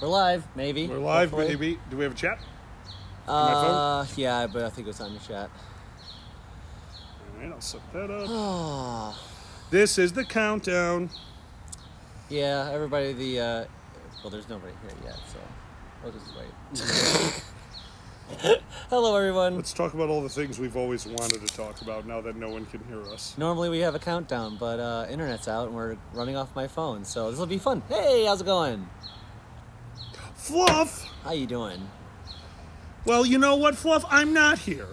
We're live, maybe. We're live, hopefully. maybe. Do we have a chat? On my phone? Yeah, but I think it was on your chat. All right, I'll set that up. This is the countdown. Yeah, everybody, well, there's nobody here yet, so we'll just wait. Hello, everyone. Let's talk about all the things we've always wanted to talk about now that no one can hear us. Normally we have a countdown, but internet's out and we're running off my phone, so this will be fun. Hey, how's it going? Fluff! How you doing? Well, you know what, Fluff? I'm not here.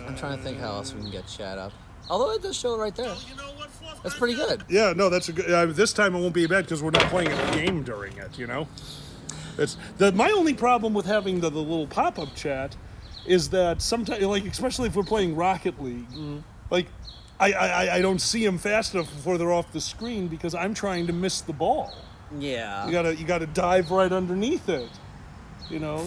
I'm trying to think how else we can get chat up. Although it does show right there. Well, you know what, Fluff? That's pretty good. Yeah, no, that's a good... this time it won't be bad because we're not playing a game during it, you know? My only problem with having the little pop-up chat is that sometimes, like, especially if we're playing Rocket League, like, I don't see them fast enough before they're off the screen because I'm trying to miss the ball. Yeah. You gotta dive right underneath it, you know?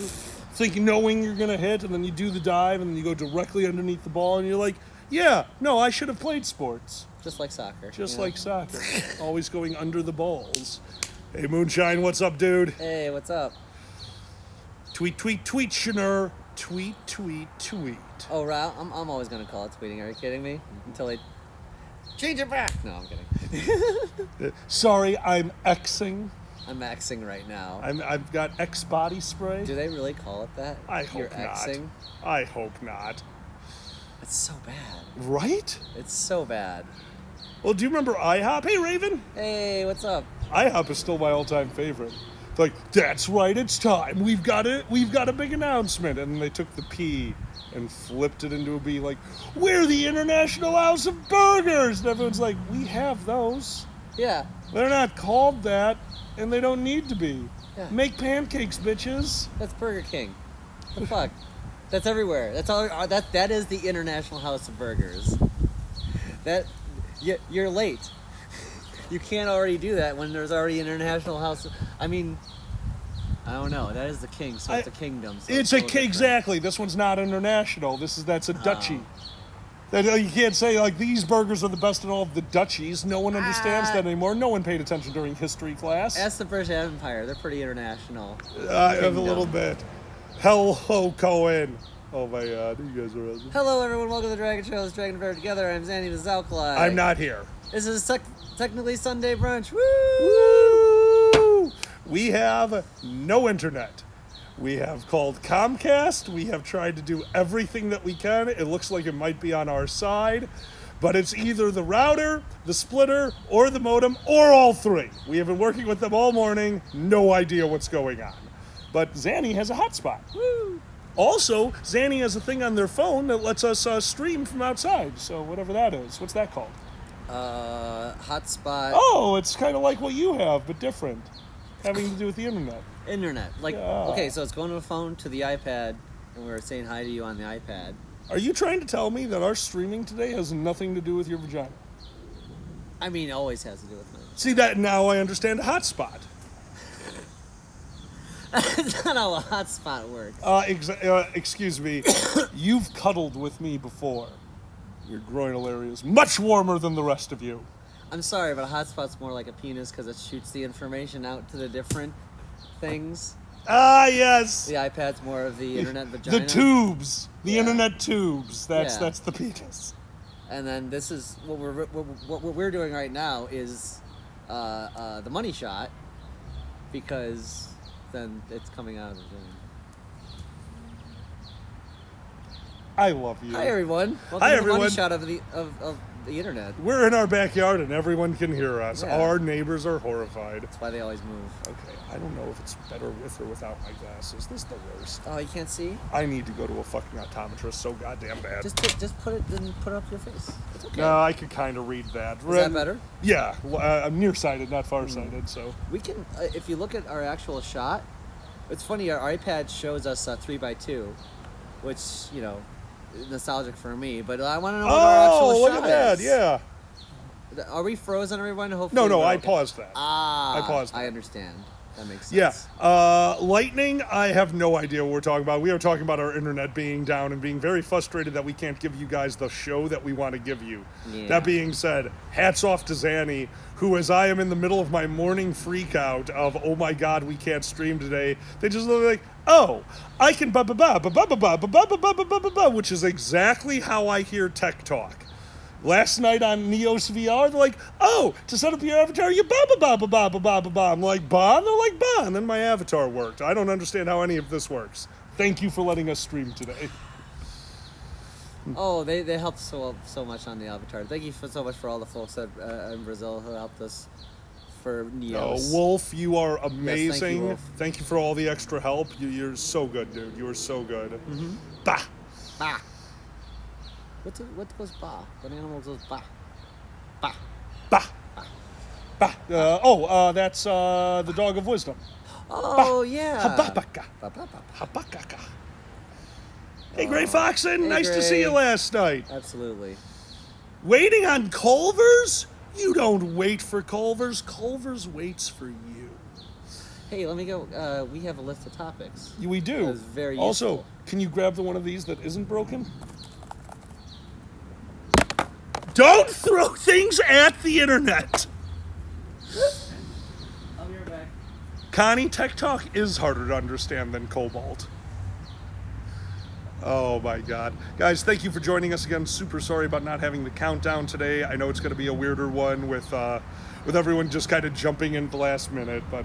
Knowing you're gonna hit, and then you do the dive, and then you go directly underneath the ball, and you're like, yeah, no, I should have played sports. Just like soccer. Just like soccer. Always going under the balls. Hey, Moonshine, what's up, dude? Hey, what's up? Tweet, Schnur. Tweet. Oh, right. I'm always going to call it tweeting. Are you kidding me? Until they change it back. No, I'm kidding. Sorry, I'm Xing. I'm Xing right now. I've got X body spray. Do they really call it that? I hope You're not. Xing? I hope not. It's so bad. Right? It's so bad. Well, do you remember IHOP? Hey, Raven. Hey, what's up? IHOP is still my all-time favorite. It's like, that's right, it's time. We've got a big announcement. And then they took the P and flipped it into a B, like, we're the International House of Burgers. And everyone's like, we have those. Yeah. They're not called that, and they don't need to be. Yeah. Make pancakes, bitches. That's Burger King. The fuck? That's everywhere. That's all. That is the International House of Burgers. You're late. You can't already do that when there's already an International House. I mean, I don't know. That is the king, so it's a kingdom. So it's a king, exactly. This one's not international. That's a duchy. You can't say, like, these burgers are the best in all of the duchies. No one understands that anymore. No one paid attention during history class. That's the British Empire. They're pretty international. I have a little bit. Hello, Cohen. Oh, my God. You guys are awesome. Hello, everyone. Welcome to the Dragon Show. It's Dragon Bear Together. I'm Zanny the Zalclai. I'm not here. This is technically Sunday brunch. Woo! Woo! We have no internet. We have called Comcast. We have tried to do everything that we can. It looks like it might be on our side, but it's either the router, the splitter, or the modem, or all three. We have been working with them all morning. No idea what's going on. But Zanny has a hotspot. Woo! Also, Zanny has a thing on their phone that lets us stream from outside. So whatever that is. What's that called? Hotspot. Oh, it's kind of like what you have, but different. Having to do with the internet. Internet. Like, Yeah. Okay, so it's going to a phone to the iPad, and we're saying hi to you on the iPad. Are you trying to tell me that our streaming today has nothing to do with your vagina? I mean, it always has to do with mine. See, that now I understand a hotspot. That's not how a hotspot works. Excuse me. You've cuddled with me before. Your groinal area is much warmer than the rest of you. I'm sorry, but a hotspot's more like a penis because it shoots the information out to the different things. Ah, yes. The iPad's more of the internet vagina. The tubes. The Yeah. internet tubes. That's Yeah. the penis. And then this is what we're doing right now is the money shot, because then it's coming out of the Zoom. I love you. Hi everyone. Welcome Hi, to the everyone. money shot of the internet. We're in our backyard and everyone can hear us. Yeah. Our neighbors are horrified. That's why they always move. Okay, I don't know if it's better with or without my glasses. This is the worst. Oh, you can't see? I need to go to a fucking optometrist so goddamn bad. Just put it up your face. It's okay. No, I could kind of read that. Is that better? Yeah, I'm nearsighted, not farsighted, so. We can, if you look at our actual shot, it's funny, our iPad shows us 3x2, which, you know, nostalgic for me, but I want to know what our actual look shot at that, is. yeah. Are we frozen, everyone? Hopefully No, we're I okay. paused that. Ah, I paused I that. understand. That makes sense. Yeah. Lightning, I have no idea what we're talking about. We are talking about our internet being down and being very frustrated that we can't give you guys the show that we want to give you. Yeah. That being said, hats off to Zanny, who, as I am in the middle of my morning freak out of, oh my God, we can't stream today, they just look like, oh, I can ba ba ba ba ba ba ba ba ba ba ba ba ba ba, which is exactly how I hear tech talk. Last night on Neos VR, they're like, oh, to set up your avatar, you ba ba ba ba ba ba ba ba ba. I'm like, ba? And they're like, ba. And then my avatar worked. I don't understand how any of this works. Thank you for letting us stream today. Oh, they helped so much on the avatar. Thank you so much for all the folks in Brazil who helped us for Neos. Wolf, you are amazing. Yes, thank you for all the extra help. You're so good, dude. You are so good. Mm-hmm. Bah. Bah. What goes bah? What animal goes bah? Bah. Bah. Bah. That's the dog of wisdom. Oh, bah. yeah. Hababaka. Bah, bah, bah, bah. Habakaka. Hey, Gray Foxen. Hey, nice to Gray. see you last night. Absolutely. Waiting on Culver's? You don't wait for Culver's. Culver's waits for you. Hey, let me go. We have a list of topics. We do. That is very also, useful. can you grab the one of these that isn't broken? Don't throw things at the internet. I'll be right back. Connie, Tech Talk is harder to understand than Cobalt. Oh my God. Guys, thank you for joining us again. Super sorry about not having the countdown today. I know it's going to be a weirder one with everyone just kind of jumping in at the last minute, but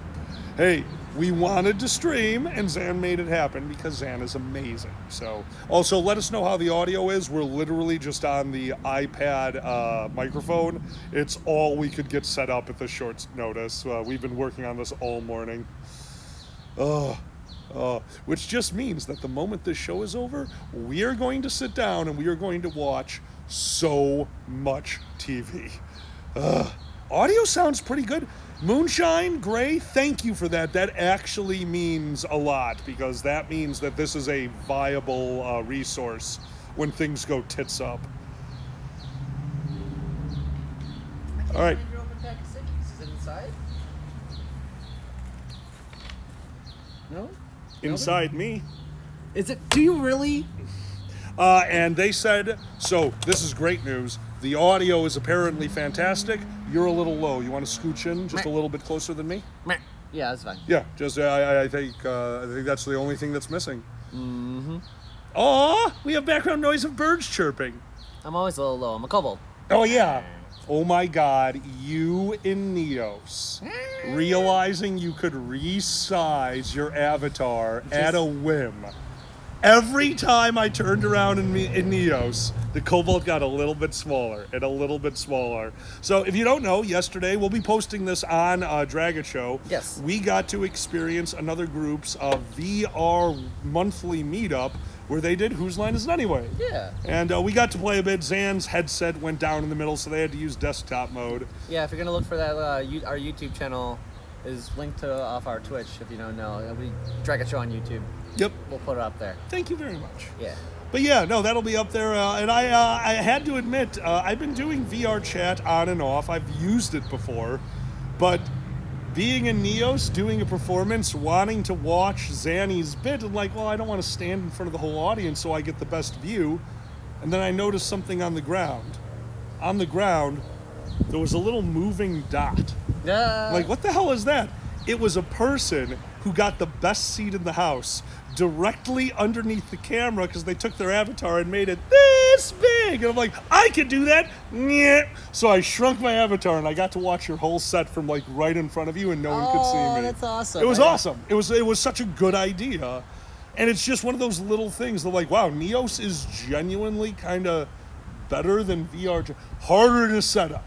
hey, we wanted to stream and Zan made it happen because Zan is amazing. So also let us know how the audio is. We're literally just on the iPad microphone. It's all we could get set up at the short notice. We've been working on this all morning. Which just means that the moment this show is over, we are going to sit down and we are going to watch so much TV. Audio sounds pretty good. Moonshine, Gray, thank you for that. That actually means a lot because that means that this is a viable resource when things go tits up. All right. Is it inside? No? Inside me. Is it? Do you really? And they said, so this is great news. The audio is apparently fantastic. You're a little low. You want to scooch in just a little bit closer than me? Yeah, that's fine. Yeah, just I think that's the only thing that's missing. Mm-hmm. Aw, we have background noise of birds chirping. I'm always a little low. I'm a kobold. Oh yeah. Oh my God, you in Neos realizing you could resize your avatar at a whim. Every time I turned around in Neos, the Cobalt got a little bit smaller and a little bit smaller. So if you don't know, yesterday we'll be posting this on Dragon Show. Yes. We got to experience another group's VR monthly meetup where they did Whose Line Is It Anyway? Yeah. And we got to play a bit. Zan's headset went down in the middle, so they had to use desktop mode. Yeah, if you're going to look for that, our YouTube channel is linked to off our Twitch, if you don't know. It'll be Drag a Show on YouTube. Yep. We'll put it up there. Thank you very much. Yeah. But yeah, no, that'll be up there. And I had to admit, I've been doing VR chat on and off. I've used it before. But being in Neos, doing a performance, wanting to watch Zanny's bit, I'm like, well, I don't want to stand in front of the whole audience so I get the best view. And then I noticed something on the ground. On the ground, there was a little moving dot. Like, what the hell is that? It was a person who got the best seat in the house directly underneath the camera because they took their avatar and made it this big. And I'm like, I can do that. Nyeh. So I shrunk my avatar and I got to watch your whole set from like right in front of you and no one could see me. Oh, that's awesome. It was awesome. It was such a good idea. And it's just one of those little things that like, wow, Neos is genuinely kind of better than VR. Harder to set up.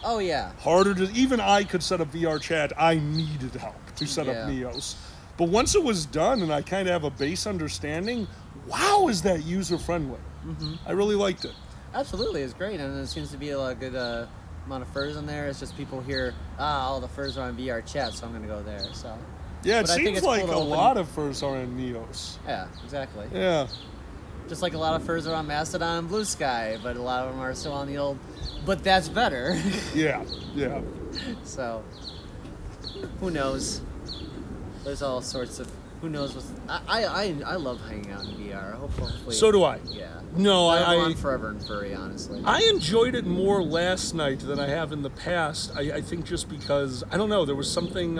Oh, yeah. Harder to, even I could set up VR chat. I needed help to set up Neos. But once it was done and I kind of have a base understanding, wow, is that user friendly? Mm-hmm. I really liked it. Absolutely, it's great, and there seems to be a good amount of furs in there. It's just people hear, all the furs are on VR chat, so I'm going to go there. So yeah, it but seems like a lot of furs are in Neos. Yeah, exactly. Yeah. Just like a lot of furs are on Mastodon and Blue Sky, but a lot of them are still on the old, but that's better. Yeah. So, who knows? there's all sorts of who knows what's. I love hanging out in VR. Hopefully. So do I. Yeah. No, I'm forever and furry, honestly. I enjoyed it more last night than I have in the past. I think just because, I don't know, there was something,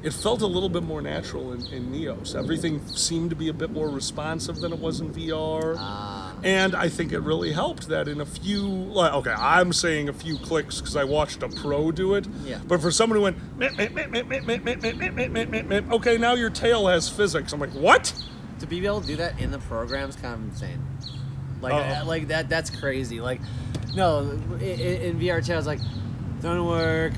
it felt a little bit more natural in Neos. Everything seemed to be a bit more responsive than it was in VR. And I think it really helped that in a few, okay, I'm saying a few clicks because I watched a pro do it. Yeah. But for someone who went, "Meh, meh, meh, meh, meh, meh, meh, meh, meh, meh, meh, meh, meh," okay, now your tail has physics. I'm like, what? To be able to do that in the program is kind of insane. Uh-oh. Like that's crazy. Like, no, in VR chat, it's like, don't work,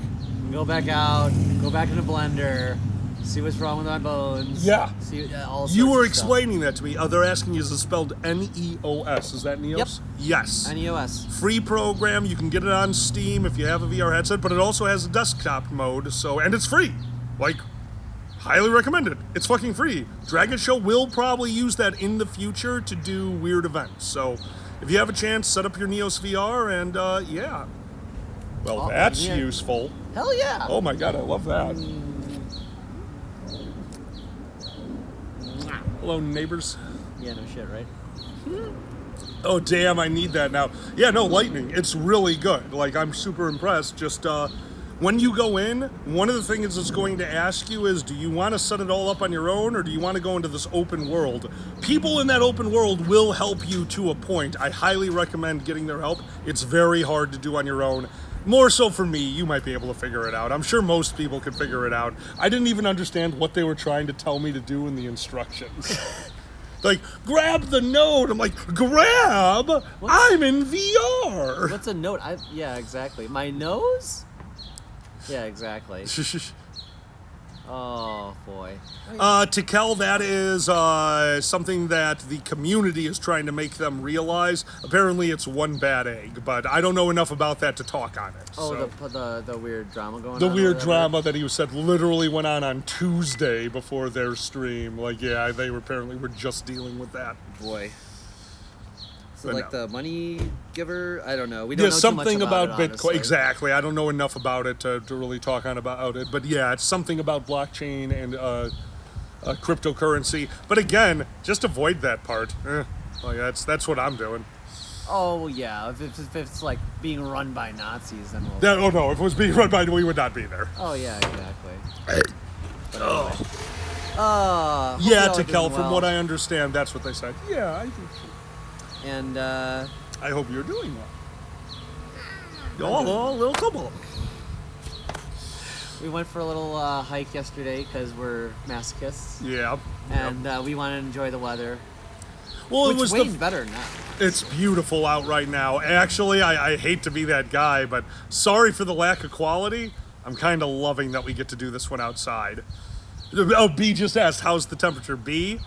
go back out, go back in the blender, see what's wrong with my bones. Yeah. See all You sorts were of stuff. explaining that to me. They're asking you, is it spelled Neos? Is that Neos? Yep. Yes. NEOS. Free program. You can get it on Steam if you have a VR headset, but it also has a desktop mode. And it's free. Like, highly recommend it. It's fucking free. Dragon Show will probably use that in the future to do weird events. So if you have a chance, set up your Neos VR and yeah. Well, Oh, that's yeah. useful. Hell yeah. Oh my god, I love that. Hello, neighbors. Yeah, no shit, right? Oh damn, I need that now. Yeah, no, Lightning. It's really good. Like, I'm super impressed. Just when you go in, one of the things it's going to ask you is, do you want to set it all up on your own, or do you want to go into this open world? People in that open world will help you to a point. I highly recommend getting their help. It's very hard to do on your own. More so for me, you might be able to figure it out. I'm sure most people could figure it out. I didn't even understand what they were trying to tell me to do in the instructions. Like, grab the node. I'm like, grab? I'm in VR. What's a note? Yeah, exactly. My nose? Yeah, exactly. Oh, boy. Tikel, that is something that the community is trying to make them realize. Apparently it's one bad egg, but I don't know enough about that to talk on it. Oh, so. the weird drama going on? The or weird whatever? drama that he said literally went on Tuesday before their stream. Like, yeah, they were just dealing with that. Boy. So, But like, no. the money giver? I don't know. We don't Yeah, know something too much about it, Bitcoin. honestly. Exactly. I don't know enough about it to really talk on about it. But yeah, it's something about blockchain and cryptocurrency. But again, just avoid that part. Like that's what I'm doing. Oh, yeah. If it's, like, being run by Nazis, then we'll... Oh no, if it was being run by, we would not be there. Oh, yeah, exactly. But Oh. anyway. Hope Yeah, y'all are Tikel, doing from well. what I understand, that's what they said. Yeah, I think so. And, I hope you're doing well. Oh, little couple. we went for a little hike yesterday because we're masochists. Yeah. And we want to enjoy the weather. Well, Which it was way better now. It's beautiful out right now. Actually, I hate to be that guy, but sorry for the lack of quality. I'm kind of loving that we get to do this one outside. Oh, B just asked, how's the temperature? B,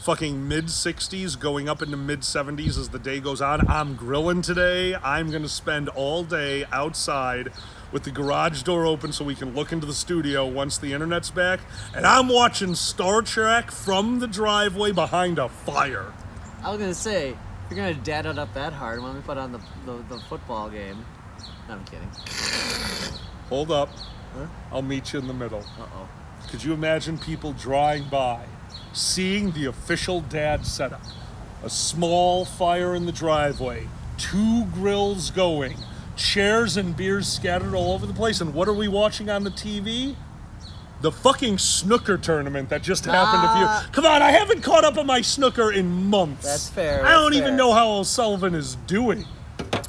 fucking mid-60s, going up into mid-70s as the day goes on. I'm grilling today. I'm going to spend all day outside with the garage door open so we can look into the studio once the internet's back. And I'm watching Star Trek from the driveway behind a fire. I was going to say, if you're going to dad it up that hard, why don't we put on the football game? No, I'm kidding. Hold up. Huh? I'll meet you in the middle. Uh-oh. Could you imagine people drawing by, seeing the official dad setup? A small fire in the driveway, 2 grills going, chairs and beers scattered all over the place, and what are we watching on the TV? The fucking snooker tournament that just happened a few... Come on, I haven't caught up on my snooker in months. That's fair. I don't that's even fair. know how O'Sullivan is doing.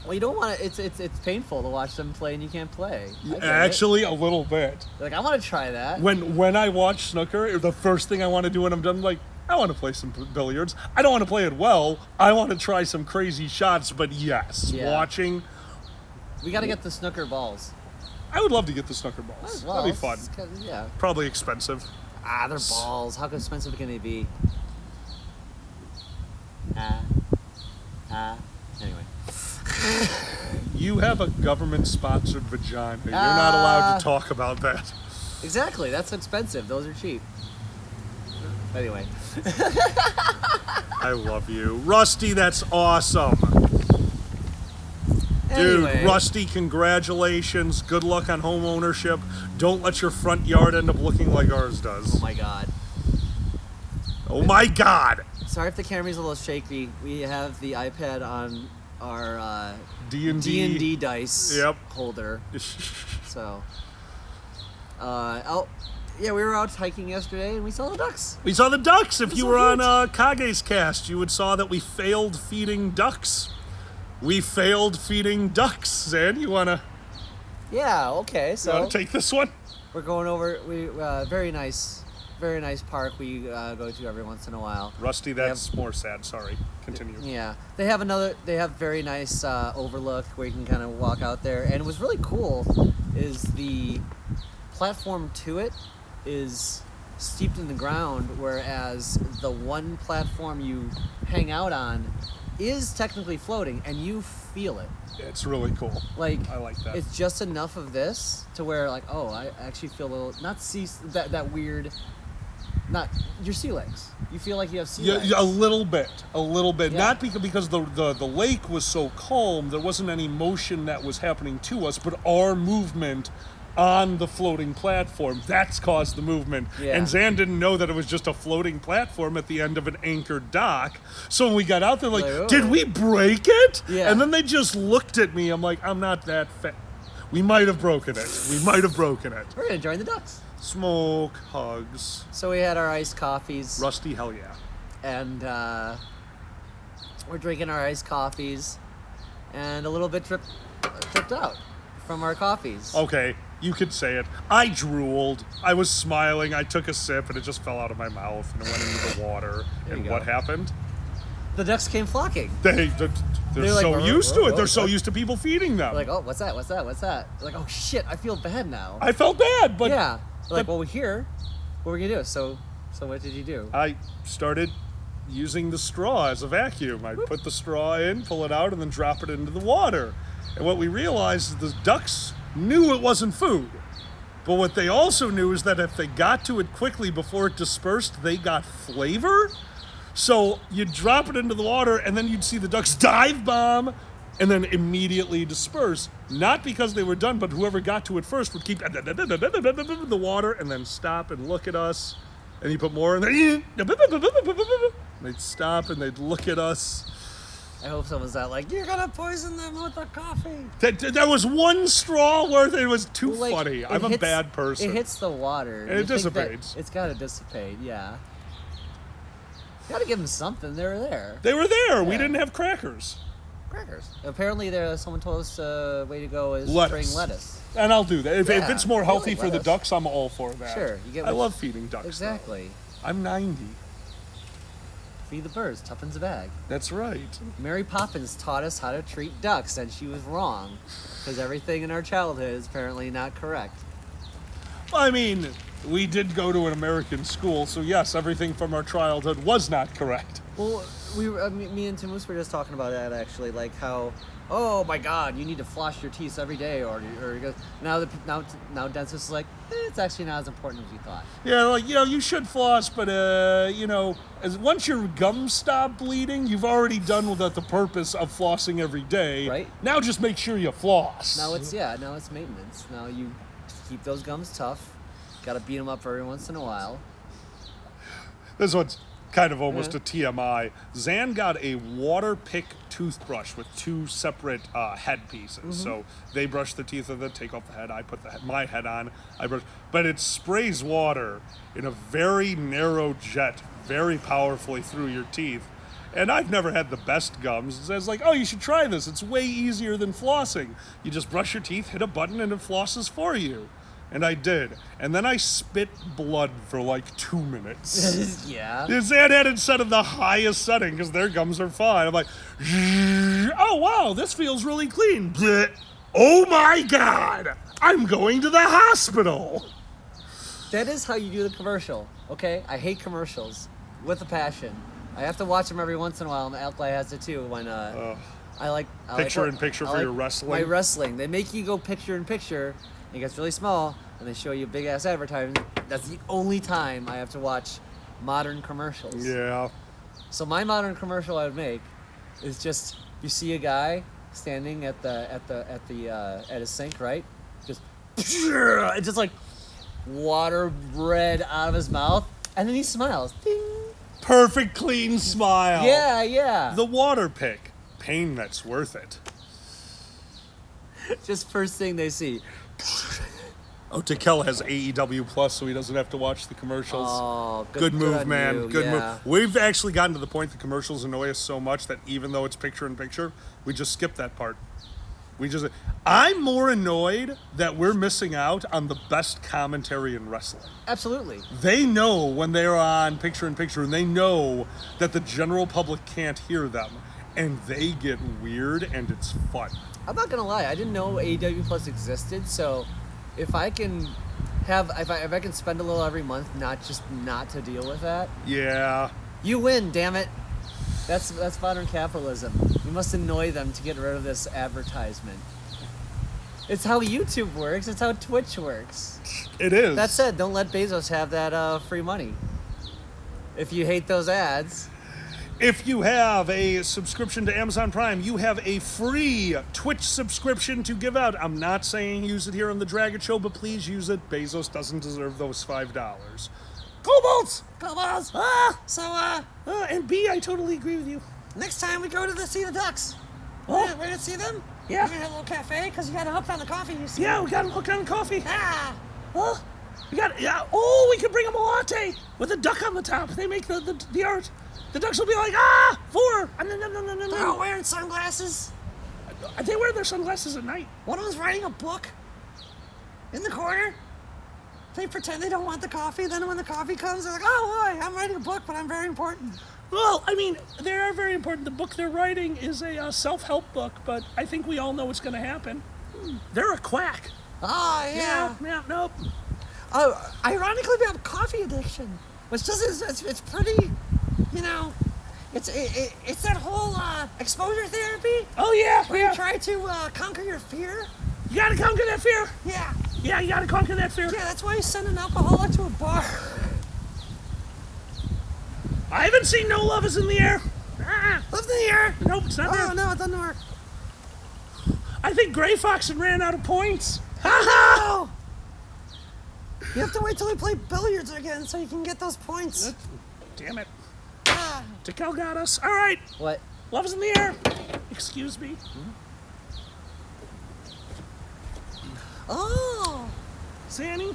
Well, you don't want to... It's painful to watch them play and you can't play. I get it. Actually, a little bit. Like, I want to try that. When I watch snooker, the first thing I want to do when I'm done, like, I want to play some billiards. I don't want to play it well. I want to try some crazy shots, but yes, Yeah. watching. We got to get the snooker balls. I would love to get the snooker balls. Might as well. That'd be fun. It's kinda- yeah. Probably expensive. They're balls. How expensive can they be? Anyway. You have a government-sponsored vagina. You're not allowed to talk about that. Exactly. That's expensive. Those are cheap. Anyway. I love you. Rusty, that's awesome. Dude, Anyway. Rusty, congratulations. Good luck on home ownership. Don't let your front yard end up looking like ours does. Oh my God. Oh my God. Sorry if the camera's a little shaky. We have the iPad on our D&D. D&D dice Yep. holder. So, yeah, we were out hiking yesterday and we saw the ducks. We saw the ducks. If They're you so were on cute. Kage's cast, you would saw that we failed feeding ducks. We failed feeding ducks. Zan, you wanna Yeah, okay. So take this one? we're going over. We very nice park we go to every once in a while. Rusty, that's more sad. Sorry. Continue. Yeah, they have very nice overlook where you can kind of walk out there. And what's really cool is the platform to it is steeped in the ground, whereas the one platform you hang out on is technically floating, and you feel it. It's really cool. Like, I like that. It's just enough of this to where, like, oh, I actually feel a little not that weird. Not your sea legs. You feel like you have sea legs. Yeah, a little bit. Yeah. Not because the lake was so calm, there wasn't any motion that was happening to us, but our movement on the floating platform, that's caused the movement. Yeah. And Zan didn't know that it was just a floating platform at the end of an anchored dock. So when we got out there, like, oh. did we break it? Yeah. And then they just looked at me. I'm like, I'm not that fat. We might have broken it. We're gonna join the ducks. Smoke, hugs. So we had our iced coffees, Rusty, hell yeah. and we're drinking our iced coffees, and a little bit tripped out from our coffees. Okay, you could say it. I drooled. I was smiling. I took a sip and it just fell out of my mouth and it went into the water. There And you what go. happened? The ducks came flocking. They're They're like, so "Rrr, used to rrr, it. They're rrr, so what?" used to people feeding them. Like, oh, what's that? Like, oh shit, I feel bad now. I felt bad, but Yeah. Like, but- well, we're here. What are we gonna do? So what did you do? I started using the straw as a vacuum. I put the straw in, pull it out, and then drop it into the water. And what we realized is the ducks knew it wasn't food. But what they also knew is that if they got to it quickly before it dispersed, they got flavor. So you'd drop it into the water, and then you'd see the ducks dive bomb and then immediately disperse. Not because they were done, but whoever got to it first would keep the water and then stop and look at us. And you put more, and they'd stop and they'd look at us. I hope someone's not like, you're gonna poison them with the coffee. That was one straw worth. It was too Well, like, funny. it I'm a hits- bad person. It hits the water. And it You think that dissipates. It's gotta dissipate, yeah. Gotta give them something. They were there. They were there. We Yeah. didn't have crackers. Crackers. Apparently, someone told us way to go is Lettuce. bring lettuce. And I'll do that. If Yeah, it's more I healthy like for the lettuce. ducks, I'm all for that. Sure, you get I what- love feeding ducks. though. Exactly. I'm 90. Feed the birds, toughens the bag. That's right. Mary Poppins taught us how to treat ducks, and she was wrong. Because everything in our childhood is apparently not correct. I mean, we did go to an American school, so yes, everything from our childhood was not correct. Well, me and Timus were just talking about that actually, like how, oh my God, you need to floss your teeth every day, or now dentists is like, it's actually not as important as we thought. Yeah, like, you should floss, but, as once your gums stop bleeding, you've already done without the purpose of flossing every day. Right. Now just make sure you floss. Now it's maintenance. Now you keep those gums tough. Got to beat them up every once in a while. This one's kind of almost Yeah. a TMI. Zan got a water pick toothbrush with two separate head pieces. Mm-hmm. So they brush the teeth with it, take off the head. I put my head on. I brush, but it sprays water in a very narrow jet, very powerfully through your teeth. And I've never had the best gums. It's like, oh, you should try this. It's way easier than flossing. You just brush your teeth, hit a button, and it flosses for you. And I did. And then I spit blood for like 2 minutes. Yeah. Zan had it set in the highest setting because their gums are fine. I'm like, oh wow, this feels really clean. Blech. Oh my God, I'm going to the hospital. That is how you do the commercial, okay? I hate commercials with a passion. I have to watch them every once in a while, and Alkali has it too. When I like Picture-in-picture for your wrestling? My wrestling. They make you go picture in picture. It gets really small, and they show you big ass advertising. That's the only time I have to watch modern commercials. Yeah. So my modern commercial I would make is just you see a guy standing at his sink, right? Just it just like water red out of his mouth, and then he smiles. Ding. Perfect clean smile. Yeah. The water pick. Pain that's worth it. Just first thing they see. Oh, Tikel has AEW Plus, so he doesn't have to watch the commercials. Oh, good move, on man. you. Good Yeah. move. We've actually gotten to the point the commercials annoy us so much that even though it's picture in picture, we just skip that part. I'm more annoyed that we're missing out on the best commentary in wrestling. Absolutely. They know when they're on picture in picture, and they know that the general public can't hear them, and they get weird, and it's fun. I'm not gonna lie, I didn't know AEW Plus existed, so if I can if I can spend a little every month not to deal with that, Yeah. you win, damn it. That's modern capitalism. You must annoy them to get rid of this advertisement. It's how YouTube works, it's how Twitch works. It is. That said, don't let Bezos have that free money. If you hate those ads. If you have a subscription to Amazon Prime, you have a free Twitch subscription to give out. I'm not saying use it here on the Dragon Show, but please use it. Bezos doesn't deserve those $5. Cobalts! And B, I totally agree with you. Next time we go to see the Ducks. Oh. We're gonna see them? Yeah. We're gonna have a little cafe, because you got hooked on the coffee, you see. Yeah, we got him hooked on coffee. Ah! Oh, we could bring him a latte with a duck on the top. They make the art. The ducks will be like, 4. They're all wearing sunglasses. They wear their sunglasses at night. One of them's writing a book in the corner. They pretend they don't want the coffee. Then when the coffee comes, they're like, oh, boy, I'm writing a book, but I'm very important. Well, I mean, they are very important. The book they're writing is a self-help book, but I think we all know what's going to happen. They're a quack. Oh, yeah. Nope. Ironically, we have coffee addiction, which it's pretty, it's that whole exposure therapy. Oh, yeah. Where you try to conquer your fear. You got to conquer that fear. Yeah. Yeah, you got to conquer that fear. Yeah, that's why you send an alcoholic to a bar. I haven't seen No Love Is in the Air. Love in the air. Nope, it's not there. Oh, no, it doesn't work. I think Gray Fox had ran out of points. No! You have to wait till we play billiards again so you can get those points. Damn it. Ah. Tikel got us. All right. What? Love Is in the Air. Excuse me. Oh! Zanny,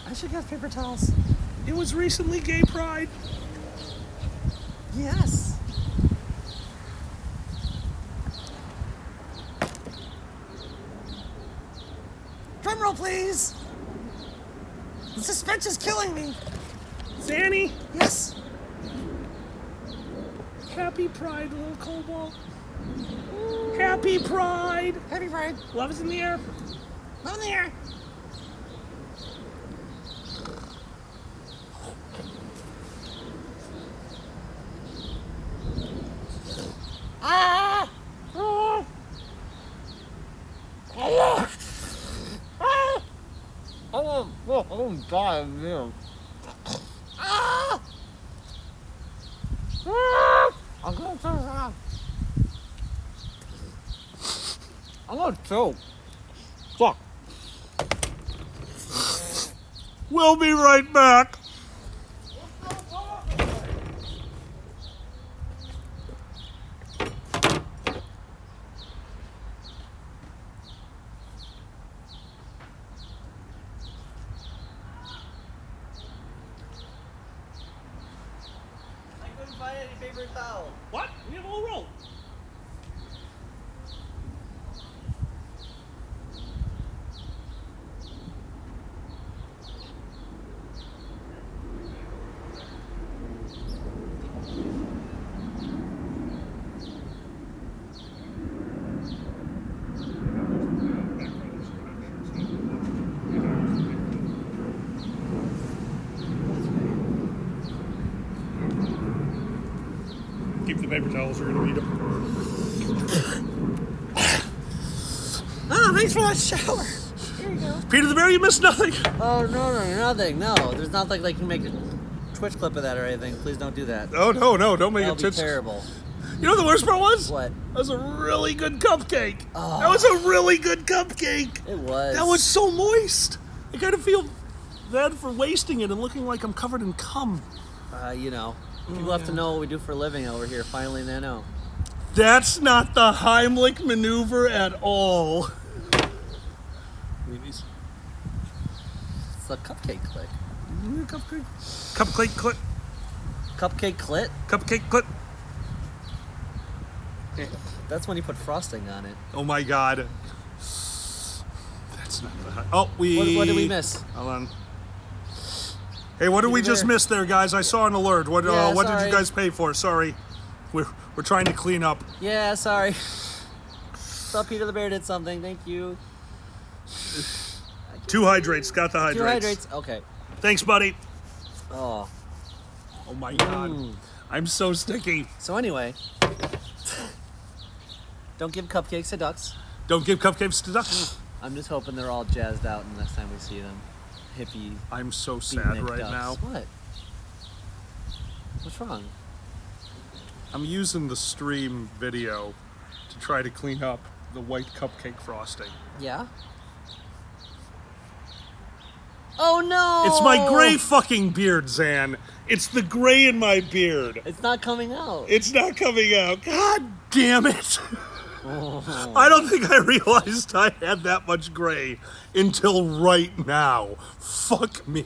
I should get paper towels. it was recently Gay Pride. Yes. Drum roll, please. The suspense is killing me. Zanny, Yes. happy Pride, little Cobalt. Happy Pride. Happy Pride. Love Is in the Air. Love in the air. Ah! Oh. Oh God, man. Ah! I'm gonna turn around. I'm gonna choke. Fuck. We'll be right back. I couldn't find any paper towel. What? We have a whole roll. Keep the paper towels. We're gonna need them. Oh, thanks for that shower. Here you go. Peter the Bear, you missed nothing. Oh no, nothing. No, there's nothing like you can make a Twitch clip of that or anything. Please don't do that. Oh no, don't make That'll it be tits. terrible. You know what the worst part was? What? That was a really good cupcake. Oh. That was a really good cupcake. It was. That was so moist. I kind of feel bad for wasting it and looking like I'm covered in cum. You know, people have to know what we do for a living over here. Finally, they know. That's not the Heimlich maneuver at all. It's a cupcake click. Cupcake clip. Cupcake clit? Cupcake clip. That's when you put frosting on it. Oh my god. That's not the. Oh, What did we miss? Hold on. Hey, what did we just Peter. miss there, guys? I saw an alert. What Yeah, what did sorry. you guys pay for? Sorry. We're trying to clean up. Yeah, sorry. Thought Peter the Bear did something. Thank you. 2 hydrates. Got the hydrates. 2 hydrates. Okay. Thanks, buddy. Oh. Oh my god. Mm. I'm so sticky. So anyway, don't give cupcakes to ducks. Don't give cupcakes to ducks. I'm just hoping they're all jazzed out the next time we see them. Hippie. I'm so sad beatnik right ducks. now. What? What's wrong? I'm using the stream video to try to clean up the white cupcake frosting. Yeah? Oh no! It's my gray fucking beard, Zan. It's the gray in my beard. It's not coming out. It's not coming out. God damn it. Oh. I don't think I realized I had that much gray until right now. Fuck me.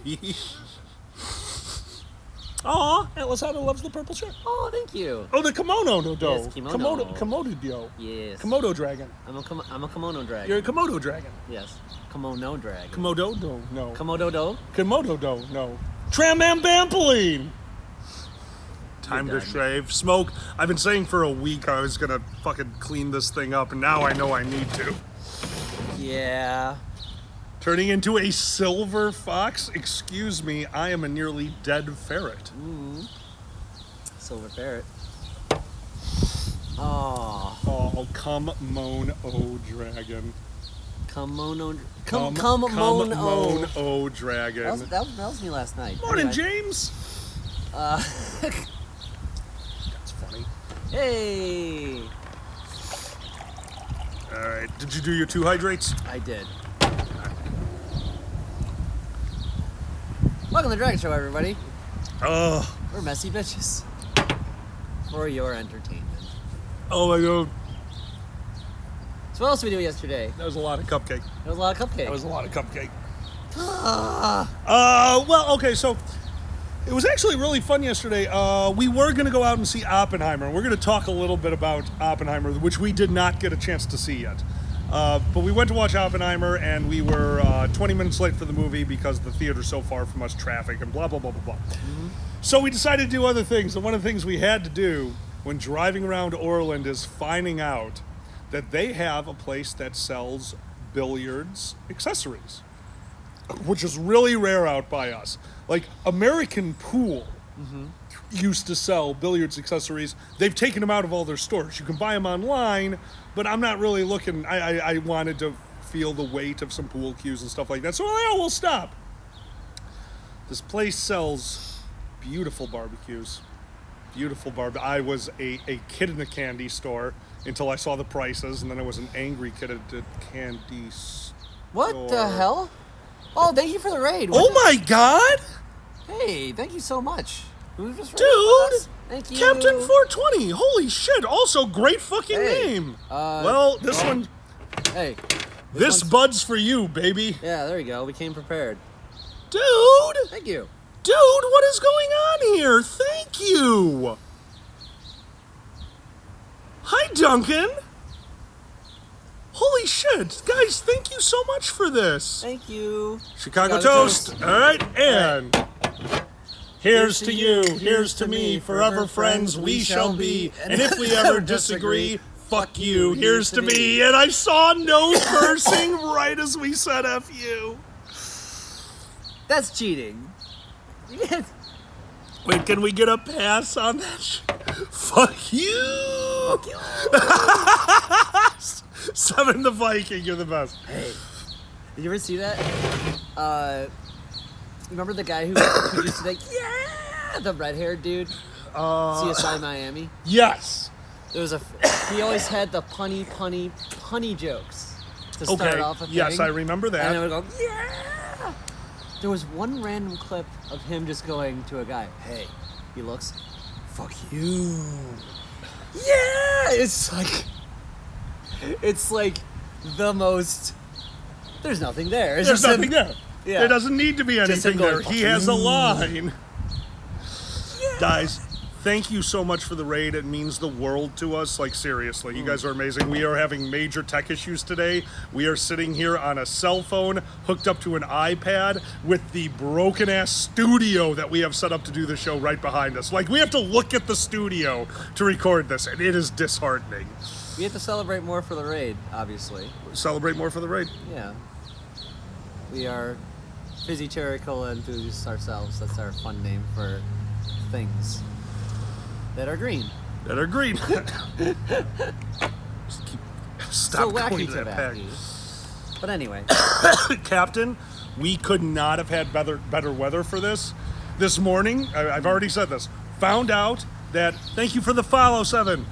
Aw, Atlas Hunter loves the purple shirt. Oh, thank you. Oh, the kimono no do. Yes, kimono. Komodo do. Yes. Komodo dragon. I'm a kimono dragon. You're a Komodo dragon. Yes. Kimono dragon. Komodo do? No. Komodo do? Komodo do? No. Tramambampoline! Time to done. shave. Smoke. I've been saying for a week I was gonna fucking clean this thing up, and now I know I need to. Yeah. Turning into a silver fox? Excuse me, I am a nearly dead ferret. Silver ferret. Oh. Oh, come moan, oh dragon. Kimono. Come Moan. moan, oh dragon. That was me last night. Morning, Anyway. James. That's funny. Hey. All right, did you do your 2 hydrates? I did. Welcome to the Dragon Show, everybody. Oh, We're messy bitches. For your entertainment. oh my god, So what else did we do yesterday? that was a lot of cupcake. There was a lot of cupcakes. That was a lot of cupcake. Ah. Well, okay, so it was actually really fun yesterday. We were going to go out and see Oppenheimer. We're going to talk a little bit about Oppenheimer, which we did not get a chance to see yet. But we went to watch Oppenheimer, and we were 20 minutes late for the movie because the theater's so far from us, traffic, and blah, blah, blah, blah, blah. Mm-hmm. So we decided to do other things, and one of the things we had to do when driving around Orland is finding out that they have a place that sells billiards accessories, which is really rare out by us. Like, American Pool used to sell billiards accessories. They've taken them out of all their stores. You can buy them online, but I'm not really looking. I wanted to feel the weight of some pool cues and stuff like that, so we'll stop. This place sells beautiful barbecues. Beautiful barbecue. I was a kid in a candy store until I saw the prices, and then I was an angry kid at the candy store. What the hell? Oh, thank you for the raid. Oh my god! Hey, thank you so much. Who just raided Dude! us? Thank you. Captain 420! Holy shit! Also, great fucking Hey, name! Well, this one... Hey. This one's- bud's for you, baby. Yeah, there you go. We came prepared. Dude! Thank you. Dude, what is going on here? Thank you! Hi, Duncan! Holy shit! Guys, thank you so much for this! Thank you. Chicago Chicago toast. toast. All right, and here's to you, here's to me, forever friends we shall be. And if we ever disagree, fuck you, here's to me. And I saw no cursing right as we said F you. That's cheating. Wait, can we get a pass on that? Fuck you. Fuck you. 7 the Viking, you're the best. Hey, did you ever see that? Remember the guy who used to like, yeah, the red-haired dude? CSI Miami? Yes. There was he always had the punny jokes to start off a thing. Yes, I remember that. And I would go, yeah! There was one random clip of him just going to a guy, hey, he looks, fuck you. Yeah! It's like the most, there's nothing there. It's There's just nothing there. Yeah. There doesn't need to be Just him anything there. going, He "Fuck has a you." line. Guys, thank you so much for the raid. It means the world to us. Like, seriously, you guys are amazing. We are having major tech issues today. We are sitting here on a cell phone hooked up to an iPad with the broken ass studio that we have set up to do the show right behind us. Like, we have to look at the studio to record this, and it is disheartening. We have to celebrate more for the raid, obviously. Celebrate more for the raid. Yeah. We are Fizzy Cherry Cola enthusiasts ourselves. That's our fun name for things that are green. That are green. Stop So wacky going to that back. But anyway, Captain, we could not have had better weather for this. This morning, I've already said this, found out that, thank you for the follow, Seven.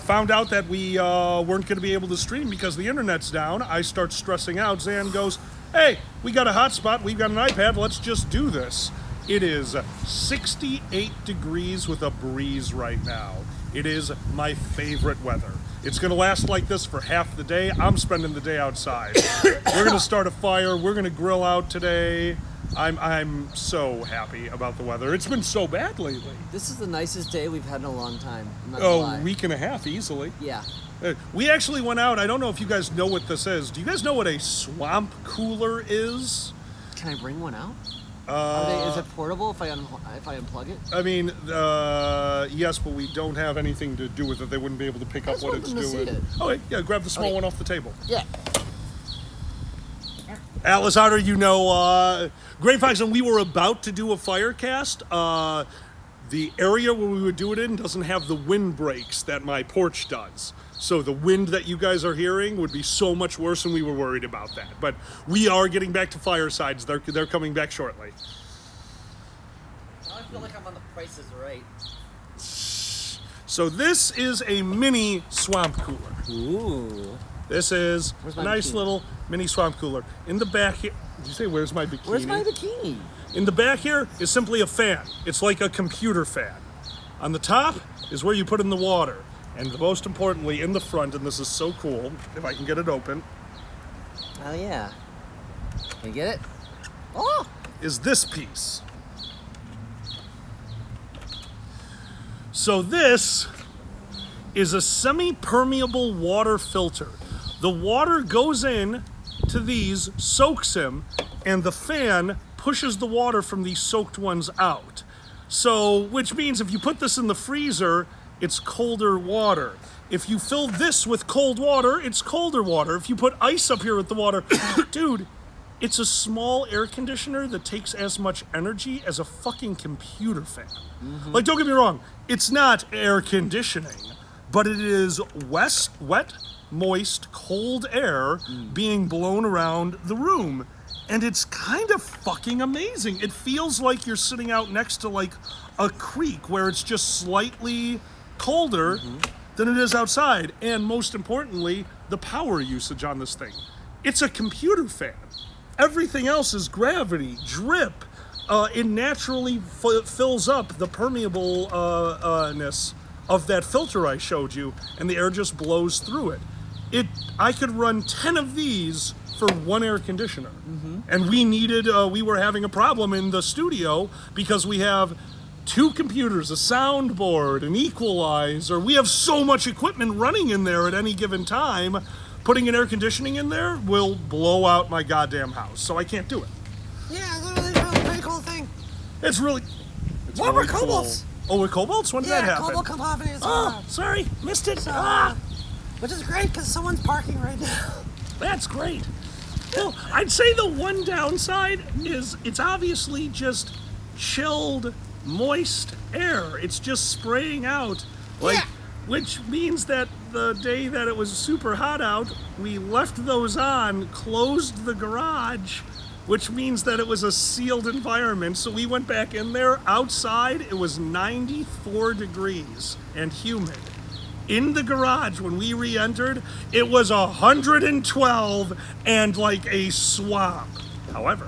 Found out that we weren't going to be able to stream because the internet's down. I start stressing out. Zan goes, hey, we got a hotspot. We've got an iPad. Let's just do this. It is 68 degrees with a breeze right now. It is my favorite weather. It's going to last like this for half the day. I'm spending the day outside. We're going to start a fire. We're going to grill out today. I'm so happy about the weather. It's been so bad lately. this is the nicest day we've had in a long time. I'm not gonna lie. A week and a half easily. Yeah. We actually went out. I don't know if you guys know what this is. Do you guys know what a swamp cooler is? Can I bring one out? Is it portable if I unplug it? I mean, yes, but we don't have anything to do with it. They wouldn't be able to pick I up just what want it's them to see doing. it. Okay, yeah, grab the small Okay. one off the table. Yeah. Atlas Otter, you know, Gray Fox, and we were about to do a fire cast. The area where we would do it in doesn't have the wind breaks that my porch does. So the wind that you guys are hearing would be so much worse, and we were worried about that. But we are getting back to firesides. They're coming back shortly. I feel like I'm on the Price is Right. So this is a mini swamp cooler. Ooh. This is Where's a my nice bikini? little mini swamp cooler. In the back here, did you say where's my bikini? Where's my bikini? In the back here is simply a fan. It's like a computer fan. On the top is where you put in the water. And most importantly, in the front, and this is so cool, if I can get it open, Oh yeah. Can you get it? Oh. is this piece. So this is a semi-permeable water filter. The water goes in to these, soaks them, and the fan pushes the water from these soaked ones out. So, which means if you put this in the freezer, it's colder water. If you fill this with cold water, it's colder water. If you put ice up here with the water, dude, it's a small air conditioner that takes as much energy as a fucking computer fan. Like, don't get me wrong, it's not air conditioning, but it is wet, moist, cold air being blown around the room. And it's kind of fucking amazing. It feels like you're sitting out next to like a creek where it's just slightly colder than it is outside. And most importantly, the power usage on this thing. It's a computer fan. Everything else is gravity, drip. It naturally fills up the permeableness of that filter I showed you, and the air just blows through it. I could run 10 of these for one air conditioner. And we were having a problem in the studio because we have 2 computers, a soundboard, an equalizer. We have so much equipment running in there at any given time. Putting an air conditioning in there will blow out my goddamn house, so I can't do it. Yeah, literally, really pretty cool thing. It's really What were kobolds? Oh, with kobolds? When did that Yeah, happen? kobold come off and it's Oh, sorry, missed it. which is great because someone's parking right now. That's great. Well, I'd say the one downside is it's obviously just chilled, moist air. It's just spraying out, Yeah. which means that the day that it was super hot out, we left those on, closed the garage, which means that it was a sealed environment. So we went back in there. Outside, it was 94 degrees and humid. In the garage, when we re-entered, it was 112 and like a swamp. However,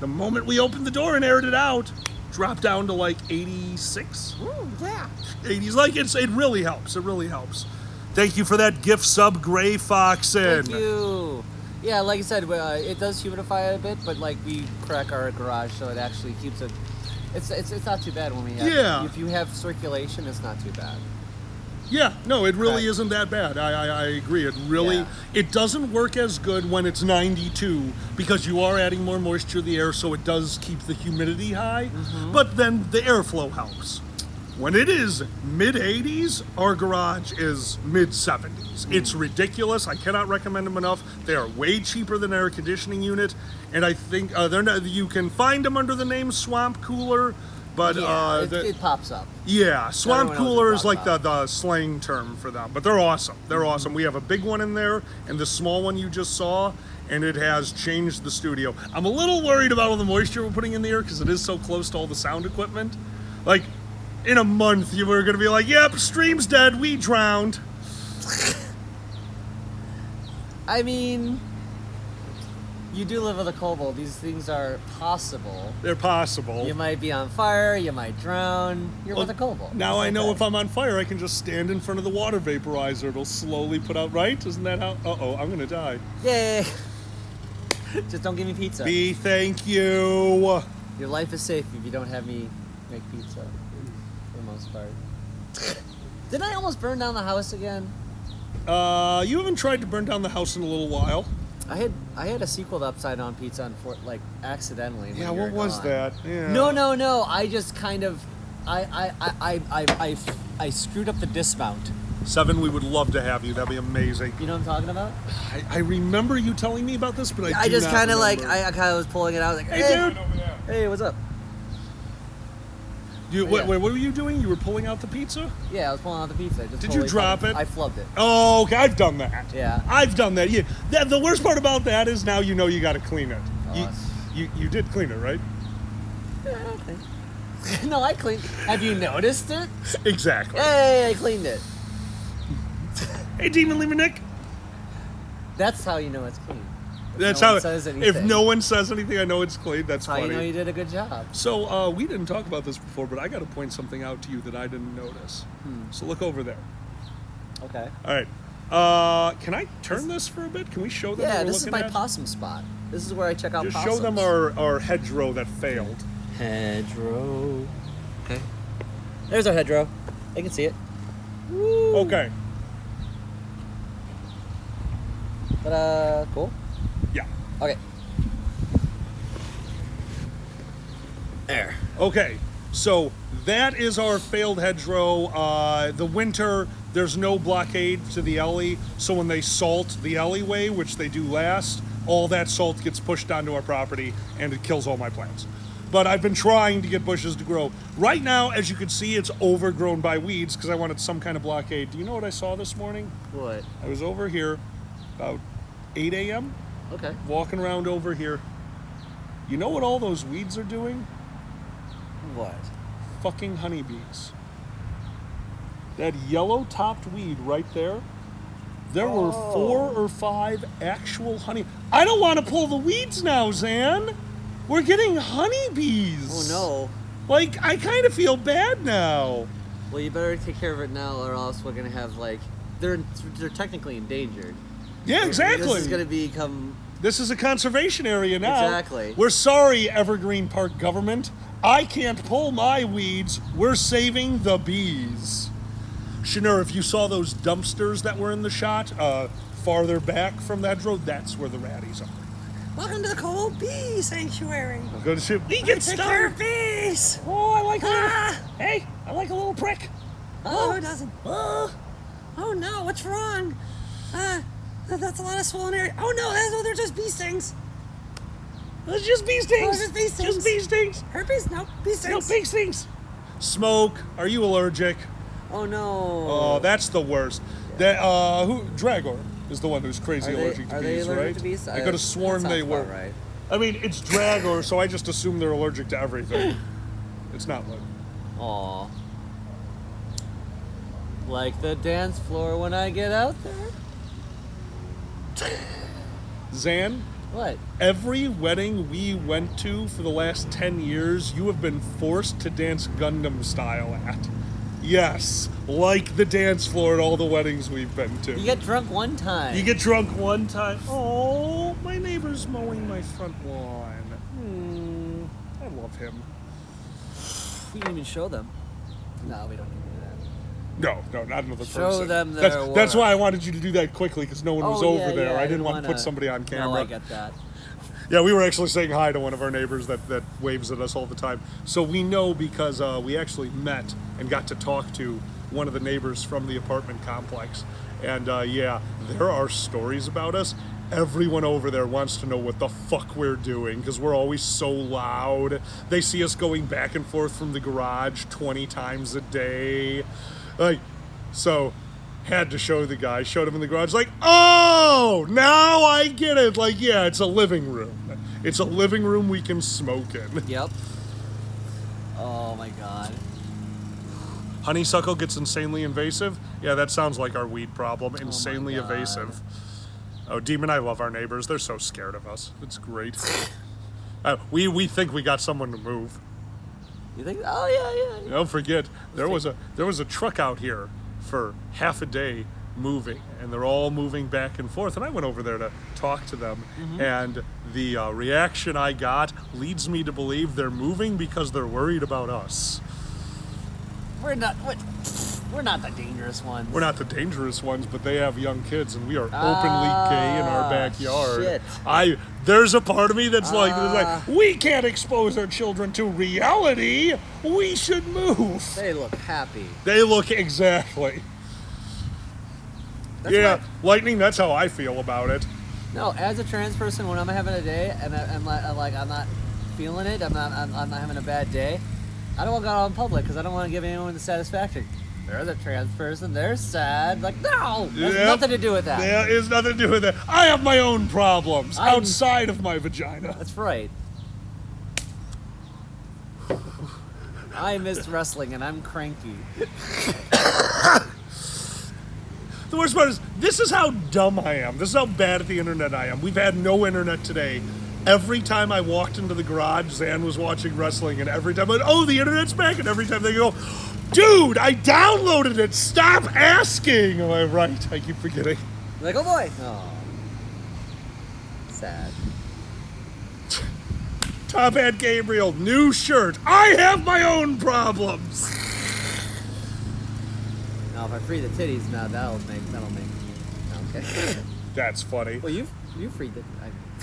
the moment we opened the door and aired it out, dropped down to like 86. Ooh, yeah. 80s. Like it really helps. It really helps. Thank you for that gift sub, Gray Foxen. Thank you. Yeah, like I said, it does humidify it a bit, but like we crack our garage, so it actually keeps it. It's not too bad when we have. Yeah. If you have circulation, it's not too bad. Yeah, no, it really Right. isn't that bad. I agree. It really, Yeah. it doesn't work as good when it's 92 because you are adding more moisture to the air, so it does keep the humidity high, but then the airflow helps. When it is mid-80s, our garage is mid-70s. It's ridiculous. I cannot recommend them enough. They are way cheaper than an air conditioning unit, and I think they're not, you can find them under the name Swamp Cooler, but Yeah, the- it pops up. yeah, Swamp Everyone knows Cooler what is like it's the slang term for them, but they're awesome. They're awesome. We have a big one in there and the small one you just saw, and it has changed the studio. I'm a little worried about all the moisture we're putting in the air because it is so close to all the sound equipment. Like, in a month, you were going to be like, yep, stream's dead, we drowned. I mean, you do live with a kobold. These things are possible. They're possible. You might be on fire. You might drown. You're with a kobold. Now It's I know okay. if I'm on fire, I can just stand in front of the water vaporizer. It'll slowly put out, right? Isn't that how? Uh-oh, I'm going to die. Yay! Just don't give me pizza. Thank you. Your life is safe if you don't have me make pizza. For the most part. Didn't I almost burn down the house again? You haven't tried to burn down the house in a little while. I had a sequel to Upside Down Pizza like accidentally. when Yeah, you what were was gone. that? Yeah. No. I just kind of I screwed up the dismount. 7, we would love to have you. That'd be amazing. You know what I'm talking about? I remember you telling me about this, but I do just not kind of like remember. I kind of was pulling it out like, Hey, dude. hey, what's up? You, Yeah. what were you doing? You were pulling out the pizza? Yeah, I was pulling out the pizza. I just Did you totally drop flubbed it? I flubbed it. Oh, okay. I've done that. Yeah. I've done that. Yeah. The worst part about that is now you know you got to clean it. Oh, You did clean it, right? Yeah, okay. No, I cleaned. Have you noticed it? Exactly. Hey, I cleaned it. Hey, Demon Leaver Nick. That's how you know it's clean. That's no how. one says If anything. no one says anything, I know it's clean. That's How funny. you know you did a good job. So we didn't talk about this before, but I got to point something out to you that I didn't notice. So look over there. Okay. All right. Can I turn this for a bit? Can we show them? what Yeah, we're this is looking my at? possum spot. This is where I check out Just possums. show them our hedgerow that failed. hedgerow. Okay. There's our hedgerow. They can see it. Woo. Okay. But cool. Yeah. Okay. There. Okay. So that is our failed hedgerow. The winter, there's no blockade to the alley, so when they salt the alleyway, which they do last, all that salt gets pushed onto our property and it kills all my plants. But I've been trying to get bushes to grow. Right now, as you can see, it's overgrown by weeds because I wanted some kind of blockade. Do you know what I saw this morning? What? I was over here about 8 a.m. Okay. walking around over here. You know what all those weeds are doing? What? Fucking honeybees. That yellow topped weed right there. There were 4 or 5 actual honey. I don't want to pull the weeds now, Zan. We're getting honeybees. Oh Like, I kind of feel bad now. no. Well, you better take care of it now, or else we're gonna have like they're technically endangered. Yeah, exactly. This is gonna become. This is a conservation area now. Exactly. We're sorry, Evergreen Park government. I can't pull my weeds. We're saving the bees. Shanur, if you saw those dumpsters that were in the shot farther back from that road, that's where the ratties are. Welcome to the Cold Bee Sanctuary. Good to see. We I get take care stung. of bees. Oh, I like a little. Ah. Hey, I like a little prick. Oh, who doesn't? Oh, Oh no, what's wrong? That's a lot of swollen area. Oh no, they're just bee stings. it's just bee stings. Oh, just bee stings. Just bee stings. Herpes? No, bee No, stings. bee stings. Smoke. Are you allergic? Oh no. Oh, that's the worst. That Dragor is the one who's crazy Are they- allergic to are they bees, allergic right? to bees? I could have sworn that they sounds were. about right. I mean, it's Dragor, so I just assume they're allergic to everything. It's not like. Aw. Like the dance floor when I get out there. Zan, What? every wedding we went to for the last 10 years, you have been forced to dance Gundam style at. Yes, like the dance floor at all the weddings we've been to. You get drunk one time. You get drunk one time. Oh, my neighbor's mowing my front lawn. I love him. We didn't even show them. No, we don't need to do that. No, not another Show person. them their That's work. why I wanted you to do that quickly, because no one was over there. I didn't want to put somebody on camera. No, I get that. Yeah, we were actually saying hi to one of our neighbors that waves at us all the time. So we know because we actually met and got to talk to one of the neighbors from the apartment complex. And yeah, there are stories about us. Everyone over there wants to know what the fuck we're doing because we're always so loud. They see us going back and forth from the garage 20 times a day. Like, so had to show the guy, showed him in the garage, like, oh, now I get it. Like, yeah, it's a living room. It's a living room we can smoke in. Yep. Oh my god. Honeysuckle gets insanely invasive. Yeah, that sounds like our weed problem. Insanely God. evasive. Oh, Demon, I love our neighbors. They're so scared of us. It's great. We think we got someone to move. You think? Oh yeah. Don't forget, there was a truck out here for half a day moving, and they're all moving back and forth. And I went over there to talk to them, and the reaction I got leads me to believe they're moving because they're worried about us. We're not the dangerous ones. We're not the dangerous ones, but they have young kids, and we are openly gay in our backyard. Shit. There's a part of me that's like, we can't expose our children to reality. We should move. They look happy. They look exactly. That's yeah, right. Lightning. That's how I feel about it. No, as a trans person, when I'm having a day and I'm not feeling it, I'm not having a bad day, I don't want to go out in public because I don't want to give anyone the satisfaction. They're the trans person. They're sad. Like, no, there's nothing to do with that. Yeah, it's nothing to do with that. I have my own problems outside of my vagina. That's right. I missed wrestling and I'm cranky. The worst part is, this is how dumb I am. This is how bad at the internet I am. We've had no internet today. Every time I walked into the garage, Zan was watching wrestling, and every time I went, oh, the internet's back, and every time they go, dude, I downloaded it, stop asking. Am I right? I keep forgetting. Like, oh boy. Oh. Sad. Top Hat Gabriel, new shirt. I have my own problems. Now, if I free the titties, now that'll make okay. That's funny. Well, you freed the.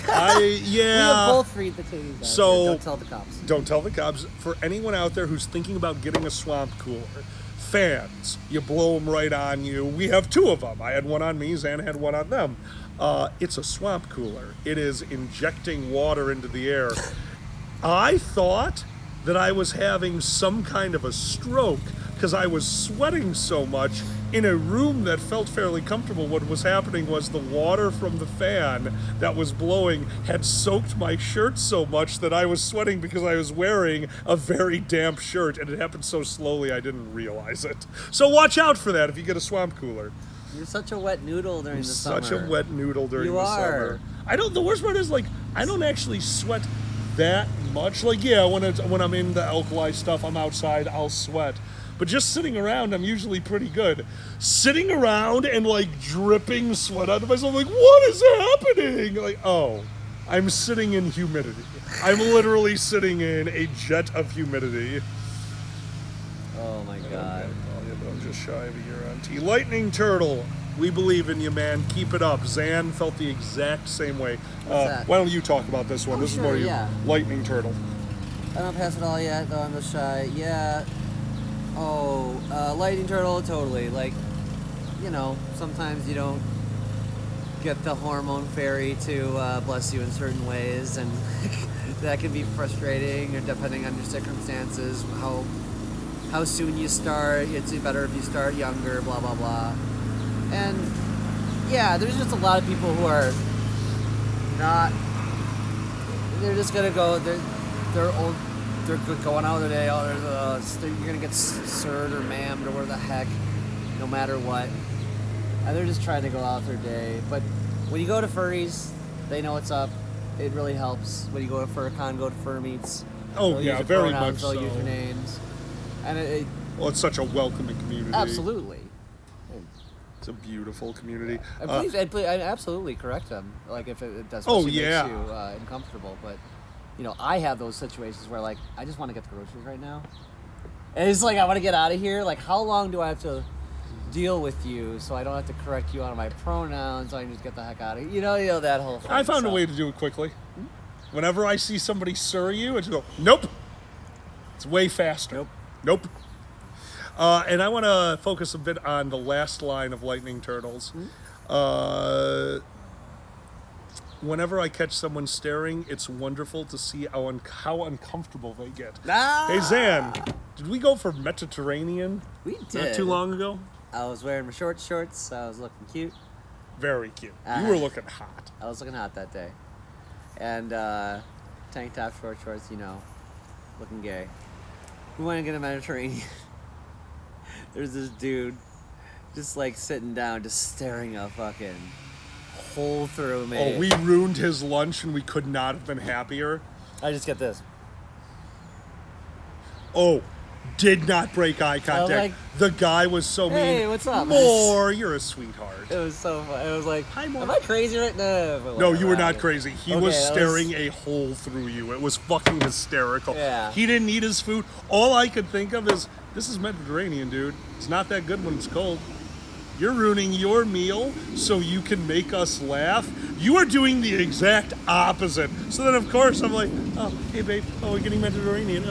Yeah. We have both freed the titties. Out So there. Don't tell the cops. Don't tell the cops. For anyone out there who's thinking about getting a swamp cooler, fans, you blow them right on you. We have two of them. I had one on me. Zan had one on them. It's a swamp cooler. It is injecting water into the air. I thought that I was having some kind of a stroke because I was sweating so much in a room that felt fairly comfortable. What was happening was the water from the fan that was blowing had soaked my shirt so much that I was sweating because I was wearing a very damp shirt, and it happened so slowly I didn't realize it. So watch out for that if you get a swamp cooler. You're such a wet noodle during the summer. Such a wet noodle during You the are. summer. The worst part is, like, I don't actually sweat that much. Like, yeah, when I'm in the alkali stuff, I'm outside, I'll sweat. But just sitting around, I'm usually pretty good. Sitting around and, like, dripping sweat out of myself, like, what is happening? Like, oh, I'm sitting in humidity. I'm literally sitting in a jet of humidity. Oh my god. I'm just shy of a year on T. Lightning Turtle, we believe in you, man. Keep it up. Zan felt the exact same way. That? Why don't you talk about this one? Oh, This sure, is more you. yeah. Lightning Turtle. I don't pass it all yet, though I'm just shy. Yeah. Oh, lightning turtle, totally. Like, sometimes you don't get the hormone fairy to bless you in certain ways, and that can be frustrating, or depending on your circumstances, how soon you start. It's better if you start younger, blah, blah, blah. And, yeah, there's just a lot of people who are not, they're just gonna go, they're old, they're going out of their day, you're gonna get sirred or mammed or whatever the heck no matter what. And they're just trying to go out their day. But when you go to furries, they know what's up. It really helps. When you go to FurCon, go to fur meets. Oh, they'll yeah, use your very pronouns, much they'll use so. your names. And Well, it's such a welcoming community. absolutely. It's a beautiful community. And please, I absolutely correct them. Like if it does Oh, makes yeah. you uncomfortable. But I have those situations where like I just want to get the groceries right now. And it's like I want to get out of here. Like how long do I have to deal with you so I don't have to correct you on my pronouns? So I can just get the heck out of here. You know that whole thing. I found a So- way to do it quickly. Whenever I see somebody sir you, I just go, nope. It's way faster. Nope. And I want to focus a bit on the last line of Lightning Turtles. Whenever I catch someone staring, it's wonderful to see how uncomfortable they get. Ah! Hey, Zan, did we go for Mediterranean We did. not too long ago? I was wearing my shorts. I was looking cute. Very cute. You were looking hot. I was looking hot that day. And tank top, shorts, looking gay. We went to get a Mediterranean. There's this dude just like sitting down, just staring a fucking hole through me. Oh, we ruined his lunch and we could not have been happier. I just get this. Oh, did not break eye contact. like, the guy was so mean. Hey, what's up? More, you're a sweetheart. It was so fun. It was like, Hi, Mom. am I crazy right now? But No, whatever, you were I not get it. crazy. He Okay, was that staring a hole through you. It was fucking hysterical. Yeah. He didn't eat his food. All I could think of is, this is Mediterranean, dude. It's not that good when it's cold. You're ruining your meal so you can make us laugh. You are doing the exact opposite. So then, of course, I'm like, oh, hey, babe. Oh, we're getting Mediterranean.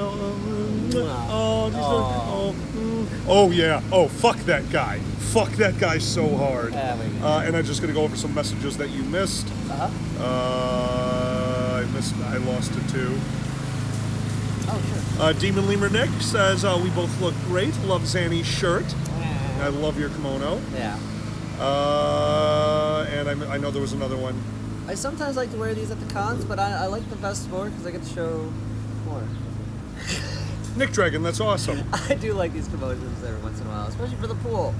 Oh, yeah. Oh, fuck that guy. Fuck that guy so hard. Yeah, we get And I'm just going to go over some messages that you missed. I lost it too. Oh, sure. Demon Lemur Nick says, we both look great. Love Zanny's shirt. I love your kimono. Yeah. And I know there was another one. I sometimes like to wear these at the cons, but I like the vest more because I get to show more. Nick Dragon, that's awesome. I do like these kimonos every once in a while, especially for the pool.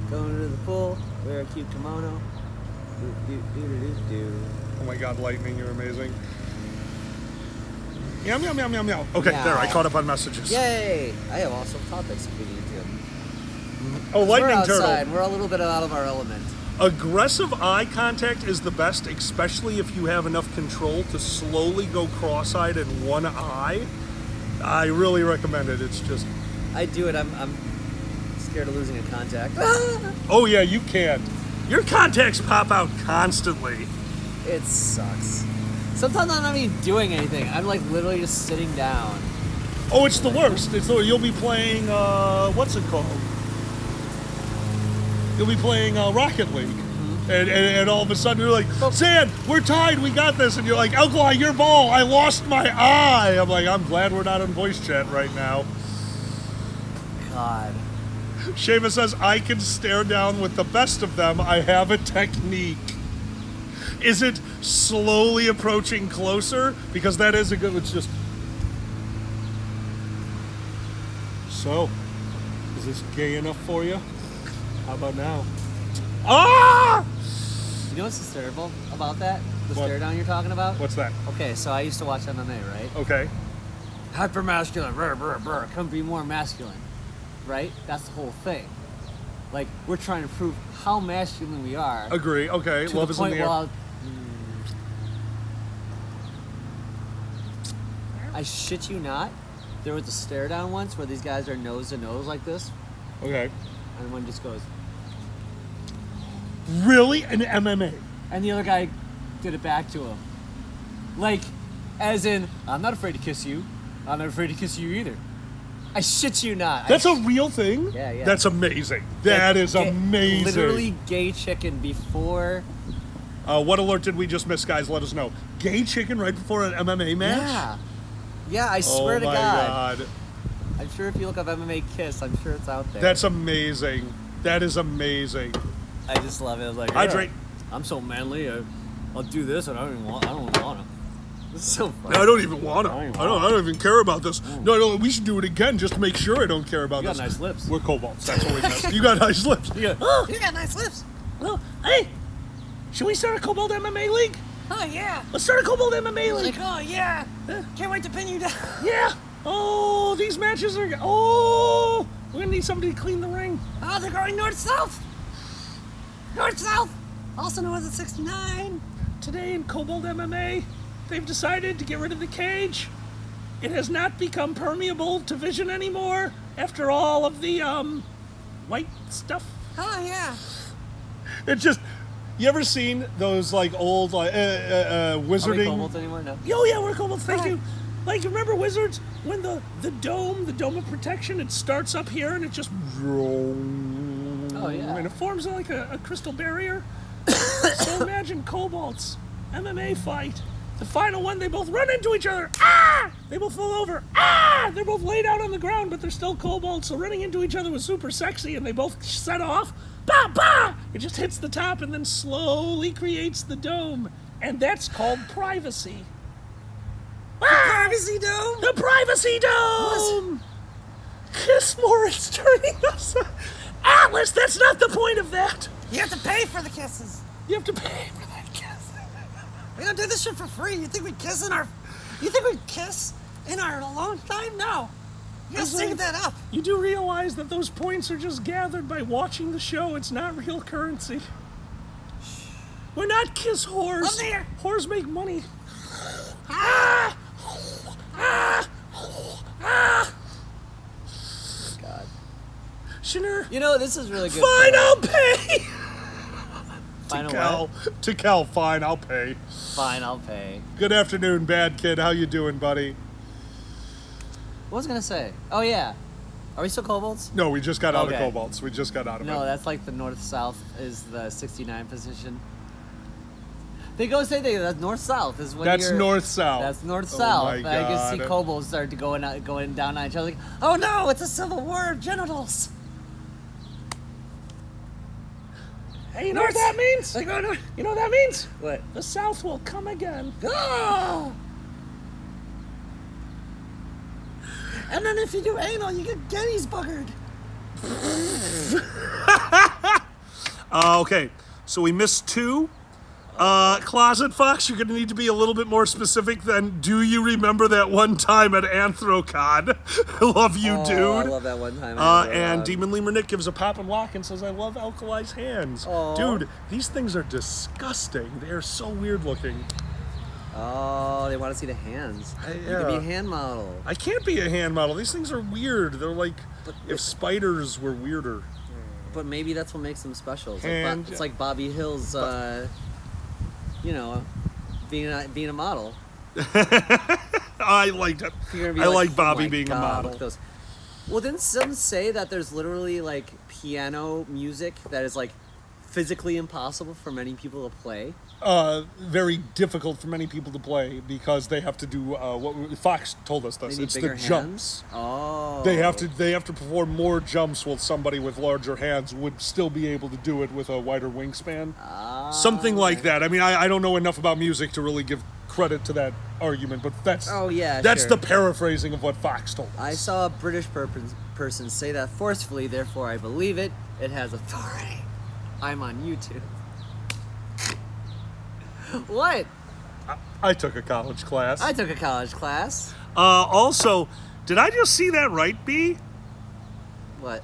Going to the pool, wear a cute kimono. Do. Oh my god, Lightning, you're amazing. Meow, meow, meow, meow, meow. Okay, Meow. there, I caught up on messages. Yay! I have also topics if we need to. Oh, Lightning We're outside. Turtle. We're a little bit out of our element. Aggressive eye contact is the best, especially if you have enough control to slowly go cross-eyed in one eye. I really recommend it. It's just... I do it. I'm scared of losing a contact. Oh yeah, you can't. Your contacts pop out constantly. It sucks. Sometimes I'm not even doing anything. I'm like literally just sitting down. Oh, it's the worst. You'll be playing, what's it called? You'll be playing Rocket League. And all of a sudden you're like, Zan, we're tied, we got this. And you're like, Alkali, your ball, I lost my eye. I'm like, I'm glad we're not in voice chat right now. God. Shava says, I can stare down with the best of them. I have a technique. Is it slowly approaching closer? Because that is a good, it's just... So, is this gay enough for you? How about now? Ah! You know what's hysterical about that? The What? stare down you're talking about? What's that? Okay, so I used to watch MMA, right? Okay. Hyper masculine, couldn't be more masculine, right? That's the whole thing. Like we're trying to prove how masculine we are. Agree. Okay. To Love the is in point the air. where I shit you not, there was a stare down once where these guys are nose to nose like this, Okay. and one just goes, Really? An MMA? and the other guy did it back to him, like, as in, I'm not afraid to kiss you. I'm not afraid to kiss you either. I shit you not. That's a real thing? Yeah, yeah. That's amazing. That is amazing. Literally gay chicken before. What alert did we just miss, guys? Let us know. Gay chicken right before an MMA match? Yeah. Yeah, I swear Oh to my God. I'm sure if you look up MMA Kiss, I'm sure it's out there. That's amazing. That is amazing. I just love it. I was like, Hydrate. I'm so manly. I'll do this, and I don't want to. This is so funny. No, I don't even want to. I I don't don't even care about this. No, we should do it again just to make sure I don't care about You got this. nice lips. We're kobolds. That's what we got. You got nice lips. Oh, you got nice lips. Well, hey, should we start a kobold MMA league? Oh, yeah. Let's start a kobold MMA league. Like, oh, yeah. Can't wait to pin you down. Yeah. Oh, these matches are. Oh, we're gonna need somebody to clean the ring. Oh, they're going north-south. North-south. Also known as a 69. Today in Kobold MMA, they've decided to get rid of the cage. It has not become permeable to vision anymore after all of the white stuff. Oh, yeah. It's just, you ever seen those like old like Are we wizarding? kobolds anymore? No. Oh yeah, we're kobolds. Thank you. Like, remember Wizards when the dome of protection, it starts up here and it just Oh, yeah. and it forms like a crystal barrier. So imagine kobolds MMA fight. The final one, they both run into each other. Ah! They both fall over. Ah! They're both laid out on the ground, but they're still kobolds. So running into each other was super sexy, and they both set off. Bah! Bah! It just hits the top and then slowly creates the dome, and that's called privacy. Privacy dome. The privacy dome! Kiss more, it's turning us. Atlas, that's not the point of that. You have to pay for the kisses. You have to pay for that kiss. We don't do this shit for free. You think we kiss in our... You think we kiss in our alone time? No. You gotta sync that up. You do realize that those points are just gathered by watching the show. It's not real currency. We're not kiss whores. Up there. Whores make money. Ah! Ah! Ah! God. Shinner. You know, this is really good. Fine, I'll pay. Final Cal. what? To Cal, fine, I'll pay. Fine, I'll pay. Good afternoon, bad kid. How you doing, buddy? What was I gonna say? Oh yeah. Are we still kobolds? No, we just got out of Okay. kobolds. We just got out of No, it. that's like the north-south is the 69 position. They go say that north-south is when That's you're... north-south. That's Oh north-south. my I can see God. kobolds start to going down on each other. Like, Oh no, it's a civil war of genitals. Hey, you know what that means? Like, oh no. You know what that means? what? The South will come again. Oh! And then if you do anal, you get Getty's buggered. Okay, so we missed two. Closet Fox, you're going to need to be a little bit more specific than, do you remember that one time at Anthrocon? I love you, dude. Oh, I love that one time. And Demon Lemur Nick gives a pop and lock and says, I love Alkali's hands. Aw. Dude, these things are disgusting. They are so weird looking. Oh, they want to see the hands. You could be yeah. a hand model. I can't be a hand model. These things are weird. They're like if spiders were weirder. But maybe that's what makes them special. It's, Hand- it's like Bobby Hill's, you know, being a model. I liked it. You're gonna be I like "Oh Bobby my being God, a look model. at those." Well, didn't some say that there's literally like piano music that is like physically impossible for many people to play? Very difficult for many people to play because they have to do what Fox told us They this. need It's the bigger jumps. hands. Oh, They have to perform more jumps while somebody with larger hands would still be able to do it with a wider wingspan. Something like that. I mean, I don't know enough about music to really give credit to that argument, but that's Oh, yeah, that's sure. the paraphrasing of what Fox told us. I saw a British person say that forcefully, therefore I believe it. It has authority. I'm on YouTube. What? I took a college class. I took a college class. Also, did I just see that right, B? What?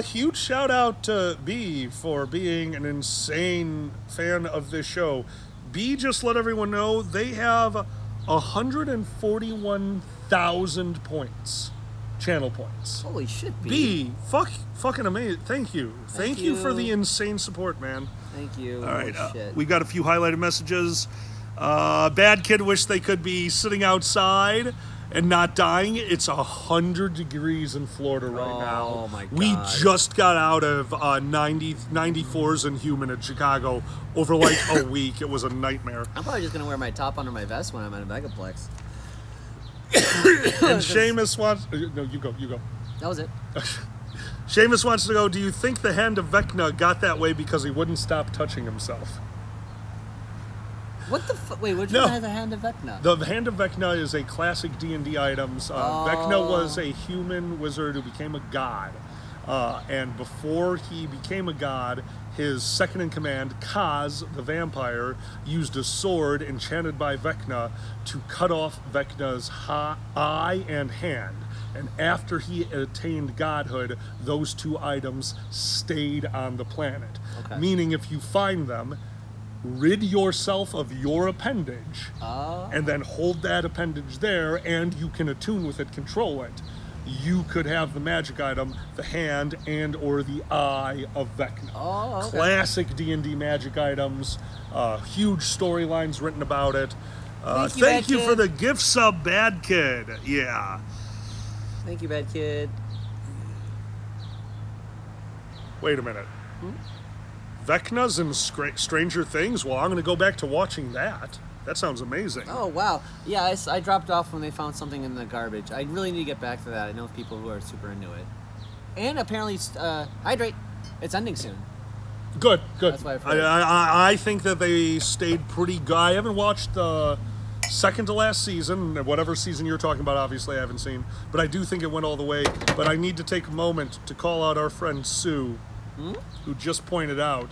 Huge shout out to B for being an insane fan of this show. B just let everyone know they have 141,000 points, channel points. Holy shit, B. B, fucking amazing. Thank you. Thank you for you. the insane support, man. Thank you. All right, Holy shit. we got a few highlighted messages. Bad kid wish they could be sitting outside and not dying. It's 100 degrees in Florida right now. Oh, my We God. just got out of 94s and humid in Chicago over like a week. It was a nightmare. I'm probably just gonna wear my top under my vest when I'm at a Megaplex. And Seamus wants... No, you go. That was it. Seamus wants to know, do you think the hand of Vecna got that way because he wouldn't stop touching himself? What the wait, which No. one has a hand of Vecna? The Hand of Vecna is a classic D&D items. Vecna was a human wizard who became a god. And before he became a god, his second in command, Kaz, the vampire, used a sword enchanted by Vecna to cut off Vecna's eye and hand. And after he attained godhood, those two items stayed on the planet. Okay. Meaning if you find them, rid yourself of your appendage, and then hold that appendage there, and you can attune with it, control it. You could have the magic item, the hand and or the eye of Vecna. Oh, okay. Classic D&D magic items, huge storylines written about it. Thank you, Bad for Kid. the gift sub, Bad Kid. Yeah. Thank you, Bad Kid. Wait a minute. Vecna's in Stranger Things? Well, I'm going to go back to watching that. That sounds amazing. Oh, wow. Yeah, I dropped off when they found something in the garbage. I really need to get back to that. I know people who are super into it. And apparently, Hydrate. It's ending soon. Good. That's why I've heard. I think that they stayed pretty good. I haven't watched the second to last season, whatever season you're talking about, obviously I haven't seen. But I do think it went all the way. But I need to take a moment to call out our friend Sue, who just pointed out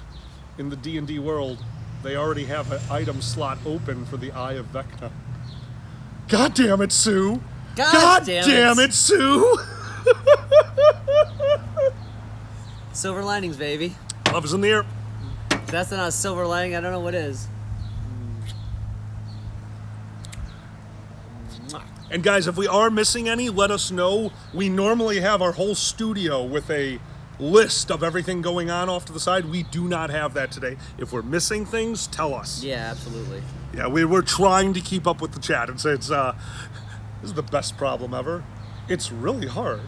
in the D&D world, they already have an item slot open for the Eye of Vecna. God damn it, Sue! God damn it. Sue! Silver linings, baby. Love is in the air. If that's not a silver lining, I don't know what is. And guys, if we are missing any, let us know. We normally have our whole studio with a list of everything going on off to the side. We do not have that today. If we're missing things, tell us. Yeah, absolutely. Yeah, we're trying to keep up with the chat. It's this is the best problem ever. It's really hard.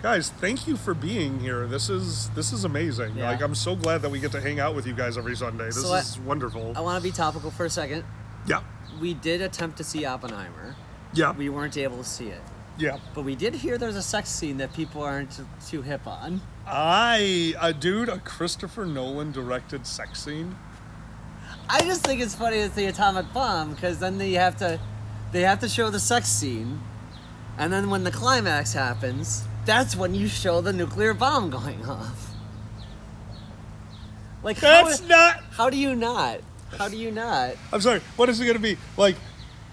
Guys, thank you for being here. This is amazing. Yeah. Like, I'm so glad that we get to hang out with you guys every Sunday. This So is wonderful. I want to be topical for a second. Yeah. We did attempt to see Oppenheimer. Yeah. We weren't able to see it. Yeah. But we did hear there's a sex scene that people aren't too hip on. A Christopher Nolan directed sex scene. I just think it's funny it's the atomic bomb because then they have to show the sex scene, and then when the climax happens, that's when you show the nuclear bomb going off. Like That's not. How do you not? How do you not? I'm sorry. What is it going to be? Like,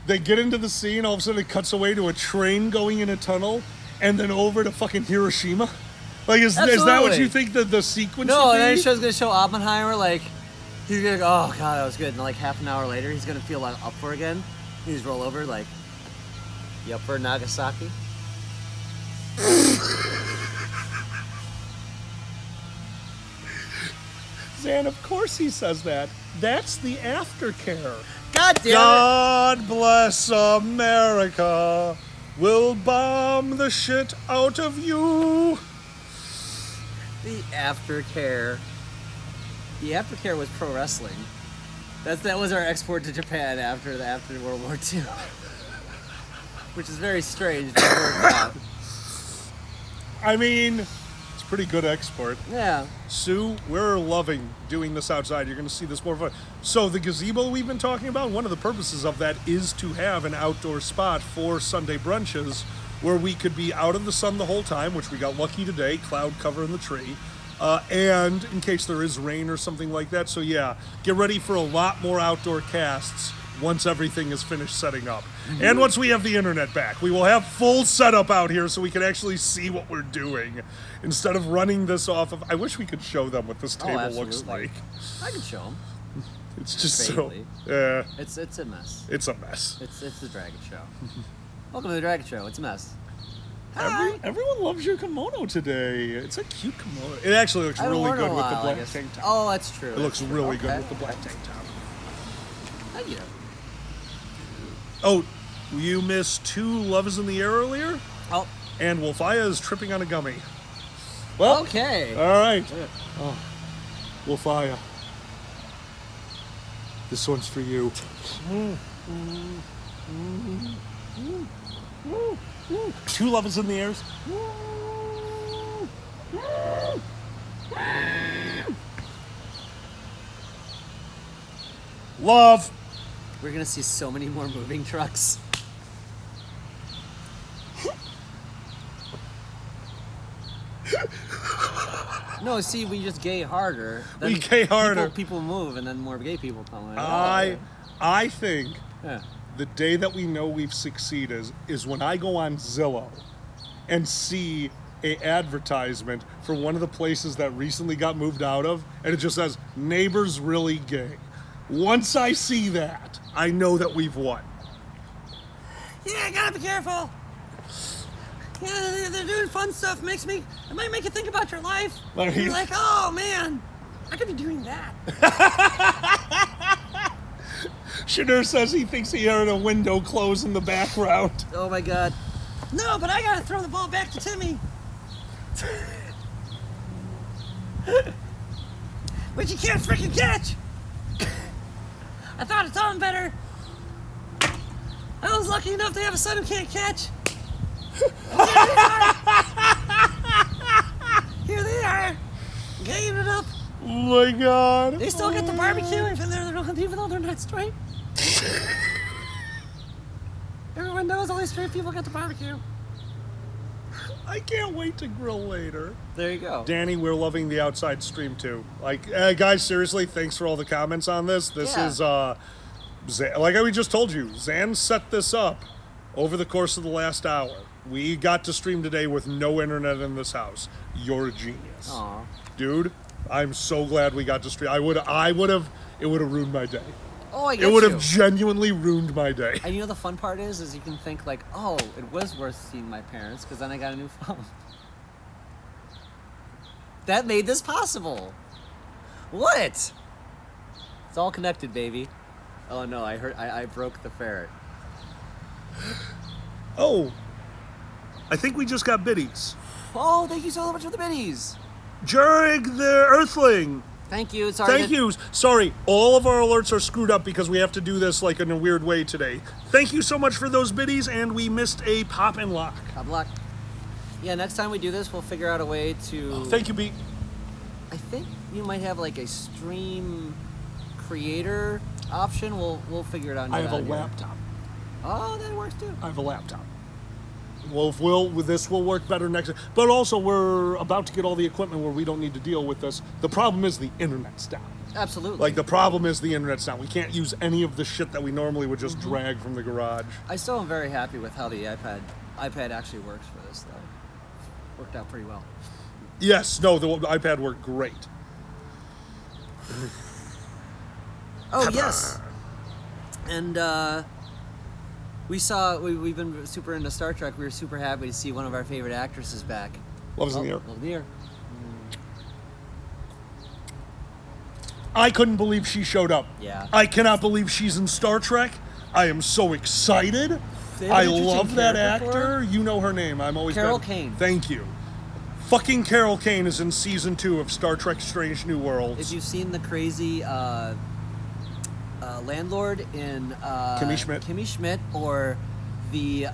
they get into the scene, all of a sudden it cuts away to a train going in a tunnel, and then over to fucking Hiroshima? Like, is that what Absolutely. you think the sequence No, should and then be? the show's gonna show Oppenheimer like he's gonna go, oh god, that was good, and like half an hour later he's gonna feel like up for again. He's roll over like, you up for Nagasaki? And of course he says that. That's the aftercare. God damn God bless America. We'll bomb the shit out of you. it! The aftercare. The aftercare was pro wrestling. That was our export to Japan after World War II. Which is very strange, but it worked out. I mean, it's pretty good export. Yeah. Sue, we're loving doing this outside. You're going to see this more fun. So the gazebo we've been talking about, one of the purposes of that is to have an outdoor spot for Sunday brunches where we could be out in the sun the whole time, which we got lucky today, cloud cover in the tree, and in case there is rain or something like that. So yeah, get ready for a lot more outdoor casts once everything is finished setting up. And once we have the internet back, we will have full setup out here so we can actually see what we're doing instead of running this off of. I wish we could show them what this table looks absolutely. like. I can show them. It's just Vaguely. so. Yeah, It's a mess. it's a mess. It's the Dragon Show. Welcome to the Dragon Show. It's a mess. Everyone loves your kimono today. It's a cute kimono. It actually looks I haven't really worn it in good a with the while, I black guess. tank top. Oh, that's true. It looks really good Okay. with the black tank top. Thank you. Oh, you missed 2 Love is in the Air earlier? Oh, And Wolfia is tripping on a gummy. Well, okay. all right. Oh, Wolfia. This one's for you. 2 Love is in the Airs. Love. We're gonna see so many more moving trucks. No, see, we just gay harder. Then We gay harder. People move, and then more gay people come. Like, I think yeah. the day that we know we've succeeded is when I go on Zillow and see a advertisement for one of the places that recently got moved out of, and it just says neighbors really gay. Once I see that, I know that we've won. Yeah, I gotta be careful. Yeah, they're doing fun stuff. It might make you think about your life. Like- You're like, oh man, I could be doing that. Shadur says he thinks he heard a window close in the background. Oh my God. No, but I gotta throw the ball back to Timmy. Which you can't freaking catch. I thought it's on better. I was lucky enough to have a son who can't catch. Here they are. Gaying it up. Oh my God. They still get the barbecue even though they're not straight. Everyone knows only straight people get the barbecue. I can't wait to grill later. There you go. Danny, we're loving the outside stream too. Like, guys, seriously, thanks for all the comments on this. This Yeah. is, like we just told you, Zan set this up over the course of the last hour. We got to stream today with no internet in this house. You're a genius. Aw. Dude, I'm so glad we got to stream. It would have ruined my day. Oh, I get It would you. have genuinely ruined my day. And you know the fun part is you can think like, oh, it was worth seeing my parents because then I got a new phone. That made this possible. What? It's all connected, baby. Oh no, I broke the ferret. Oh, I think we just got biddies. Oh, thank you so much for the minis. Jurig the Earthling. Thank you. Sorry. Thank you. Sorry, all of our alerts are screwed up because we have to do this like in a weird way today. Thank you so much for those biddies, and we missed a pop and lock. God block. Yeah, next time we do this, we'll figure out a way to. Thank you, B. I think you might have like a stream creator option. We'll figure it out. and I get have a out of here. laptop. Oh, that works too. I have a laptop. Well, this will work better next. But also, we're about to get all the equipment where we don't need to deal with this. The problem is the internet's down. Absolutely. Like, the problem is the internet's down. We can't use any of the shit that we normally would just drag from the garage. I still am very happy with how the iPad actually works for this, though. Worked out pretty well. Yes, no, the iPad worked great. Oh, yes. And we've been super into Star Trek. We were super happy to see one of our favorite actresses back. Love's in the air. Love in the air. I couldn't believe she showed up. Yeah. I cannot believe she's in Star Trek. I am so excited. They have I an interesting love that character for her. actor. You know her name. I'm always Carol been- Kane. Thank you. Fucking Carol Kane is in season 2 of Star Trek: Strange New Worlds. If you've seen the crazy landlord in Kimmy Schmidt, or the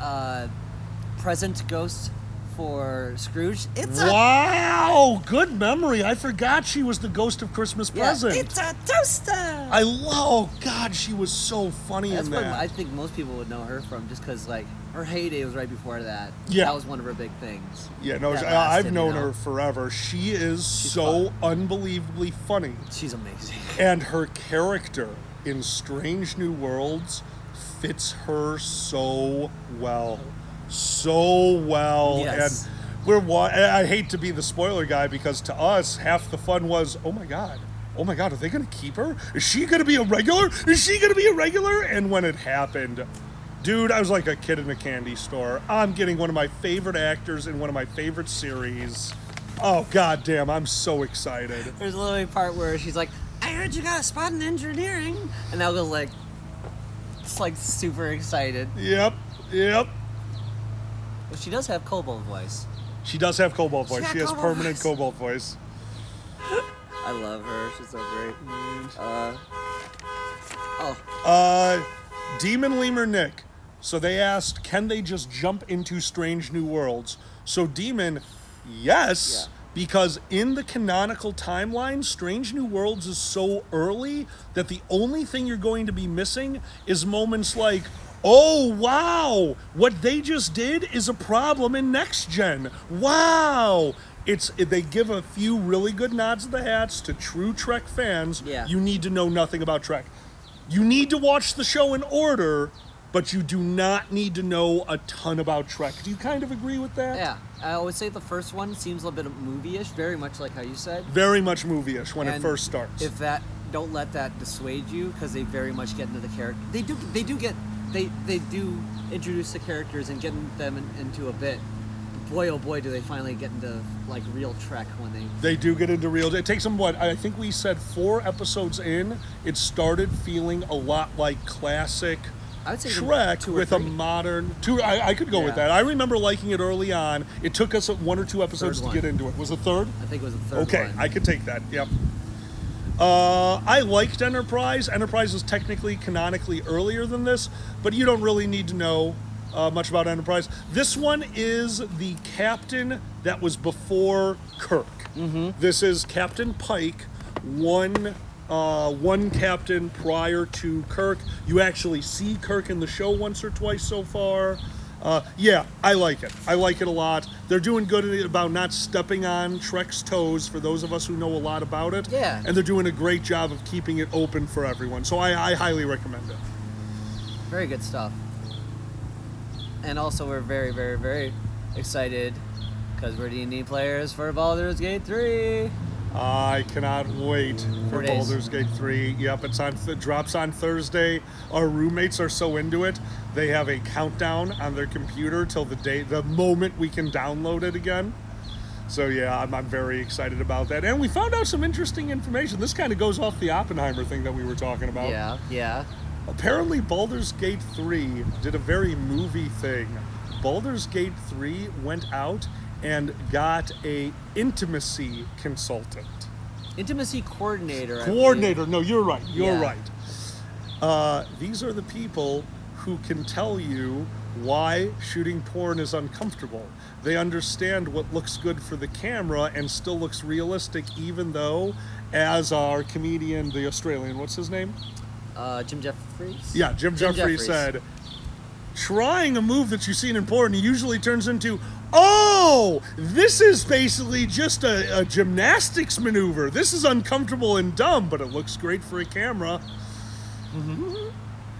present ghost for Scrooge, it's a Wow, good memory. I forgot she was the ghost of Christmas Present. It's a toaster. Oh God, she was so funny That's in what that. I think most people would know her from, just because like her heyday was right before that. Yeah. That was one of her big things. Yeah, no, That I've lasted, known you know? her forever. She is She's so unbelievably funny. She's amazing. And her character in Strange New Worlds fits her so well. So well. Yes. And I hate to be the spoiler guy, because to us, half the fun was, oh my God, are they going to keep her? Is she going to be a regular? And when it happened, dude, I was like a kid in a candy store. I'm getting one of my favorite actors in one of my favorite series. Oh, God damn, I'm so excited. There's a little part where she's like, I heard you got a spot in engineering. and I was like, it's like super excited. Yep. But she does have Cobalt voice. She does have Cobalt voice. got She has Cobalt permanent voice. Cobalt voice. I love her. She's so great. Demon Lemur Nick. So they asked, can they just jump into Strange New Worlds? So Demon, yes, because in the canonical timeline, Strange New Worlds is so early that the only thing you're going to be missing is moments like, oh, wow, what they just did is a problem in next gen. Wow. They give a few really good nods of the hats to true Trek fans. Yeah. You need to know nothing about Trek. You need to watch the show in order, but you do not need to know a ton about Trek. Do you kind of agree with that? Yeah, I always say the first one seems a little bit movie-ish, very much like how you said. Very much movie-ish when it And first starts. If that, don't let that dissuade you, because they very much get into the character. They do introduce the characters and get them into a bit. Boy, oh boy, do they finally get into like real Trek when They do get into real. It takes them I think we said 4 episodes in. It started feeling a lot like classic I would say Trek 2 or with a 3. modern. I could go with Yeah. that. I remember liking it early on. It took us 1 or 2 episodes Third to get one. into it. Was it third? I think it was the third Okay, one. I could take that. Yep. I liked Enterprise. Enterprise is technically canonically earlier than this, but you don't really need to know much about Enterprise. This one is the captain that was before Kirk. Mm-hmm. This is Captain Pike, one captain prior to Kirk. You actually see Kirk in the show once or twice so far. Yeah, I like it. I like it a lot. They're doing good about not stepping on Trek's toes for those of us who know a lot about it. Yeah. And they're doing a great job of keeping it open for everyone. So I highly recommend it. Very good stuff. And also, we're very, very, very excited because we're D&D players for Baldur's Gate 3. I cannot wait for 4 days. Baldur's Gate 3. Yep, it drops on Thursday. Our roommates are so into it. They have a countdown on their computer till the moment we can download it again. So yeah, I'm very excited about that. And we found out some interesting information. This kind of goes off the Oppenheimer thing that we were talking about. Yeah. Apparently Baldur's Gate 3 did a very movie thing. Baldur's Gate 3 went out and got a intimacy consultant. Intimacy coordinator. I Coordinator. No, you're right. You're Yeah. right. These are the people who can tell you why shooting porn is uncomfortable. They understand what looks good for the camera and still looks realistic, even though, as our comedian, the Australian, what's his name? Jim Jeffries? Yeah, Jim Jeffries said, trying a move that you've seen in porn usually turns into, oh, this is basically just a gymnastics maneuver. This is uncomfortable and dumb, but it looks great for a camera.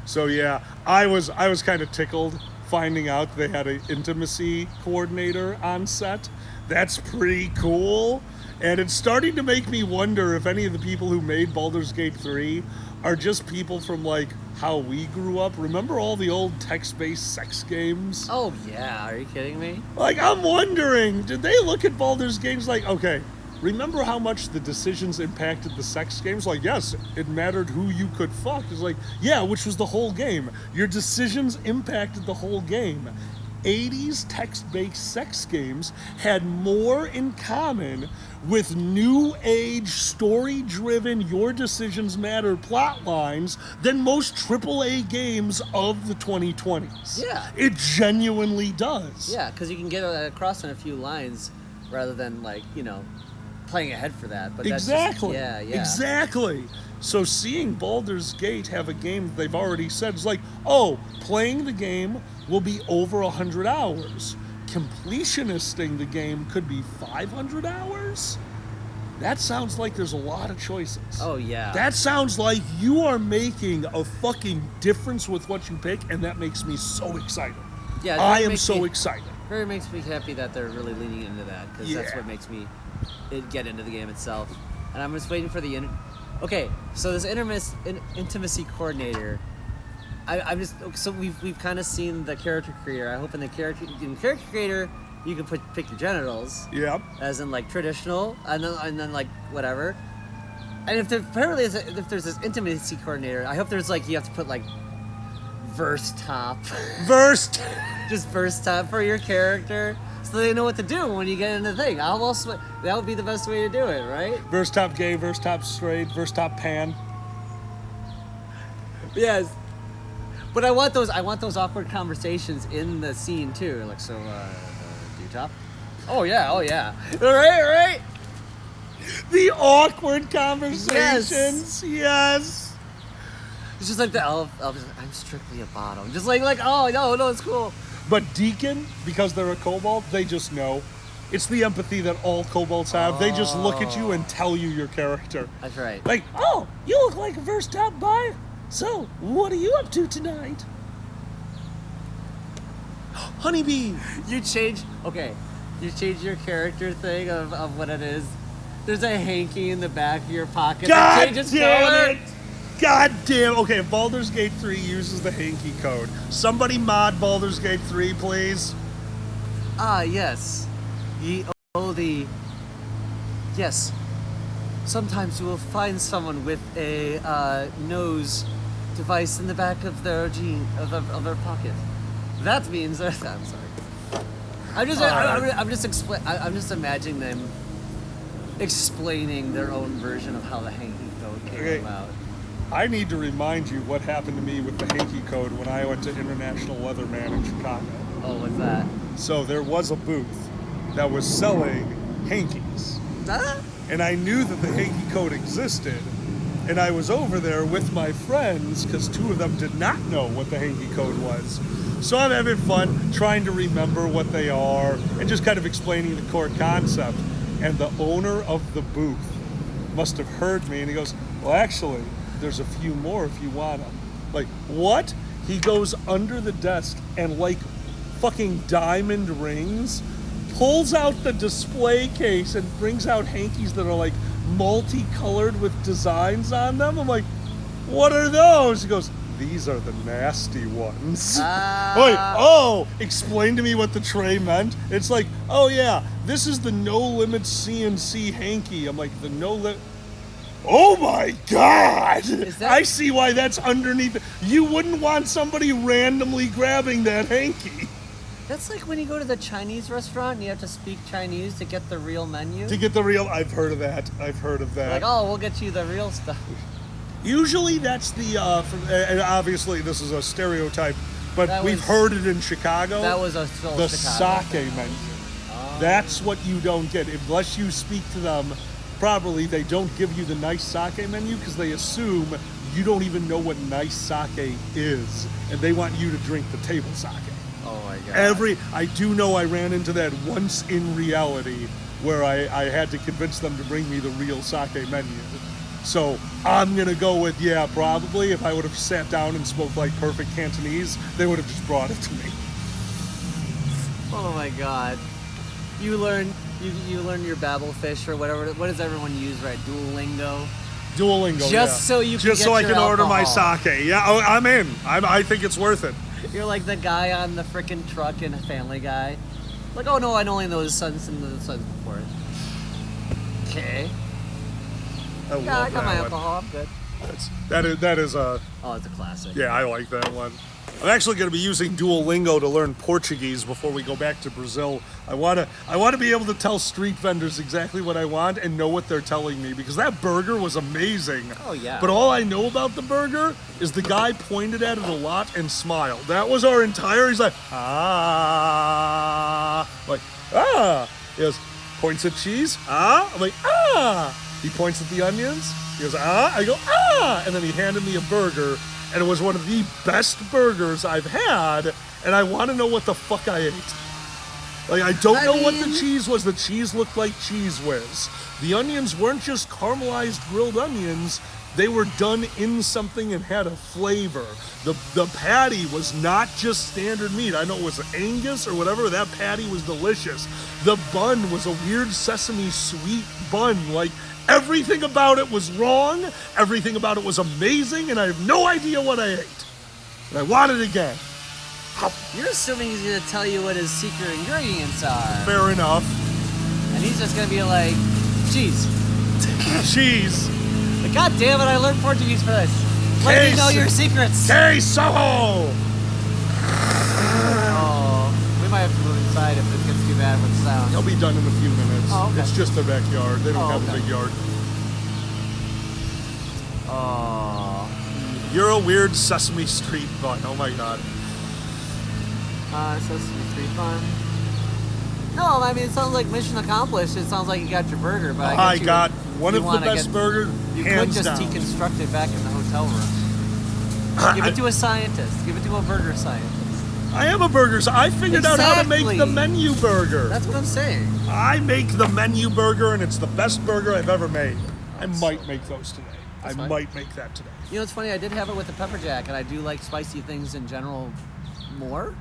So yeah, I was kind of tickled finding out they had an intimacy coordinator on set. That's pretty cool. And it's starting to make me wonder if any of the people who made Baldur's Gate 3 are just people from like how we grew up. Remember all the old text-based sex games? Oh, yeah. Are you kidding me? Like, I'm wondering, did they look at Baldur's games like, okay, remember how much the decisions impacted the sex games? Like, yes, it mattered who you could fuck. It's like, yeah, which was the whole game. Your decisions impacted the whole game. 80s text-based sex games had more in common with new age story-driven your decisions matter plot lines than most AAA games of the 2020s. Yeah. It genuinely does. Yeah, because you can get across in a few lines rather than, like, playing ahead for that. But Exactly. That's just, yeah. Exactly. So seeing Baldur's Gate have a game that they've already said is like, oh, playing the game will be over 100 hours. Completionisting the game could be 500 hours? That sounds like there's a lot of choices. Oh, yeah. That sounds like you are making a fucking difference with what you pick, and that makes me so excited. Yeah, I am so excited. Very makes me happy that they're really leaning into that, because that's Yeah. what makes me get into the game itself. And I'm just waiting for the Okay, so this intimacy coordinator, I'm just so we've kind of seen the character creator. I hope in character creator you can pick your genitals, Yep. as in like traditional, and then like whatever. And if there's this intimacy coordinator, I hope there's like you have to put like verse top, Versed. just verse top for your character, so they know what to do when you get into the thing. That would be the best way to do it, right? Verse top gay, verse top straight, verse top pan. Yes. But I want those awkward conversations in the scene too. Like, so, do you top? Oh yeah. All right. The awkward conversations. Yes. It's just like the elf is like, I'm strictly a bottom. Just like, oh, no, it's cool. But Deacon, because they're a kobold, they just know. It's the empathy that all kobolds have. They just look at you and tell you your character. That's right. Like, oh, you look like a first stop by. So, what are you up to tonight? Honeybee. You change your character thing of what it is. There's a hanky in the back of your pocket that God changes damn color. it! God damn. Okay, if Baldur's Gate 3 uses the hanky code, somebody mod Baldur's Gate 3, please. Ah, yes. Yes. Sometimes you will find someone with a nose device in the back of their of their pocket. That means I'm sorry. I'm just imagining them explaining their own version of how the hanky code came about. I need to remind you what happened to me with the hanky code when I went to International Leatherman in Chicago. Oh, what's that? So there was a booth that was selling hankies. Huh? And I knew that the hanky code existed. And I was over there with my friends because two of them did not know what the hanky code was. So I'm having fun trying to remember what they are and just kind of explaining the core concept. And the owner of the booth must have heard me and he goes, well, actually, there's a few more if you want them. Like, what? He goes under the desk and like fucking diamond rings, pulls out the display case and brings out hankies that are like multicolored with designs on them. I'm like, what are those? He goes, these are the nasty ones. Like, oh, explain to me what the tray meant. It's like, oh yeah, this is the no limit CNC hanky. I'm like, the no limit. Oh my God! I see why that's underneath. You wouldn't want somebody randomly grabbing that hanky. That's like when you go to the Chinese restaurant and you have to speak Chinese to get the real menu. To get the real, I've heard of that. Like, oh, we'll get you the real stuff. Usually that's the, and obviously this is a stereotype, but we've heard it in Chicago. That was the Chicago sake menu. That's what you don't get. Unless you speak to them properly, they don't give you the nice sake menu because they assume you don't even know what nice sake is, and they want you to drink the table sake. Oh my God. I do know I ran into that once in reality where I had to convince them to bring me the real sake menu. So I'm going to go with, yeah, probably if I would have sat down and smoked like perfect Cantonese, they would have just brought it to me. Oh my God. You learn your Babelfish or whatever. What does everyone use, right? Duolingo. Just so you can just so I can order my alcohol. sake. Yeah, I'm in. I think it's worth it. You're like the guy on the frickin' truck in Family Guy. Like, oh no, I only know the sons and the sons before it. Okay. Yeah, I got my alcohol. I'm good. That is a. Oh, it's a classic. Yeah, I like that one. I'm actually going to be using Duolingo to learn Portuguese before we go back to Brazil. I want to be able to tell street vendors exactly what I want and know what they're telling me because that burger was amazing. Oh yeah. But all I know about the burger is the guy pointed at it a lot and smiled. That was our entire. He's like He goes, points at cheese. I'm like He points at the onions. He goes I go and then he handed me a burger. And it was one of the best burgers I've had, and I want to know what the fuck I ate. Like, I don't know what the cheese was. The cheese looked like Cheese Whiz. The onions weren't just caramelized grilled onions. They were done in something and had a flavor. The patty was not just standard meat. I know it was Angus or whatever. That patty was delicious. The bun was a weird sesame sweet bun. Like, everything about it was wrong. Everything about it was amazing, and I have no idea what I ate. And I want it again. You're assuming he's gonna tell you what his secret ingredients are. Fair enough. And he's just gonna be like, cheese. Cheese. Like, God damn it, I learned Portuguese for this. Let me know your secrets. Queso! Oh, we might have to move inside if this gets too bad with the sound. They'll be done in a few minutes. Oh, okay. It's just their backyard. They don't have a big yard. Oh. You're a weird Sesame Street bun. Oh my God. Sesame Street bun. No, I mean, it sounds like mission accomplished. It sounds like you got your burger, but I guess got one you of the wanna best burgers, You could hands just down. deconstruct it back in the hotel room. Give it to a scientist. Give it to a burger scientist. I am a burger, so I figured out how to make Exactly. the menu burger. That's what I'm saying. I make the menu burger, and it's the best burger I've ever made. I That's might so- make those today. I That's fine. might make that today. You know, it's funny. I did have it with the pepper jack, and I do like spicy things in general more.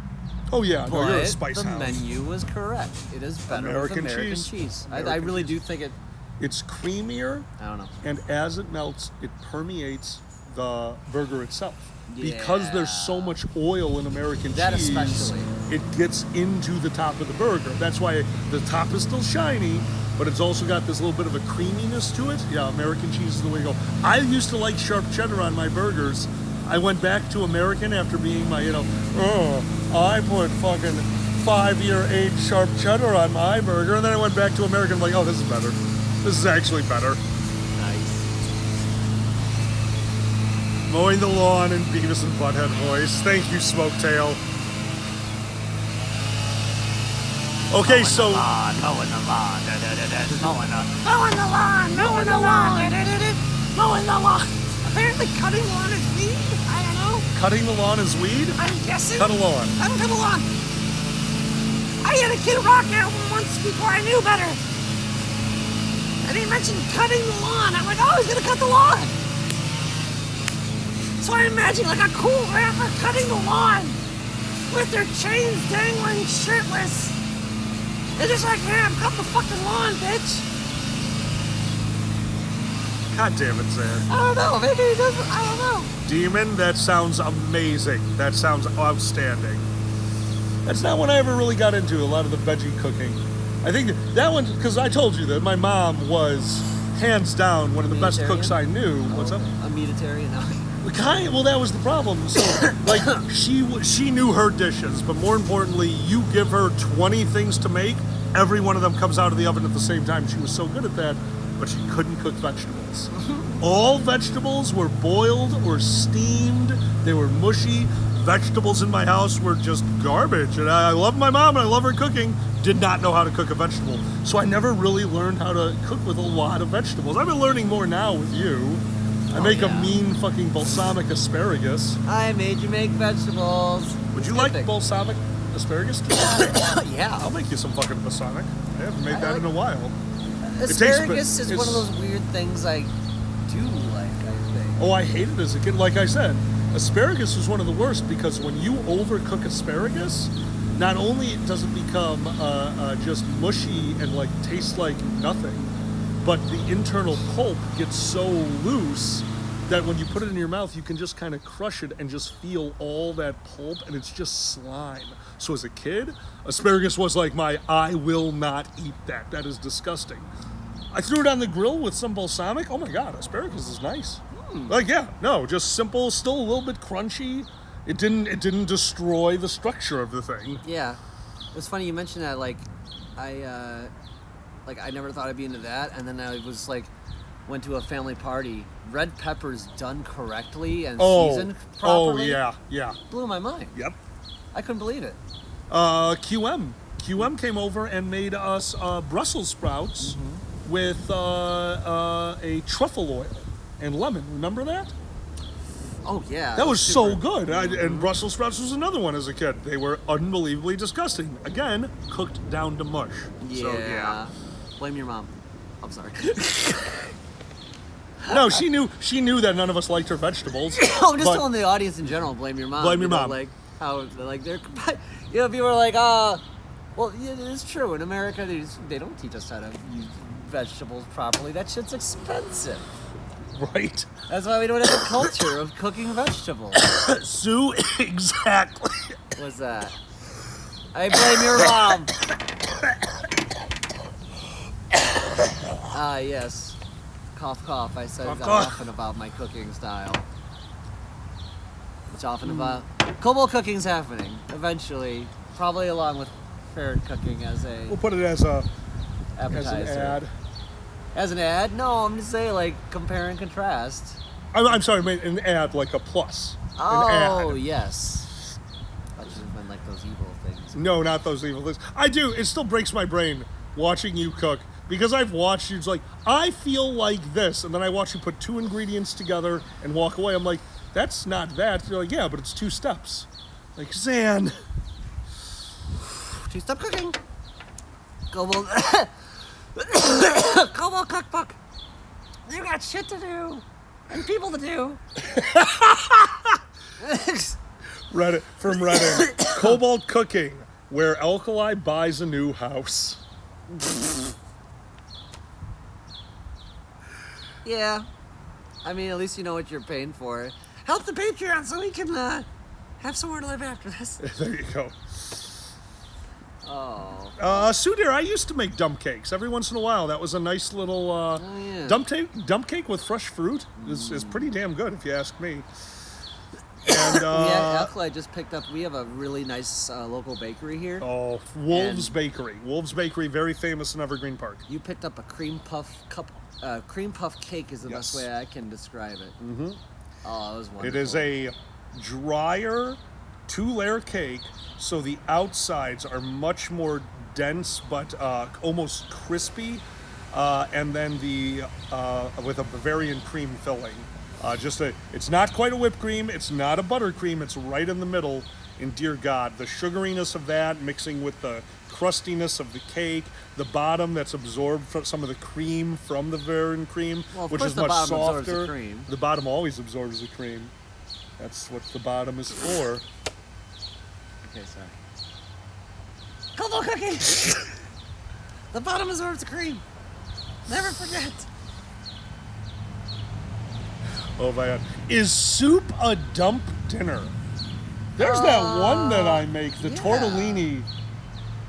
Oh yeah, no, you're a But spice the hound. menu was correct. It is better American with American cheese. cheese. I American really cheese. do think it. It's creamier, I don't know. and as it melts, it permeates the burger itself. Because there's so Yeah. much oil in American That cheese, especially. it gets into the top of the burger. That's why the top is still shiny, but it's also got this little bit of a creaminess to it. Yeah, American cheese is the way to go. I used to like sharp cheddar on my burgers. I went back to American after being my, I put fucking 5-year aged sharp cheddar on my burger, and then I went back to American like, oh, this is better. This is actually better. Nice. Mowing the lawn in Beavis and Butthead voice. Thank you, Smoketail. Okay, so Mowing the lawn. Mowing the Mowing the lawn, mowing the lawn, mowing the lawn. Apparently cutting lawn is weed. I don't know. cutting the lawn is weed? I'm guessing. Cut a lawn. I don't cut a lawn. I had a Kid Rock album once before I knew better. And he mentioned cutting the lawn. I'm like, oh, he's gonna cut the lawn. So I imagine like a cool rapper cutting the lawn with their chains dangling shirtless. They're just like, yeah, I'm cutting the fucking lawn, bitch. God damn it, Zan. I don't know, maybe he doesn't, I don't know. Demon, that sounds amazing. That sounds outstanding. That's not one I ever really got into, a lot of the veggie cooking. I think that one, because I told you that my mom was hands down one of the best cooks I knew. What's up? A meatitarian. Well, that was the problem. So, like, she knew her dishes, but more importantly, you give her 20 things to make, every one of them comes out of the oven at the same time. She was so good at that, but she couldn't cook vegetables. All vegetables were boiled or steamed. They were mushy. Vegetables in my house were just garbage. And I love my mom and I love her cooking. Did not know how to cook a vegetable. So I never really learned how to cook with a lot of vegetables. I've been learning more now with you. I make a mean fucking balsamic asparagus. I made you make vegetables. Would you It's like good thing. balsamic asparagus? Yeah. I'll make you some fucking balsamic. I haven't made that in a while. Asparagus is one it's- of those weird things I do like, I think. Oh, I hated it as a kid. Like I said, asparagus was one of the worst because when you overcook asparagus, not only does it become just mushy and like tastes like nothing, but the internal pulp gets so loose that when you put it in your mouth, you can just kind of crush it and just feel all that pulp, and it's just slime. So as a kid, asparagus was like I will not eat that. That is disgusting. I threw it on the grill with some balsamic. Oh my God, asparagus is nice. Like, yeah, no, just simple, still a little bit crunchy. It didn't destroy the structure of the thing. Yeah. It's funny you mentioned that, I never thought I'd be into that, and then I was went to a family party. Red peppers done correctly and seasoned properly. Yeah. Blew my mind. Yep. I couldn't believe it. QM came over and made us Brussels sprouts with a truffle oil and lemon. Remember that? Oh yeah. That was so super- good. And Brussels sprouts was another one as a kid. They were unbelievably disgusting. Again, cooked down to mush. Yeah. So, yeah. Blame your mom. I'm sorry. No, she knew that none of us liked her vegetables. I'm just but- telling the audience in general. Blame your mom. Blame your you know, mom. Like how they're, people are like, well, yeah, it's true. In America, they don't teach us how to use vegetables properly. That shit's expensive. Right. That's why we don't have a culture of cooking vegetables. Sue, exactly. What's that? I blame your mom. Ah, yes. Cough, cough. I said Cough, that cough. often about my cooking style. It's often about... Kobold cooking's happening. Eventually. Probably along with ferret cooking as a We'll put it as an appetizer. ad. As an ad? No, I'm just saying, compare and contrast. I'm sorry, I meant an ad like a plus. Oh, An ad. yes. I should have been like those evil things No, not those evil things. I do. It still breaks my brain watching you cook because I've watched you. It's like, I feel like this. And then I watch you put 2 ingredients together and walk away. I'm like, that's not that. You're like, yeah, but it's 2 steps. Like, Zan. 2-step cooking. Global. Global cookbook. You got shit to do and people to do. Reddit from Reddit. Cobalt Cooking, where Alkali buys a new house. Yeah. I mean, at least you know what you're paying for. Help the Patreon so we can have somewhere to live after this. There you go. Oh. Sudhir, I used to make dump cakes every once in a while. That was a nice little yeah. dump cake with fresh fruit. Is pretty damn good if you ask me. And yeah, Alkali just picked up. We have a really nice local bakery here. oh, Wolves Bakery. Wolves Bakery, very famous in Evergreen Park. You picked up a cream puff cake is the Yes. best way I can describe it. Mm-hmm. Oh, it was wonderful. It is a drier 2-layer cake, so the outsides are much more dense but almost crispy, and then the with a Bavarian cream filling. It's not quite a whipped cream, it's not a buttercream, it's right in the middle. And dear God, the sugariness of that mixing with the crustiness of the cake, the bottom that's absorbed from some of the cream from the Bavarian cream, Well, of which course is the much bottom absorbs softer. the cream. The bottom always absorbs the cream. That's what the bottom is for. Okay, sorry. Global cooking. The bottom absorbs the cream. Never forget. Oh my God. Is soup a dump dinner? There's that one that I make, the yeah. tortellini,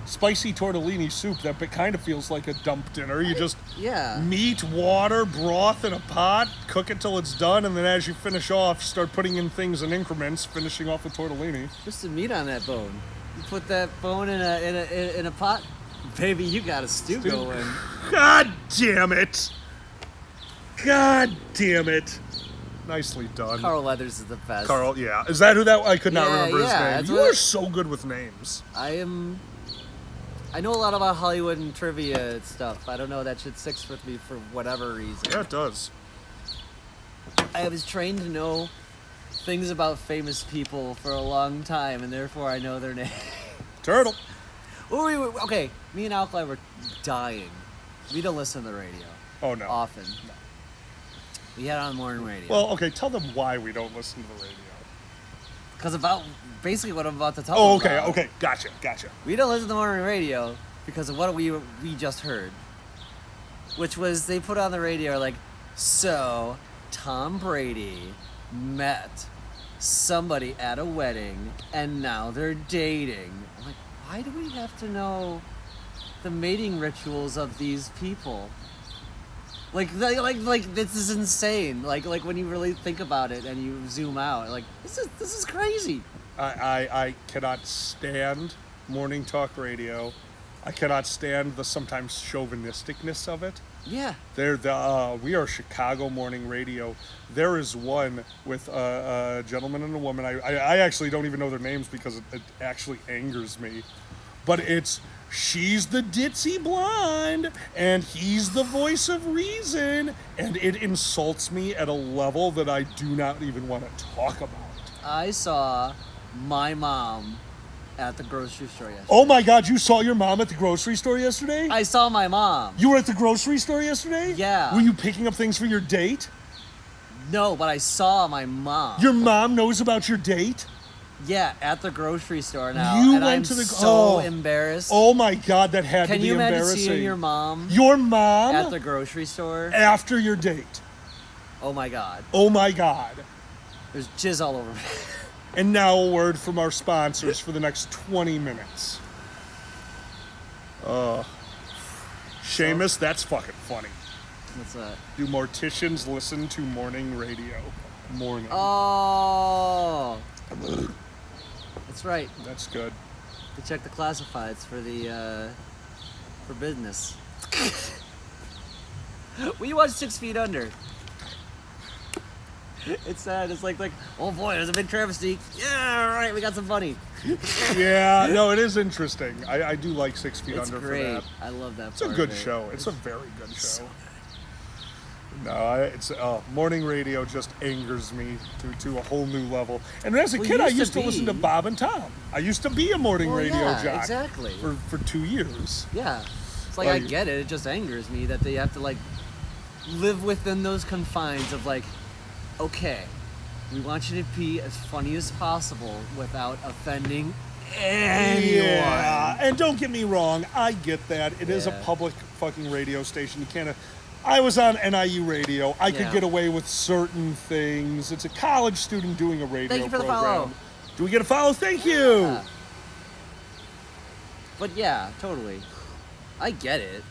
spicy tortellini soup that kind of feels like a dump dinner. You just Yeah. meat, water, broth in a pot, cook it till it's done, and then as you finish off, start putting in things in increments, finishing off with tortellini. Just the meat on that bone. You put that bone in a pot, baby. You got a stew going. God damn it! God damn it! Nicely done. Carl Weathers is the best. Carl, yeah. Is that who that? I could not Yeah, remember his yeah, name. that's You what- are so good with names. I know a lot about Hollywood and trivia and stuff. I don't know, that shit sticks with me for whatever reason. Yeah, it does. I was trained to know things about famous people for a long time, and therefore I know their name. Turtle. Okay, me and Alkali were dying. We don't listen to the radio Oh, no. often. We had it on morning radio. Well, okay, tell them why we don't listen to the radio. Because about basically what I'm about to tell Oh, them okay, about. okay. Gotcha. We don't listen to morning radio because of what we just heard, which was they put on the radio like, so Tom Brady met somebody at a wedding and now they're dating. I'm like, why do we have to know the mating rituals of these people? Like this is insane. Like when you really think about it and you zoom out, like this is crazy. I cannot stand morning talk radio. I cannot stand the sometimes chauvinisticness of it. Yeah. We are Chicago morning radio. There is one with a gentleman and a woman. I actually don't even know their names because it actually angers me. But she's the ditzy blonde, and he's the voice of reason, and it insults me at a level that I do not even want to talk about. I saw my mom at the grocery store yesterday. Oh my God, you saw your mom at the grocery store yesterday? I saw my mom. You were at the grocery store yesterday? Yeah. Were you picking up things for your date? No, but I saw my mom. Your mom knows about your date? Yeah, at the grocery store now. You and went I'm to the- so oh. embarrassed. Oh my God, that had Can to be you imagine embarrassing. seeing your mom Your mom at the grocery store? after your date. Oh my God. Oh my God. There's jizz all over me. And now a word from our sponsors for the next 20 minutes. Seamus, that's fucking funny. What's that? Do morticians listen to morning radio? Morning. Oh. That's right. That's good. To check the classifieds for the for business. We watched 6 Feet Under. It's sad. It's like, oh boy, there's a big travesty. Yeah, all right, we got some money. Yeah, no, it is interesting. I do like 6 Feet It's Under great. for that. I love that. It's a part good of it. show. It's a very good show. So No, it's morning radio just angers me to a whole new level. And as a kid, I used to listen to Bob and Tom. I used to be a morning radio yeah, jock exactly. for 2 years. Yeah, it's like I Like- get it. It just angers me that they have to like live within those confines of like, okay, we want you to be as funny as possible without offending anyone. Yeah, and don't get me wrong, I get that. It is a Yeah. public fucking radio station. You can't. I was on NIU radio. I could Yeah. get away with certain things. It's a college student doing a radio Thank you for the program. follow. Do we get a follow? Thank you. Yeah. But yeah, totally. I get it.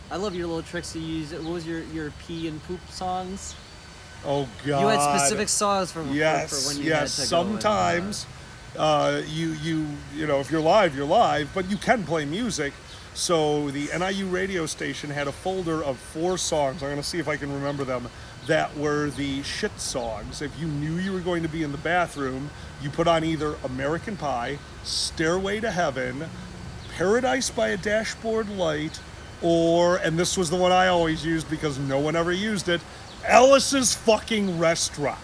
I love your little tricks you use. What was your pee and poop songs? Oh God. You had specific songs for Yes, when you yes. had to Sometimes, you know, if you're live, you're live, but you can play music. So the NIU radio station had a folder of 4 songs. I'm gonna see if I can remember them. That were the shit songs. If you knew you were going to be in the bathroom, you put on either American Pie, Stairway to Heaven, Paradise by a Dashboard Light, or, and this was the one I always used because no one ever used it, Ellis's Fucking Restaurant.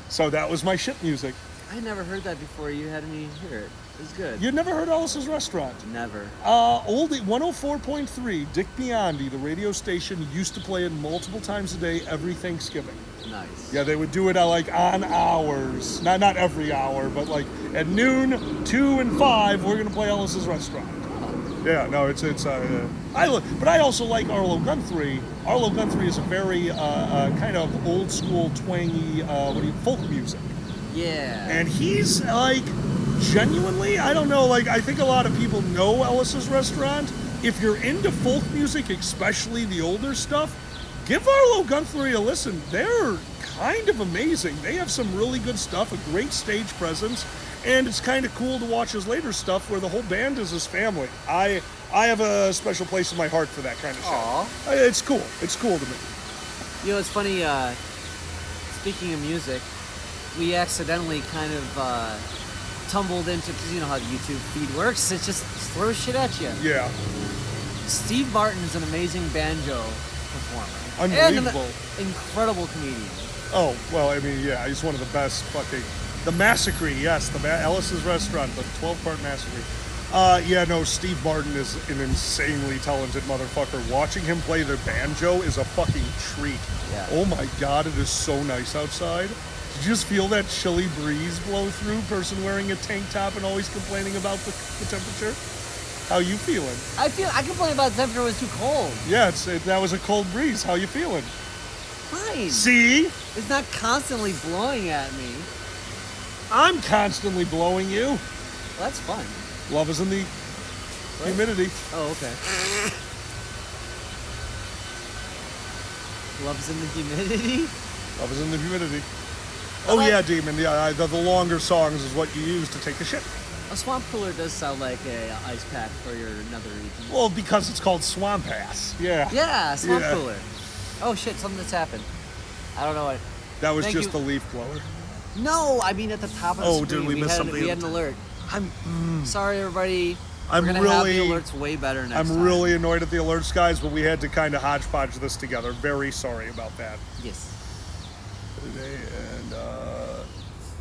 So that was my shit music. I never heard that before. You had me hear it. It was good. You'd never heard Ellis's Restaurant? Never. Oldie 104.3, Dick Biondi, the radio station, used to play it multiple times a day every Thanksgiving. Nice. Yeah, they would do it like on hours. Not every hour, but like at noon, 2 and 5, we're gonna play Ellis's Restaurant. Yeah, no, but I also like Arlo Guthrie. Arlo Guthrie is a very kind of old school, twangy, folk music. Yeah. And he's like, genuinely, I don't know, like I think a lot of people know Ellis's Restaurant. If you're into folk music, especially the older stuff, give Arlo Guthrie a listen. They're kind of amazing. They have some really good stuff, a great stage presence, and it's kind of cool to watch his later stuff where the whole band is his family. I have a special place in my heart for that kind of Aw. shit. It's cool. It's cool to me. You know, it's funny, speaking of music, we accidentally kind of tumbled into, because you know how the YouTube feed works, it just throws shit at you. Yeah. Steve Martin is an amazing banjo performer. Unbelievable. And an incredible comedian. Oh, well, I mean, yeah, he's one of the best fucking... The Massacre, yes, Ellis's Restaurant, the 12-part Massacre. Yeah, no, Steve Martin is an insanely talented motherfucker. Watching him play the banjo is a fucking treat. Yeah. Oh my God, it is so nice outside. Did you just feel that chilly breeze blow through? Person wearing a tank top and always complaining about the temperature? How you feeling? I complain about the temperature was too cold. Yeah, that was a cold breeze. How you feeling? Fine. See? It's not constantly blowing at me. I'm constantly blowing you. Well, that's fun. Love is in the humidity. Oh, okay. Love's in the humidity? Love is in the humidity. Oh yeah, Demon. Yeah, the longer songs is what you use to take a shit. A swamp cooler does sound like a ice pack for your nether region. Well, because it's called Swamp Ass. Yeah. Yeah, swamp Yeah. cooler. Oh shit, something that's happened. I don't know what. That was Thank just you. the leaf blower. No, I mean at the top of the Oh, screen. did we miss something? We had an alert. I'm Sorry, everybody. I'm We're gonna have the really- alerts way better next time. I'm really annoyed at the alerts, guys, but we had to kind of hodgepodge this together. Very sorry about that. Yes. And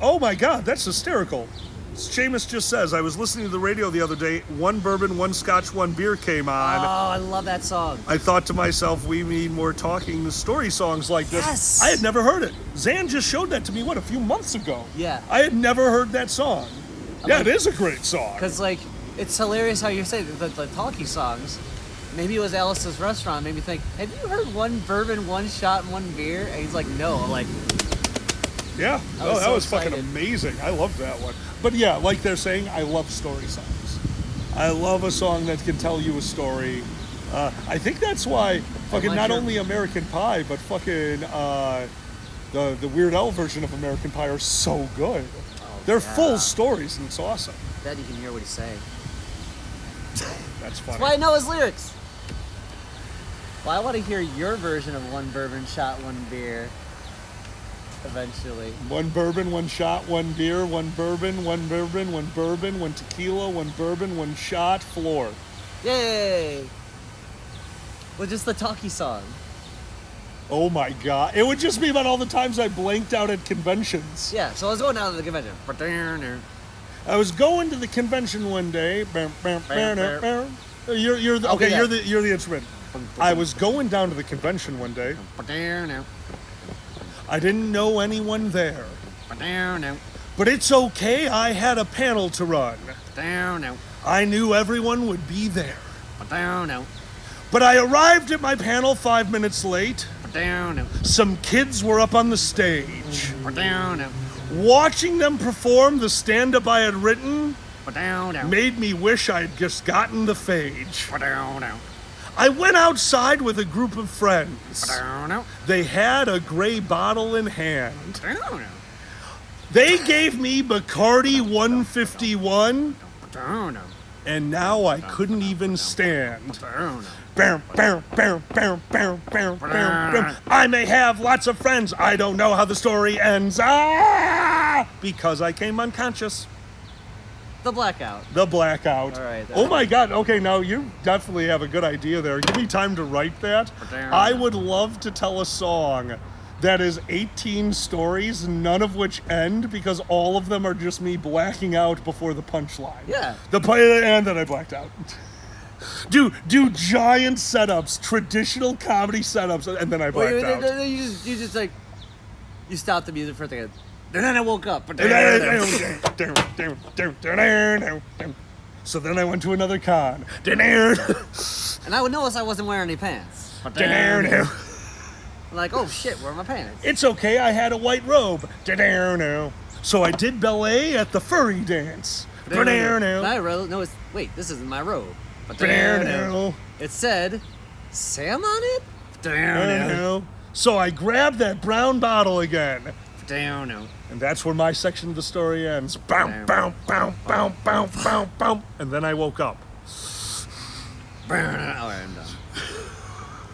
oh my God, that's hysterical. Seamus just says, I was listening to the radio the other day. 1 bourbon, 1 scotch, 1 beer came on. Oh, I love that song. I thought to myself, we need more talking story songs like this. Yes. I had never heard it. Zan just showed that to me, a few months ago? Yeah. I had never heard that song. Yeah, like- it is a great song. Because, like, it's hilarious how you say the talkie songs. Maybe it was Alice's Restaurant. Made me think, have you heard 1 bourbon, 1 shot, and 1 beer? And he's like, no. I'm like, Yeah, I was that so was fucking excited. amazing. I loved that one. But yeah, like they're saying, I love story songs. I love a song that can tell you a story. I think that's why fucking like not your- only American Pie, but fucking the Weird Al version of American Pie are so good. They're yeah. full stories, and it's awesome. Dad, you can hear what he's saying. That's funny. That's why I know his lyrics. Well, I want to hear your version of 1 bourbon shot, 1 beer. eventually. One bourbon, one shot, one beer, one bourbon, one bourbon, one bourbon, one tequila, one bourbon, one shot, floor. Yay! Well, just the talkie song. Oh my God. It would just be about all the times I blanked out at conventions. Yeah, so I was going down to the convention. I was going to the convention one day. You're the, okay, yeah. you're the instrument. I was going down to the convention one day. I didn't know anyone there. But it's okay, I had a panel to run. I knew everyone would be there. But I arrived at my panel 5 minutes late. Some kids were up on the stage. Watching them perform the stand-up I had written made me wish I'd just gotten the phage. I went outside with a group of friends. They had a gray bottle in hand. They gave me Bacardi 151, and now I couldn't even stand. I may have lots of friends. I don't know how the story ends. Because I came unconscious. The blackout. The blackout. All right. Oh my God. Okay, now you definitely have a good idea there. Give me time to write that. I would love to tell a song that is 18 stories, none of which end, because all of them are just me blacking out before the punchline. Yeah. And then I blacked out. Do giant setups, traditional comedy setups, and then I blacked out. You just like, you stopped the music for a second. And then I woke up. So then I went to another con. And I would notice I wasn't wearing any pants. I'm like, oh shit, where are my pants? It's okay, I had a white robe. So I did ballet at the furry dance. I noticed, wait, this isn't my robe. It said Sam on it? So I grabbed that brown bottle again. And And that's where my section of the story ends. Bow, bow, bow, bow, bow, bow, bow. And then I woke up. All right, I'm done.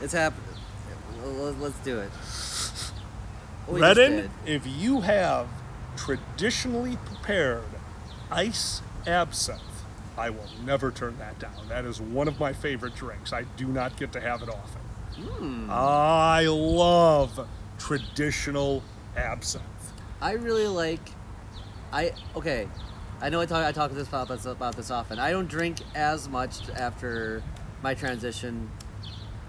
It's happening. Let's do it. We just Redden, did. if you have traditionally prepared ice absinthe, I will never turn that down. That is one of my favorite drinks. I do not get to have it often. I love traditional absinthe. I really like. Okay. I know I talk about this often. I don't drink as much after my transition.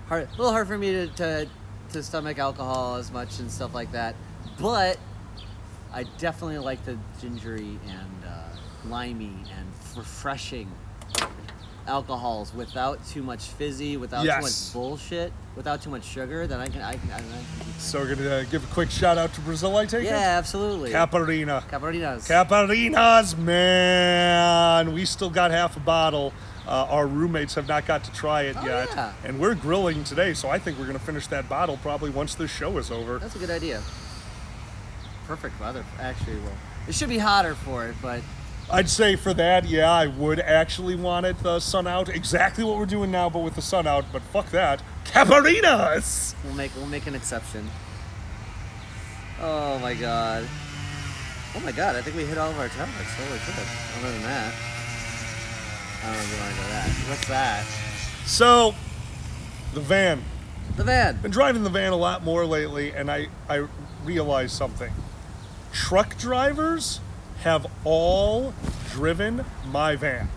A little hard for me to stomach alcohol as much and stuff like that. But I definitely like the gingery and limey and refreshing alcohols without too much fizzy, without too much bullshit, without too much sugar. Then I can. So we're gonna give a quick shout out to Brazil, I take it? Yeah, absolutely. Caparina. Caparinas, man. We still got half a bottle. Our roommates have not got to try it yet. Yeah. And we're grilling today, so I think we're gonna finish that bottle probably once this show is over. That's a good idea. Perfect weather, actually. Well, it should be hotter for it, but I'd say for that, yeah, I would actually want it, the sun out. Exactly what we're doing now, but with the sun out. But fuck that. Caparinas! we'll make an exception. Oh my god. Oh my god, I think we hit all of our topics. Holy shit. Other than that. I don't know if you want to go that. What's that? So, the van. The van. Been driving the van a lot more lately, and I realized something. Truck drivers have all driven my van.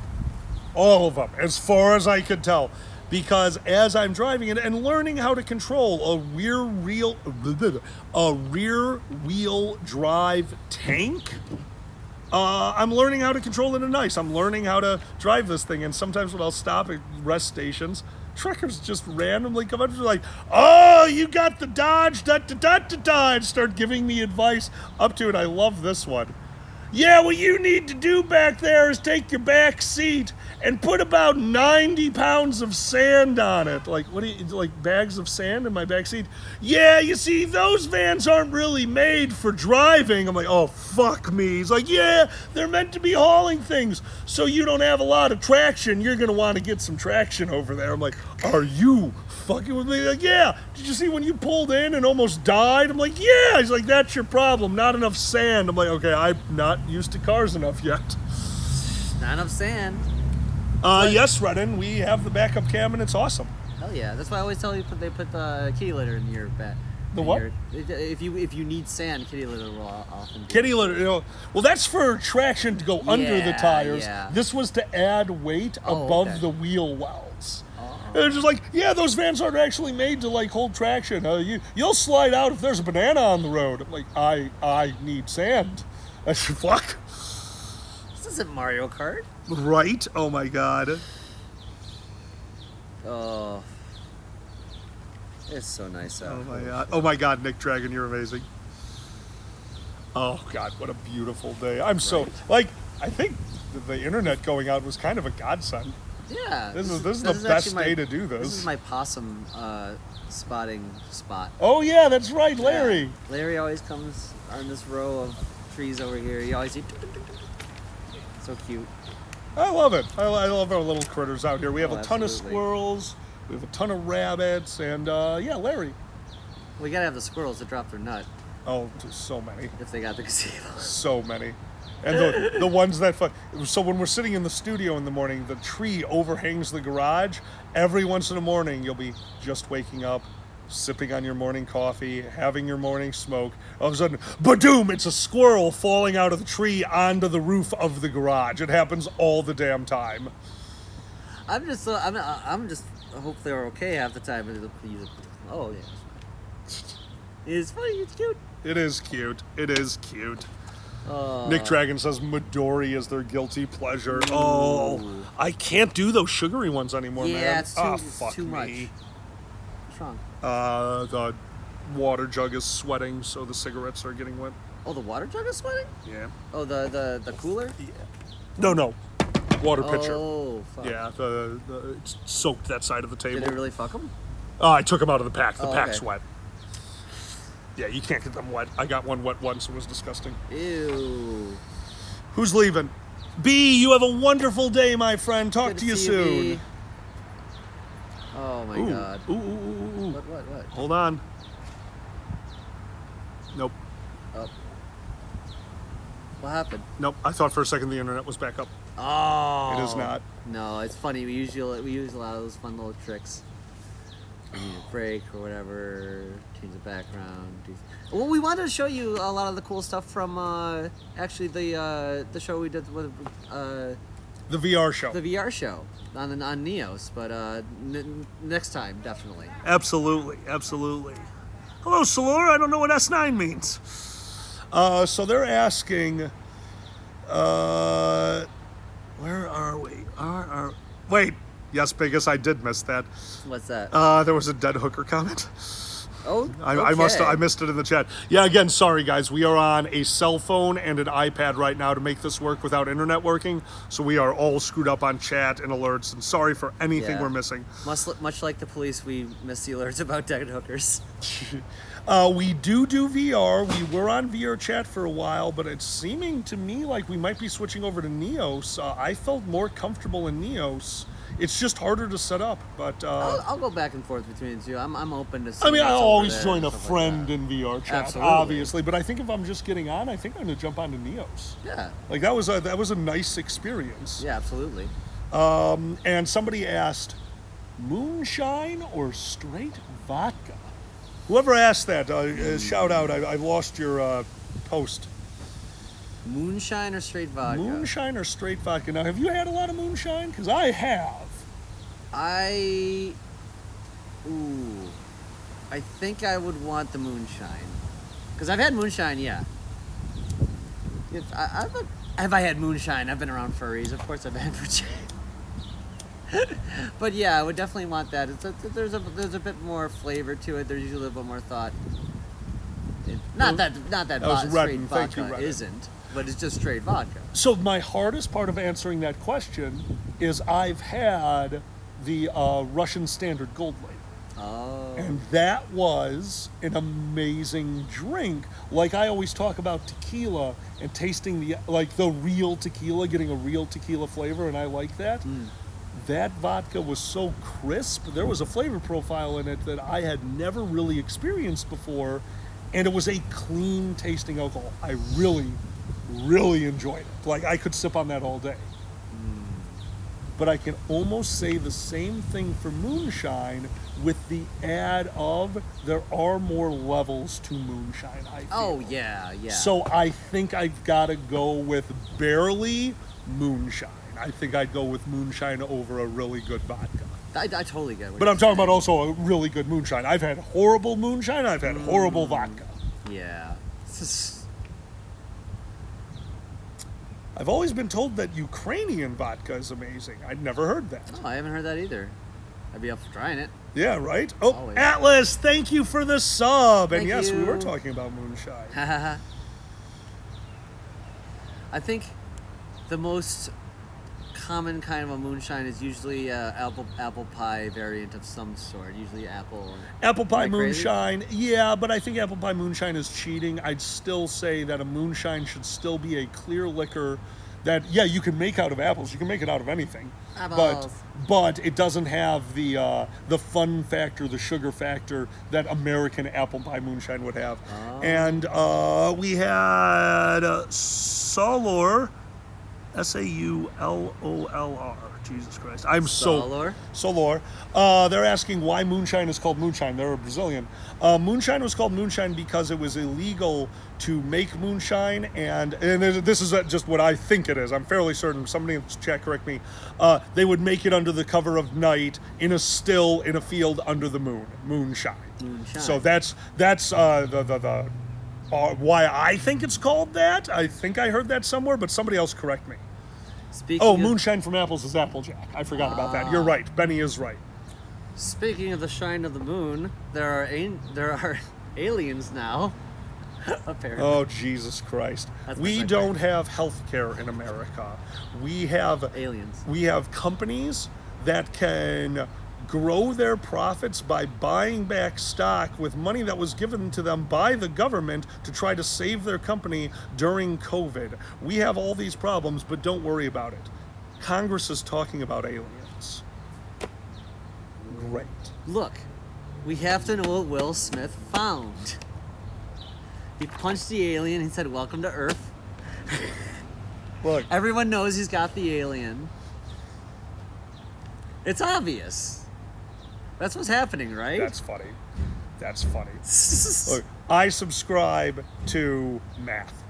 All of them, as far as I could tell. Because as I'm driving it and learning how to control a rear wheel drive tank, I'm learning how to control it in ice. I'm learning how to drive this thing. And sometimes when I'll stop at rest stations, truckers just randomly come up and be like, oh, you got the Dodge, and start giving me advice up to it. I love this one. Yeah, what you need to do back there is take your back seat and put about 90 pounds of sand on it. Like, what do you, like bags of sand in my back seat? Yeah, you see, those vans aren't really made for driving. I'm like, oh, fuck me. He's like, yeah, they're meant to be hauling things. So you don't have a lot of traction. You're going to want to get some traction over there. I'm like, are you fucking with me? Like, yeah. Did you see when you pulled in and almost died? I'm like, yeah. He's like, that's your problem. Not enough sand. I'm like, okay, I'm not used to cars enough yet. Not enough sand. Yes, Redden, we have the backup cam and it's awesome. Hell yeah. That's why I always tell you they put the kitty litter in your back. The what? If you need sand, kitty litter will often do. Kitty litter, well, that's for traction to go under the tires. Yeah. This was to add weight above the wheel wells. And they're just like, yeah, those vans aren't actually made to like hold traction. You'll slide out if there's a banana on the road. I'm like, I need sand. I said, fuck. This isn't Mario Kart. Right? Oh my god. Oh. It's so nice out. Oh my god. Oh my god, Nick Dragon, you're amazing. Oh god, what a beautiful day. I'm so like I think the internet going out was kind of a godsend. Yeah. This is the best day to do this. This is my possum spotting spot. Oh yeah, that's right, Larry. Yeah. Larry always comes on this row of trees over here. He always so cute. I love it. I love our little critters out here. We have a ton of absolutely. Squirrels. We have a ton of rabbits, and yeah, Larry. We gotta have the squirrels to drop their nut Oh, so many. if they got the gazebo. So many. And the ones that... So when we're sitting in the studio in the morning, the tree overhangs the garage. Every once in the morning, you'll be just waking up, sipping on your morning coffee, having your morning smoke. All of a sudden, badoom, it's a squirrel falling out of the tree onto the roof of the garage. It happens all the damn time. I'm just hope they're okay half the time. Oh yeah. It's funny. It's cute. It is cute. It is cute. Nick Dragon says Midori is their guilty pleasure. Ooh. Oh, I can't do those sugary ones anymore, man. Yeah, it's Fuck too much. me. What's wrong? The water jug is sweating, so the cigarettes are getting wet. Oh, the water jug is sweating. Yeah. Oh, the cooler. Yeah. No. Water pitcher. Oh, fuck. Yeah, it's soaked that side of the table. Did it really fuck them? I took them out of the pack. The pack's okay. wet. Yeah, you can't get them wet. I got one wet once. It was disgusting. Ew. Who's leaving? B, you have a wonderful day, my friend. Talk Good to you see soon. B. Oh my god. Ooh. What? Hold on. Nope. Oh. What happened? Nope. I thought for a second the internet was back up. Oh. It is not. No, it's funny. We use a lot of those fun little tricks. We need a break or whatever. Change the background. Well, we wanted to show you a lot of the cool stuff from actually the show we did with The VR show. the VR show on Neos, but next time definitely. Absolutely. Hello, Salor. I don't know what S9 means. So they're asking, where are we? Wait. Yes, Biggest, I did miss that. What's that? There was a dead hooker comment. Oh, I missed it in the chat. Yeah, again, sorry guys. We are on a cell phone and an iPad right now to make this work without internet working. So we are all screwed up on chat and alerts. And sorry for anything we're missing. Much like the police, we miss the alerts about dead hookers. We do VR. We were on VR chat for a while, but it's seeming to me like we might be switching over to Neos. I felt more comfortable in Neos. It's just harder to set up, but... I'll go back and forth between the two. I'm open to see. I mean, I'll what's over always there join and a stuff friend like in VR chat, Absolutely. obviously. But I think if I'm just getting on, I think I'm going to jump onto Neos. that. Like, that was a nice experience. Yeah, absolutely. And somebody asked, moonshine or straight vodka? Whoever asked that, shout out. I lost your post. Moonshine or straight vodka? Moonshine or straight vodka? Now, have you had a lot of moonshine? Because I have. I think I would want the moonshine. Because I've had moonshine, yeah. Have I had moonshine? I've been around furries. Of course I've had moonshine. But yeah, I would definitely want that. There's a bit more flavor to it. There's usually a bit more thought. Not that straight vodka isn't, but it's just straight vodka. So my hardest part of answering that question is I've had the Russian Standard Gold Label. Oh. And that was an amazing drink. Like I always talk about tequila and tasting the real tequila, getting a real tequila flavor, and I like that. that vodka was so crisp. There was a flavor profile in it that I had never really experienced before, and it was a clean tasting alcohol. I really, really enjoyed it. Like, I could sip on that all day. But I can almost say the same thing for moonshine with the add of there are more levels to moonshine, I feel. Oh, yeah. So I think I've got to go with barely moonshine. I think I'd go with moonshine over a really good vodka. I totally get it. But I'm talking about also a really good moonshine. I've had horrible moonshine. I've had horrible vodka. Yeah. I've always been told that Ukrainian vodka is amazing. I'd never heard that. Oh, I haven't heard that either. I'd be up for trying it. Yeah, right? Oh, Always. Atlas, thank you for the sub. Thank And yes, we you. were talking about moonshine. I think the most common kind of a moonshine is usually apple pie variant of some sort. Usually apple. Apple pie Am I crazy? moonshine, yeah, but I think apple pie moonshine is cheating. I'd still say that a moonshine should still be a clear liquor that, yeah, you can make out of apples. You can make it out of anything. Apples. But it doesn't have the fun factor, the sugar factor that American apple pie moonshine would have. Oh. And we had Solor, Saulollr. Jesus Christ. I'm Solor? Solor. They're asking why moonshine is called moonshine. They're Brazilian. Moonshine was called moonshine because it was illegal to make moonshine, and this is just what I think it is. I'm fairly certain. Somebody in the chat correct me. They would make it under the cover of night in a still in a field under the moon. Moonshine. So that's the why I think it's called that. I think I heard that somewhere, but somebody else correct me. Speaking Oh, of, moonshine from apples is Applejack. I forgot about that. You're right. Benny is right. Speaking of the shine of the moon, there are aliens now. Apparently. Oh, Jesus Christ. That's the We second don't have health care in America. We have aliens. We have companies that can grow their profits by buying back stock with money that was given to them by the government to try to save their company during COVID. We have all these problems, but don't worry about it. Congress is talking about aliens. Great. Look, we have to know what Will Smith found. He punched the alien. He said, "Welcome to Earth." Look, Everyone knows he's got the alien. It's obvious. That's what's happening, right? that's funny. That's funny. Look, I subscribe to math.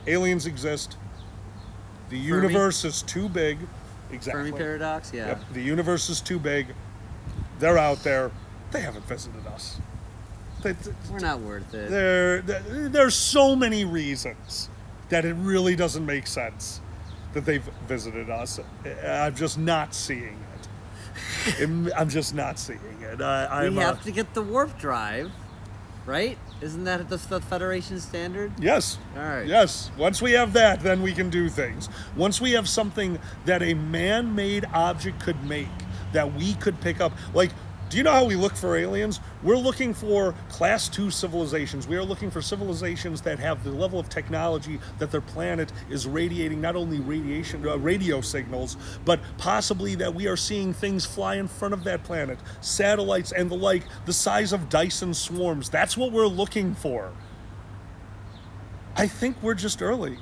Aliens exist. The universe is too big. Exactly. Fermi paradox, yeah. Yep. The universe is too big. They're out there. They haven't visited us. We're not worth it. There's so many reasons that it really doesn't make sense that they've visited us. I'm just not seeing it. I'm just not seeing it. We have to get the warp drive, right? Isn't that the Federation standard? Yes. All right. Yes. Once we have that, then we can do things. Once we have something that a man-made object could make, that we could pick up. Like, do you know how we look for aliens? We're looking for class 2 civilizations. We are looking for civilizations that have the level of technology that their planet is radiating not only radio signals, but possibly that we are seeing things fly in front of that planet, satellites and the like, the size of Dyson swarms. That's what we're looking for. I think we're just early.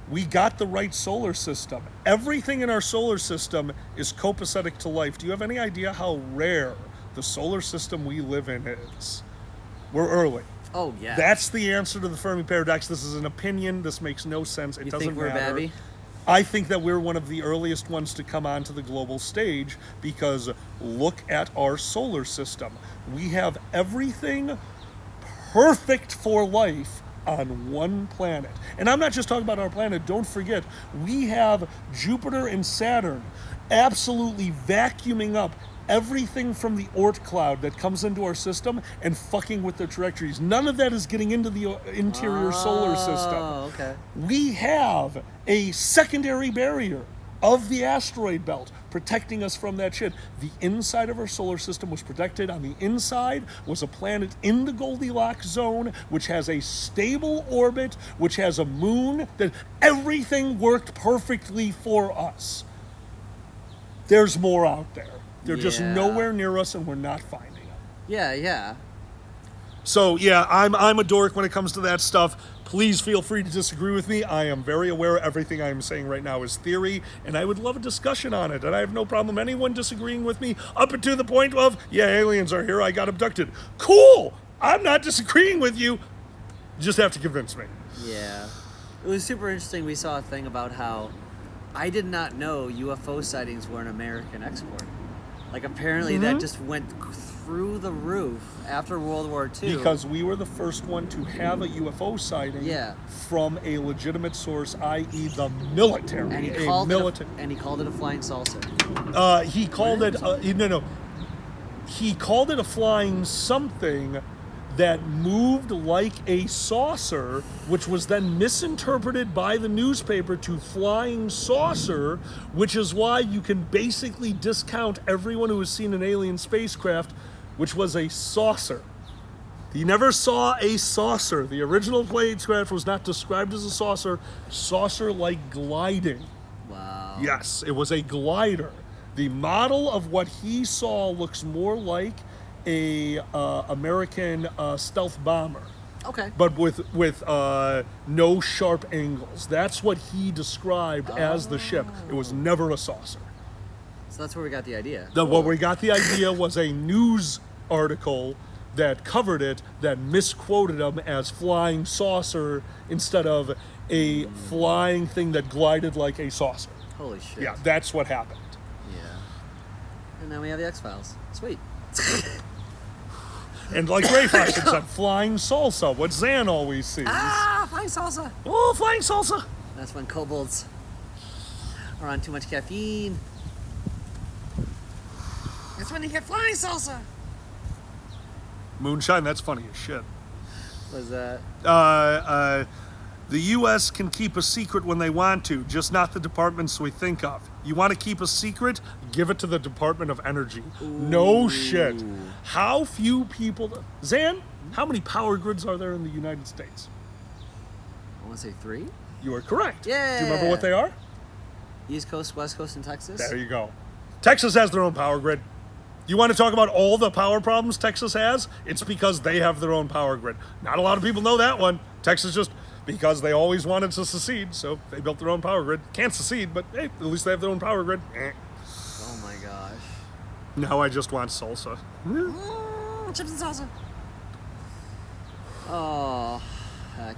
We got the right solar system. Everything in our solar system is copacetic to life. Do you have any idea how rare the solar system we live in is? We're early. Oh, yeah. That's the answer to the Fermi paradox. This is an opinion. This makes no sense. It You doesn't think we're matter. babby? I think that we're one of the earliest ones to come onto the global stage because look at our solar system. We have everything perfect for life on one planet. And I'm not just talking about our planet. Don't forget, we have Jupiter and Saturn absolutely vacuuming up everything from the Oort cloud that comes into our system and fucking with their trajectories. None of that is getting into the interior solar system. Oh, okay. We have a secondary barrier of the asteroid belt protecting us from that shit. The inside of our solar system was protected. On the inside was a planet in the Goldilocks zone, which has a stable orbit, which has a moon, that everything worked perfectly for us. There's more out there. They're just Yeah. nowhere near us, and we're not finding them. Yeah. So yeah, I'm a dork when it comes to that stuff. Please feel free to disagree with me. I am very aware everything I'm saying right now is theory, and I would love a discussion on it. And I have no problem anyone disagreeing with me up to the point of, yeah, aliens are here, I got abducted. Cool! I'm not disagreeing with you. You just have to convince me. Yeah. It was super interesting. We saw a thing about how I did not know UFO sightings were an American export. Like, apparently that just went through the roof after World War II. Because we were the first one to have a UFO sighting from a legitimate source, i.e. the military. And he called it a flying saucer. He called it He called it a flying something that moved like a saucer, which was then misinterpreted by the newspaper to flying saucer, which is why you can basically discount everyone who has seen an alien spacecraft, which was a saucer. He never saw a saucer. The original spacecraft was not described as a saucer like gliding. Wow. Yes, it was a glider. The model of what he saw looks more like a American stealth bomber, Okay. but with no sharp angles. That's what he described as the ship. It was never a saucer. So that's where we got the idea. What we got the idea was a news article that covered it that misquoted them as flying saucer instead of a flying thing that glided like a saucer. Holy shit. Yeah, that's what happened. Yeah. And now we have the X-Files. Sweet. And like Ray Foster said, flying salsa, what Zan always sees. Flying salsa. Oh, flying salsa. That's when kobolds are on too much caffeine. That's when you get flying salsa. Moonshine, that's funny as shit. What is that? The U.S. can keep a secret when they want to, just not the departments we think of. You want to keep a secret? Give it to the Department of Energy. No shit. How few people... Zan, how many power grids are there in the United States? I want to say 3. You are correct. Yeah. Do you remember what they are? East Coast, West Coast, and Texas. There you go. Texas has their own power grid. You want to talk about all the power problems Texas has? It's because they have their own power grid. Not a lot of people know that one. Texas just... because they always wanted to secede, so they built their own power grid. Can't secede, but hey, at least they have their own power grid. Oh my gosh. Now I just want salsa. Chips and salsa. Oh, heck.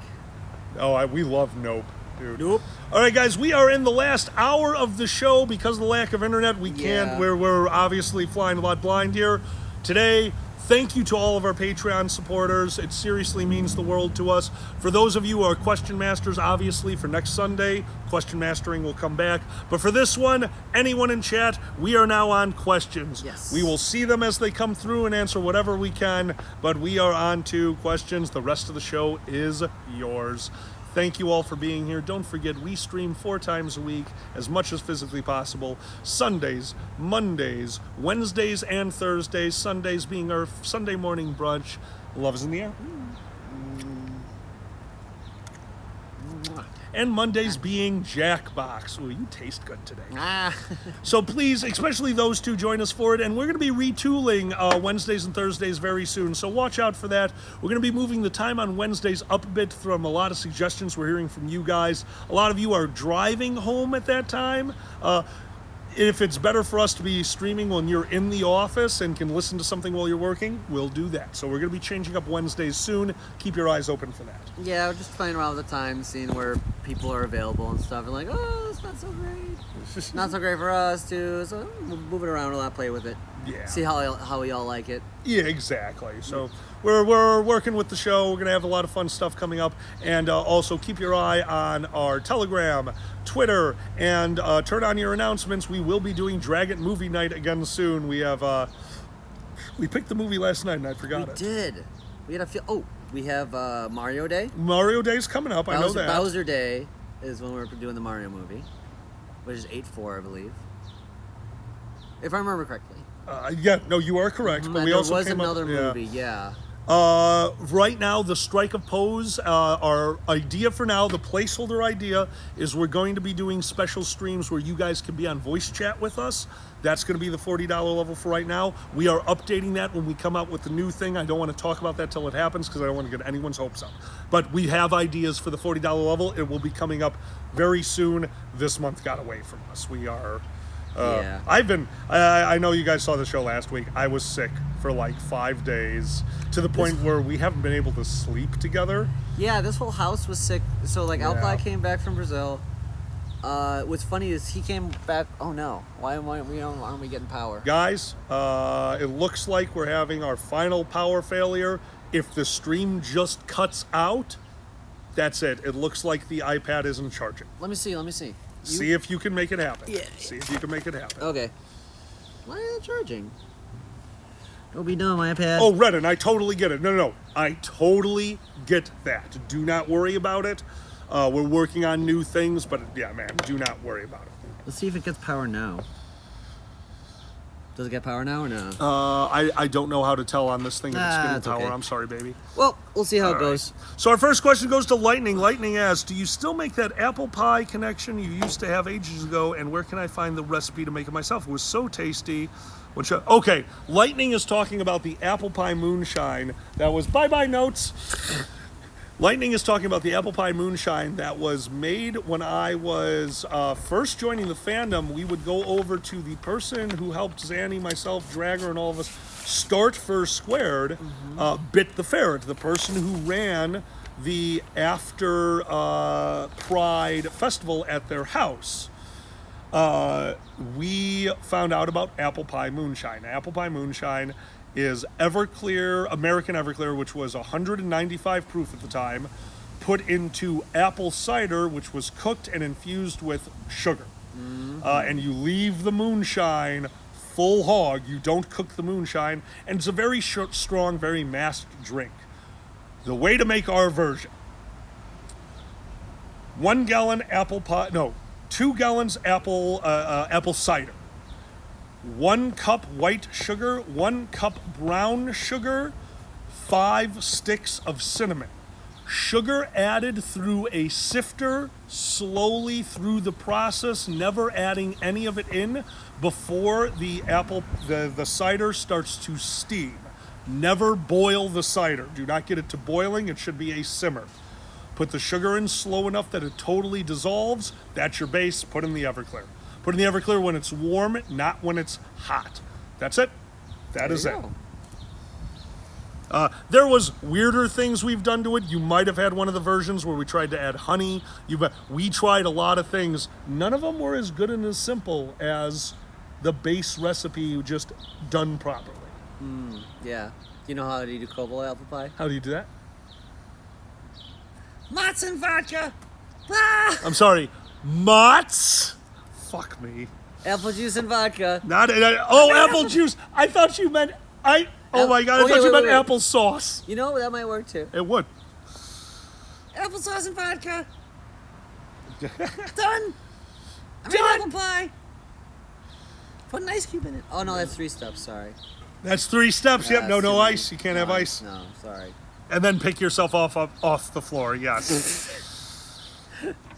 Oh, we love Nope, dude. Nope. All right, guys, we are in the last hour of the show because of the lack of internet. We can't. Yeah. We're obviously flying a lot blind here today. Thank you to all of our Patreon supporters. It seriously means the world to us. For those of you who are question masters, obviously for next Sunday, question mastering will come back. But for this one, anyone in chat, we are now on questions. Yes. We will see them as they come through and answer whatever we can, but we are on to questions. The rest of the show is yours. Thank you all for being here. Don't forget, we stream 4 times a week, as much as physically possible. Sundays, Mondays, Wednesdays, and Thursdays. Sundays being our Sunday morning brunch. Love is in the air. And Mondays being Jackbox. Ooh, you taste good today. So please, especially those two, join us for it. And we're going to be retooling Wednesdays and Thursdays very soon. So watch out for that. We're going to be moving the time on Wednesdays up a bit from a lot of suggestions we're hearing from you guys. A lot of you are driving home at that time. If it's better for us to be streaming when you're in the office and can listen to something while you're working, we'll do that. So we're going to be changing up Wednesdays soon. Keep your eyes open for that. Yeah, we're just playing around with the time, seeing where people are available and stuff. And like, oh, it's not so great. Not so great for us, too. So we'll move it around a lot, play with it. Yeah. See how we all like it. Yeah, exactly. So we're working with the show. We're going to have a lot of fun stuff coming up. And also keep your eye on our Telegram, Twitter, and turn on your announcements. We will be doing Dragon Movie Night again soon. We have we picked the movie last night and I forgot it. We did. We had we have Mario Day. Mario Day's coming up. I know that. Bowser Day is when we're doing the Mario movie, which is 8/4, I believe, if I remember correctly. Yeah, no, you are correct. But And we there also was came another up, movie, yeah. Right now, the strike of pose, our idea for now, the placeholder idea is we're going to be doing special streams where you guys can be on voice chat with us. That's going to be the $40 level for right now. We are updating that when we come out with the new thing. I don't want to talk about that till it happens because I don't want to get anyone's hopes up. But we have ideas for the $40 level. It will be coming up very soon. This month got away from us. We are... Yeah. I know you guys saw the show last week. I was sick for like 5 days to the point where we haven't been able to sleep together. Yeah, this whole house was sick. So like, Alply came back from Brazil. What's funny is he came back. Oh no! Why aren't we getting power? Guys, it looks like we're having our final power failure. If the stream just cuts out, that's it. It looks like the iPad isn't charging. Let me see. See if you can make it happen. Yeah. See if you can make it happen. Okay. Why isn't it charging? Don't be dumb, iPad. Oh, Reddit, I totally get it. No. I totally get that. Do not worry about it. We're working on new things, but yeah, man, do not worry about it. Let's see if it gets power now. Does it get power now or no? I don't know how to tell on this thing if it's getting it's power. okay. I'm sorry, baby. Well, we'll see how All it goes. right. So our first question goes to Lightning. Lightning asks, do you still make that apple pie connection you used to have ages ago, and where can I find the recipe to make it myself? It was so tasty. Okay, Lightning is talking about the apple pie moonshine. That was bye-bye notes. Lightning is talking about the apple pie moonshine that was made when I was first joining the fandom. We would go over to the person who helped Zanny, myself, Dragger, and all of us start First Squared, Bit the Ferret, the person who ran the After Pride Festival at their house. We found out about apple pie moonshine. Apple pie moonshine is Everclear, American Everclear, which was 195 proof at the time, put into apple cider, which was cooked and infused with sugar. And you leave the moonshine full hog. You don't cook the moonshine. And it's a very strong, very masked drink. The way to make our version: 1 gallon apple pie, no, 2 gallons apple cider, 1 cup white sugar, 1 cup brown sugar, 5 sticks of cinnamon. Sugar added through a sifter, slowly through the process, never adding any of it in before the cider starts to steam. Never boil the cider. Do not get it to boiling. It should be a simmer. Put the sugar in slow enough that it totally dissolves. That's your base. Put in the Everclear. Put in the Everclear when it's warm, not when it's hot. That's it. That is it. There was weirder things we've done to it. You might have had one of the versions where we tried to add honey. We tried a lot of things. None of them were as good and as simple as the base recipe just done properly. Yeah. You know how to do cobalt apple pie? How do you do that? Lots and vodka. Ah! I'm sorry, Mott's? Fuck me. Apple juice and vodka. Apple juice. I thought you meant oh my god, I thought you meant applesauce. You know, that might work too. It would. Applesauce and vodka. Done. Done. Apple pie. Put an ice cube in it. Oh no, that's 3 steps. Sorry. That's 3 steps. Yep. That's No too ice. many. You can't have ice. No, sorry. And then pick yourself off the floor. Yes.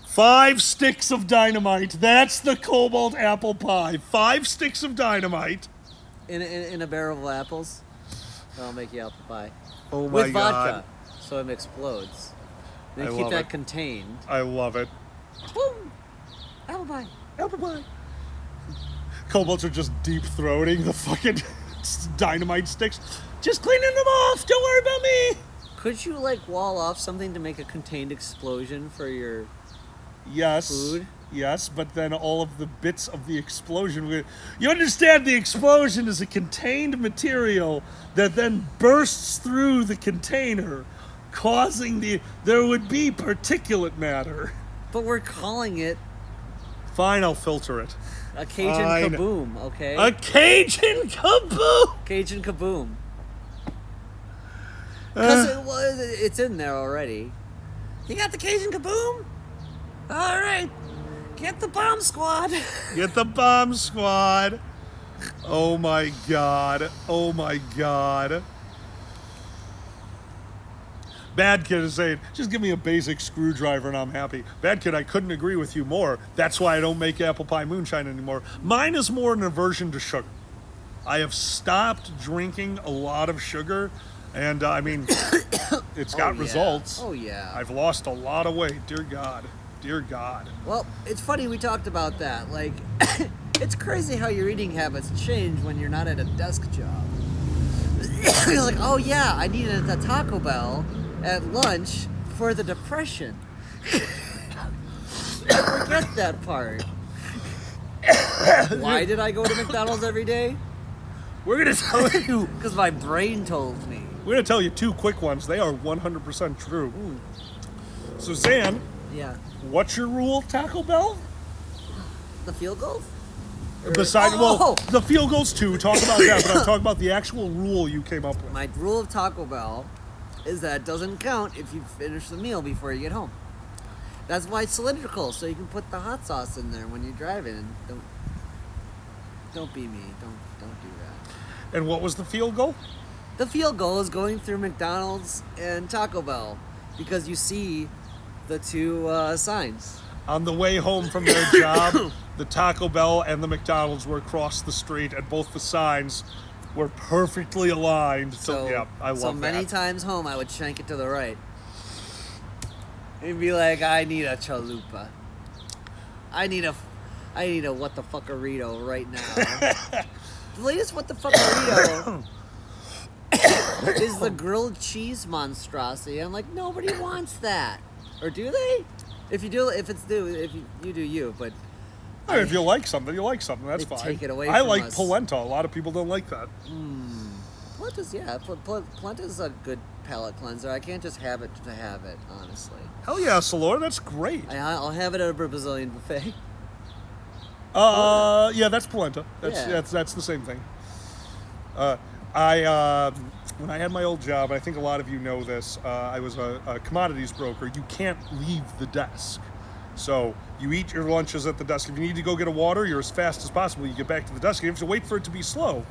5 sticks of dynamite. That's the cobalt apple pie. 5 sticks of dynamite. In a barrel of apples. That'll make you apple pie. Oh my With god. vodka, so it explodes. Then I keep love that it. contained. I love it. Boom! Apple pie. Apple pie. Cobalts are just deep throating the fucking dynamite sticks. Just cleaning them off. Don't worry about me. Could you wall off something to make a contained explosion for your Yes. food? Yes, but then all of the bits of the explosion. You understand the explosion is a contained material that then bursts through the container, causing there would be particulate matter. But we're calling it Fine, I'll filter it. a Cajun Fine. kaboom, okay? A Cajun kaboom! Cajun kaboom. Because it's in there already. You got the Cajun kaboom? All right. Get the bomb squad. Get the bomb squad. Oh my god. Oh my god. Bad Kid is saying, just give me a basic screwdriver and I'm happy. Bad Kid, I couldn't agree with you more. That's why I don't make apple pie moonshine anymore. Mine is more an aversion to sugar. I have stopped drinking a lot of sugar, and I mean, it's got results. Oh, yeah. I've lost a lot of weight, dear God. Dear God. Well, it's funny we talked about that. Like, it's crazy how your eating habits change when you're not at a desk job. You're like, oh yeah, I needed a Taco Bell at lunch for the depression. I forget that part. Why did I go to McDonald's every day? We're going to tell you. Because my brain told me. We're going to tell you 2 quick ones. They are 100% true. Suzanne, Yeah. what's your rule, Taco Bell? The field goals? Besides, Oh! well, the field goals too. Talk about that, but I'm talking about the actual rule you came up with. My rule of Taco Bell is that it doesn't count if you finish the meal before you get home. That's why it's cylindrical, so you can put the hot sauce in there when you're driving. And don't be me. Don't do that. And what was the field goal? The field goal is going through McDonald's and Taco Bell because you see the 2 signs. On the way home from their job, the Taco Bell and the McDonald's were across the street, and both the signs were perfectly aligned. So yeah, I love that. So many times home, I would shank it to the right. And be like, I need a chalupa. I need a what the fuckerito right now. The latest what the fuckerito is the grilled cheese monstrosity. I'm like, nobody wants that. Or do they? If you do, if you do you, but Hey, if you like something, you like something. That's They fine. take it away I from like us. polenta. A lot of people don't like that. Polenta's, yeah, polenta's a good palate cleanser. I can't just have it to have it, honestly. Hell yeah, Salor, that's great. I'll have it at a Brazilian buffet. Yeah, that's polenta. Yeah. That's the same thing. When I had my old job, I think a lot of you know this, I was a commodities broker. You can't leave the desk. So you eat your lunches at the desk. If you need to go get a water, you're as fast as possible. You get back to the desk. You have to wait for it to be slow.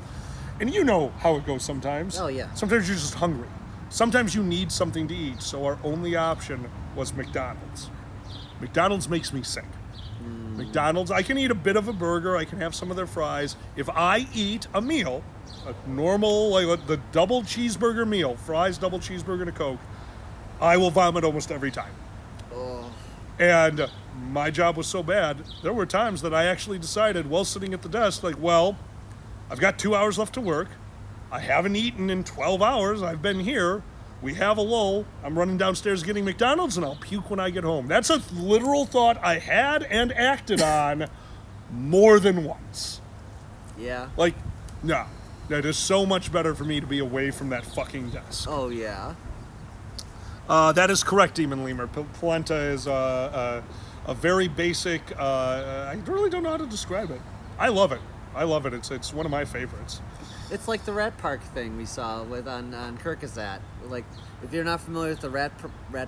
And you know how it goes sometimes. Oh, yeah. Sometimes you're just hungry. Sometimes you need something to eat. So our only option was McDonald's. McDonald's makes me sick. McDonald's, I can eat a bit of a burger. I can have some of their fries. If I eat a meal, a normal, like the double cheeseburger meal, fries, double cheeseburger, and a Coke, I will vomit almost every time. Oh, And my job was so bad, there were times that I actually decided, while sitting at the desk, like, well, I've got 2 hours left to work. I haven't eaten in 12 hours. I've been here. We have a lull. I'm running downstairs getting McDonald's, and I'll puke when I get home. That's a literal thought I had and acted on more than once. yeah. Like, no. That is so much better for me to be away from that fucking desk. Oh, yeah. That is correct, Demon Lemur. Polenta is a very basic. I really don't know how to describe it. I love it. I love it. It's one of my favorites. It's like the Rat Park thing we saw with on Kirkazat. Like, if you're not familiar with the Rat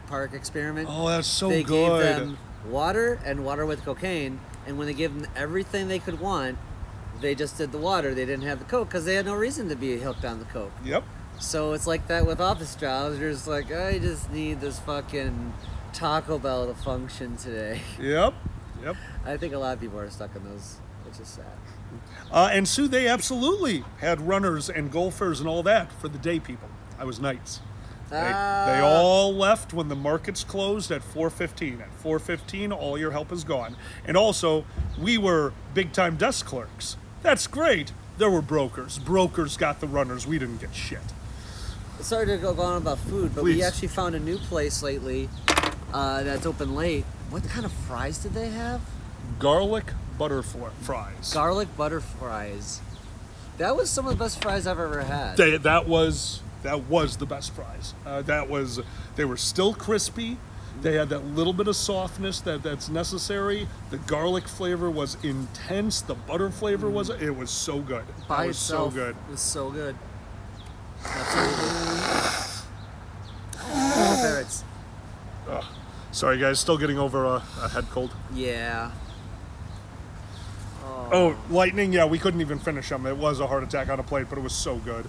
Park experiment, Oh, that's so they good. gave them water and water with cocaine, and when they gave them everything they could want, they just did the water. They didn't have the Coke because they had no reason to be hooked on the Coke. Yep. So it's like that with office jobs. You're just like, I just need this fucking Taco Bell to function today. Yep. Yep. I think a lot of people are stuck in those, which is sad. And Sue, they absolutely had runners and golfers and all that for the day people. I was nights. They all left when the markets closed at 4:15. At 4:15, all your help is gone. And also, we were big-time desk clerks. That's great. There were brokers. Brokers got the runners. We didn't get shit. Sorry to go on about food, but Please. we actually found a new place lately that's open late. What kind of fries did they have? Garlic butter fries. Garlic butter fries. That was some of the best fries I've ever had. That was the best fries. They were still crispy. They had that little bit of softness that's necessary. The garlic flavor was intense. The butter flavor was so good. By It was itself, so good. it was so good. Absolutely. Oh, ferrets. Sorry guys, still getting over a head cold. Yeah. Oh, lightning, yeah, we couldn't even finish them. It was a heart attack on a plate, but it was so good.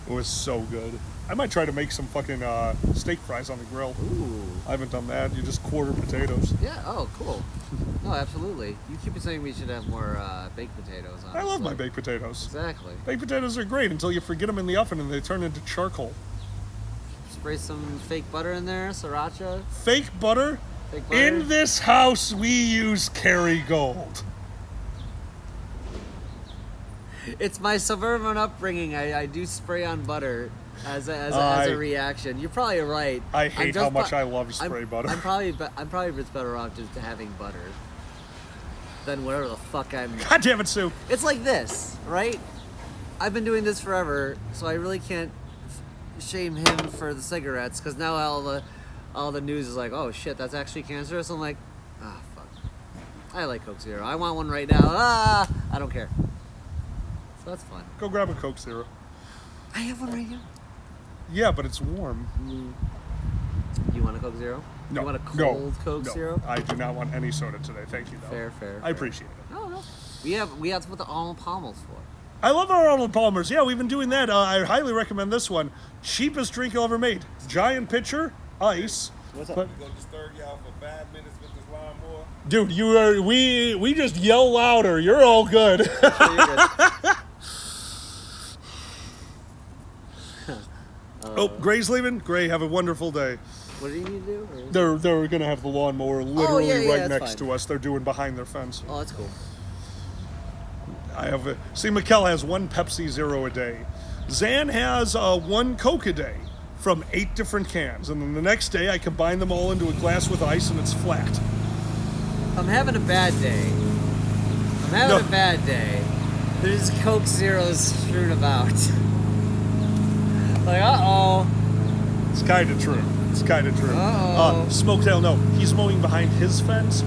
It was so good. I might try to make some fucking steak fries on the grill. Ooh. I haven't done that. You just quarter potatoes. Yeah. Oh, cool. No, absolutely. You keep saying we should have more baked potatoes. Honestly. I love my baked potatoes. Exactly. Baked potatoes are great until you forget them in the oven and they turn into charcoal. Spray some fake butter in there, sriracha. Fake butter? Fake butter. In this house, we use Kerrygold. It's my suburban upbringing. I do spray on butter as a reaction. You're probably right. I hate how much I love spray butter. I'm probably just better off just having butter than whatever the fuck I'm. God damn it, Sue. It's like this, right? I've been doing this forever, so I really can't shame him for the cigarettes because now all the news is like, oh shit, that's actually cancerous. I'm like, ah, fuck. I like Coke Zero. I want one right now. Ah, I don't care. So that's fun. Go grab a Coke Zero. I have one right here. Yeah, but it's warm. You want a Coke Zero? No. You want a cold no, Coke no. Zero? I do not want any soda today. Thank you, though. Fair. I appreciate it. No. We have what the Arnold Palmer's for. I love our Arnold Palmer's. Yeah, we've been doing that. I highly recommend this one. Cheapest drink you'll ever made. Giant pitcher, ice. What's up? But, We're gonna disturb y'all for 5 minutes with this lawnmower. dude, we just yell louder. You're all good. Oh, you're good. Oh, Gray's leaving. Gray, have a wonderful day. What do you need to do? Or- They're gonna have the lawnmower literally yeah, right that's next fine. to us. They're doing behind their fence. Oh, that's cool. See, Mikkel has one Pepsi Zero a day. Zan has one Coke a day from 8 different cans, and then the next day I combine them all into a glass with ice, and it's flat. I'm having a bad day. There's Coke Zeros strewn about. Like, uh-oh. It's kind of true. Uh-oh. Smoketail, no. He's mowing behind his fence.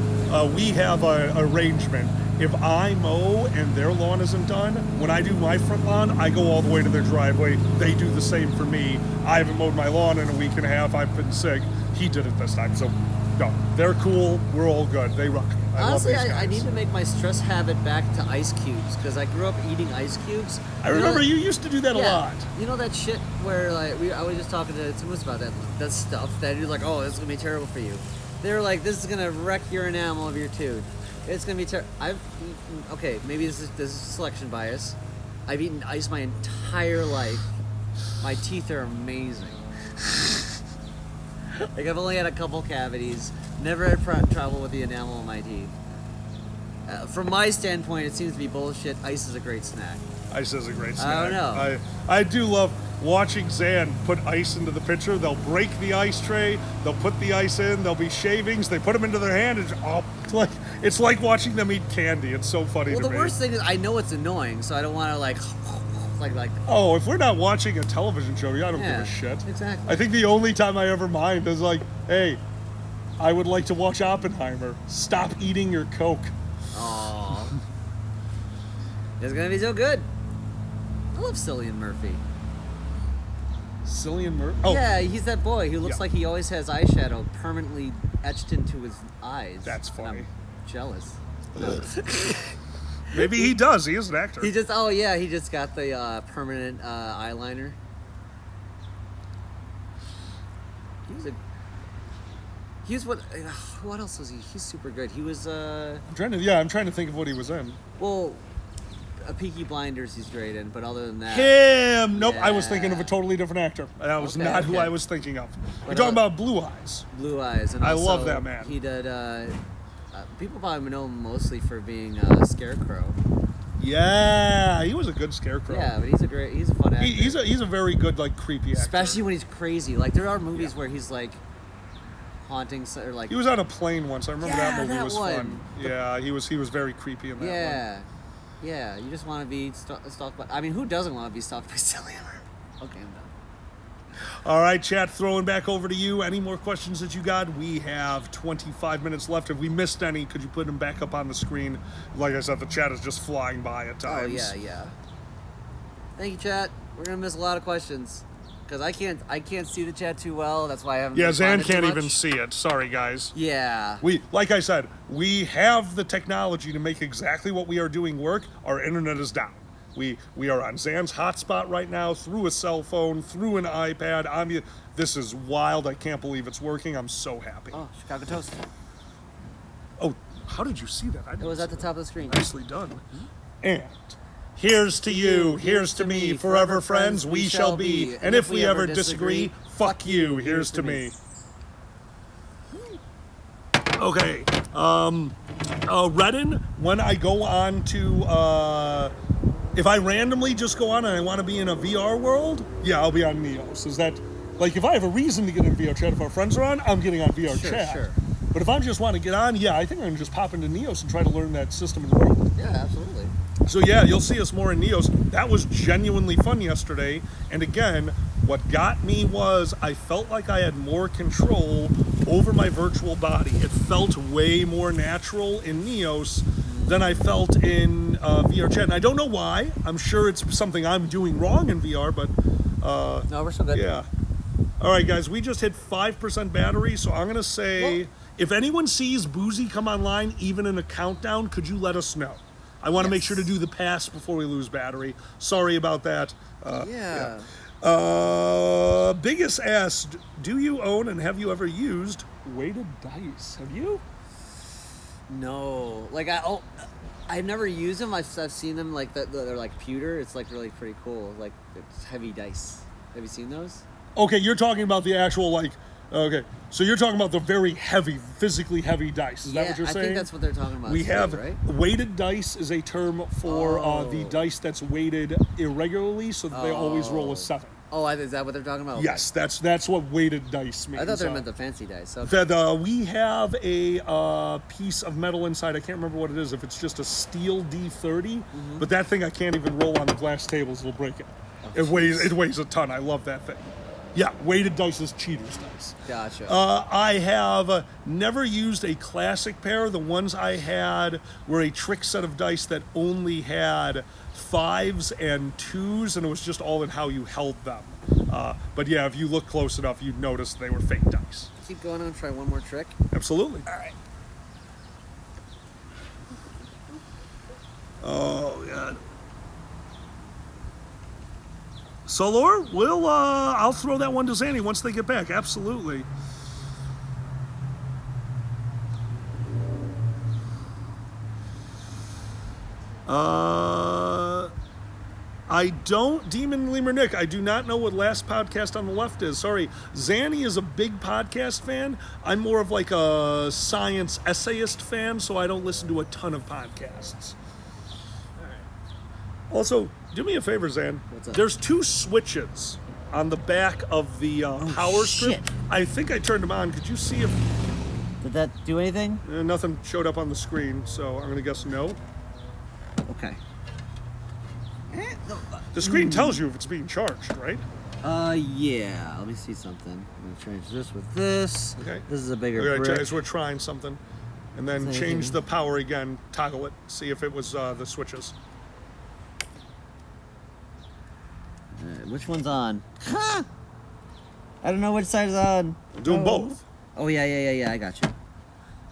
We have an arrangement. If I mow and their lawn isn't done, when I do my front lawn, I go all the way to their driveway. They do the same for me. I haven't mowed my lawn in a week and a half. I've been sick. He did it this time. So, no, they're cool. We're all good. They rock. Honestly, love these guys. I need to make my stress habit back to ice cubes because I grew up eating ice cubes. I remember you used to do that a Yeah. lot. You know that shit where like I was just talking to Timus about that stuff that you're like, oh, this is gonna be terrible for you. They were like, this is gonna wreck your enamel of your tooth. It's gonna be terrible. I've eaten, okay, maybe this is selection bias. I've eaten ice my entire life. My teeth are amazing. Like I've only had a couple cavities. Never had trouble with the enamel of my teeth. From my standpoint, it seems to be bullshit. Ice is a great snack. Ice is a great snack. I don't know. I do love watching Zan put ice into the pitcher. They'll break the ice tray. They'll put the ice in. There'll be shavings. They put them into their hand. And it's like watching them eat candy. It's so funny Well, to the me. worst thing is I know it's annoying, so I don't want to like. Oh, if we're not watching a television show, I don't give Yeah, a shit. exactly. I think the only time I ever mind is like, hey, I would like to watch Oppenheimer. Stop eating your Coke. Aw. It's gonna be so good. I love Cillian Murphy. Cillian Murphy? Oh, Yeah, he's that boy who looks Yeah. like he always has eyeshadow permanently etched into his eyes. That's And funny. I'm jealous. maybe he does. He is an actor. He just got the permanent eyeliner. What else was he? He's super good. He was I'm trying to think of what he was in. well, a Peaky Blinders he's great in, but other than that, Him! Nope, I was thinking of a Yeah. totally different actor. That was Okay, not who okay. I was thinking of. We're But, talking about Blue Eyes. Blue Eyes, and I also love that man. He did. People probably know him mostly for being Scarecrow. Yeah, he was a good scarecrow. Yeah, but he's a fun actor. He's a very good, like, creepy actor. Especially when he's crazy. Like there are movies Yeah. where he's like haunting or like He was on a plane once. I remember Yeah, that movie that was one. fun. Yeah, he was very creepy in that one. yeah. You just want to be stalked by. I mean, who doesn't want to be stalked by Cillian Murphy? Okay, I'm done. All right, chat, throwing back over to you. Any more questions that you got? We have 25 minutes left. If we missed any, could you put them back up on the screen? Like I said, the chat is just flying by at Oh times. yeah. Thank you, chat. We're gonna miss a lot of questions because I can't see the chat too well. That's why I haven't. Yeah, Zan responded too can't much. even see it. Sorry, guys. Yeah. Like I said, we have the technology to make exactly what we are doing work. Our internet is down. We are on Zan's hotspot right now, through a cell phone, through an iPad. This is wild. I can't believe it's working. I'm so happy. Oh, Chicago toast. Oh, how did you see that? It was at the top of the screen. Nicely done. And here's to you, here's to me, forever friends we shall be. And if we ever disagree, fuck you, here's to me. Okay. Redden, when I go on to, if I randomly just go on and I want to be in a VR world, yeah, I'll be on Neos. Is that, like, if I have a reason to get in VR chat, if our friends are on, I'm getting on VR chat. Sure. But if I just want to get on, yeah, I think I'm going to just pop into Neos and try to learn that system and world. Yeah, absolutely. So yeah, you'll see us more in Neos. That was genuinely fun yesterday. And again, what got me was I felt like I had more control over my virtual body. It felt way more natural in Neos than I felt in VR chat. And I don't know why. I'm sure it's something I'm doing wrong in VR, but No, we're still good. yeah. All right, guys, we just hit 5% battery, so I'm going to say, if anyone sees Boozy come online, even in a countdown, could you let us know? I want to make sure to do the pass before we lose battery. Sorry about that. Yeah. Biggest asked, do you own and have you ever used weighted dice? Have you? No. Like, I've never used them. I've seen them, like, they're like pewter. It's, like, really pretty cool. Like, it's heavy dice. Have you seen those? Okay, you're talking about the actual, like, okay. So you're talking about the very heavy, physically heavy dice. Is that what you're saying? I think that's what they're talking about. We today, have right? weighted dice is a term for the dice that's weighted irregularly, so that they always roll a 7. Oh, is that what they're talking about? Okay. Yes, that's what weighted dice means. I thought they meant the fancy dice. Okay. That we have a piece of metal inside. I can't remember what it is. If it's just a steel D30, but that thing I can't even roll on the glass tables. It'll break it. It weighs a ton. I love that thing. Yeah, weighted dice is cheater's dice. Gotcha. I have never used a classic pair. The ones I had were a trick set of dice that only had 5s and 2s, and it was just all in how you held them. But yeah, if you look close enough, you'd notice they were fake dice. Keep going on. Try one more trick. Absolutely. All right. Oh, God. Solor, I'll throw that one to Zanny once they get back. Absolutely. I don't, Demon Lemur Nick, I do not know what Last Podcast on the Left is. Sorry. Zanny is a big podcast fan. I'm more of like a science essayist fan, so I don't listen to a ton of podcasts. Also, do me a favor, Zan. What's up? There's 2 switches on the back of the power strip. shit. I think I turned them on. Could you see if Did that do anything? nothing showed up on the screen? So I'm going to guess no. Okay. The screen tells you if it's being charged, right? Yeah. Let me see something. I'm gonna change this with this. Okay. This is a bigger Okay, brick. guys, we're trying something. And then Is change anything- the power again, toggle it, see if it was the switches. Which one's on? I don't know which side is on. Do them both. Oh yeah. I got you.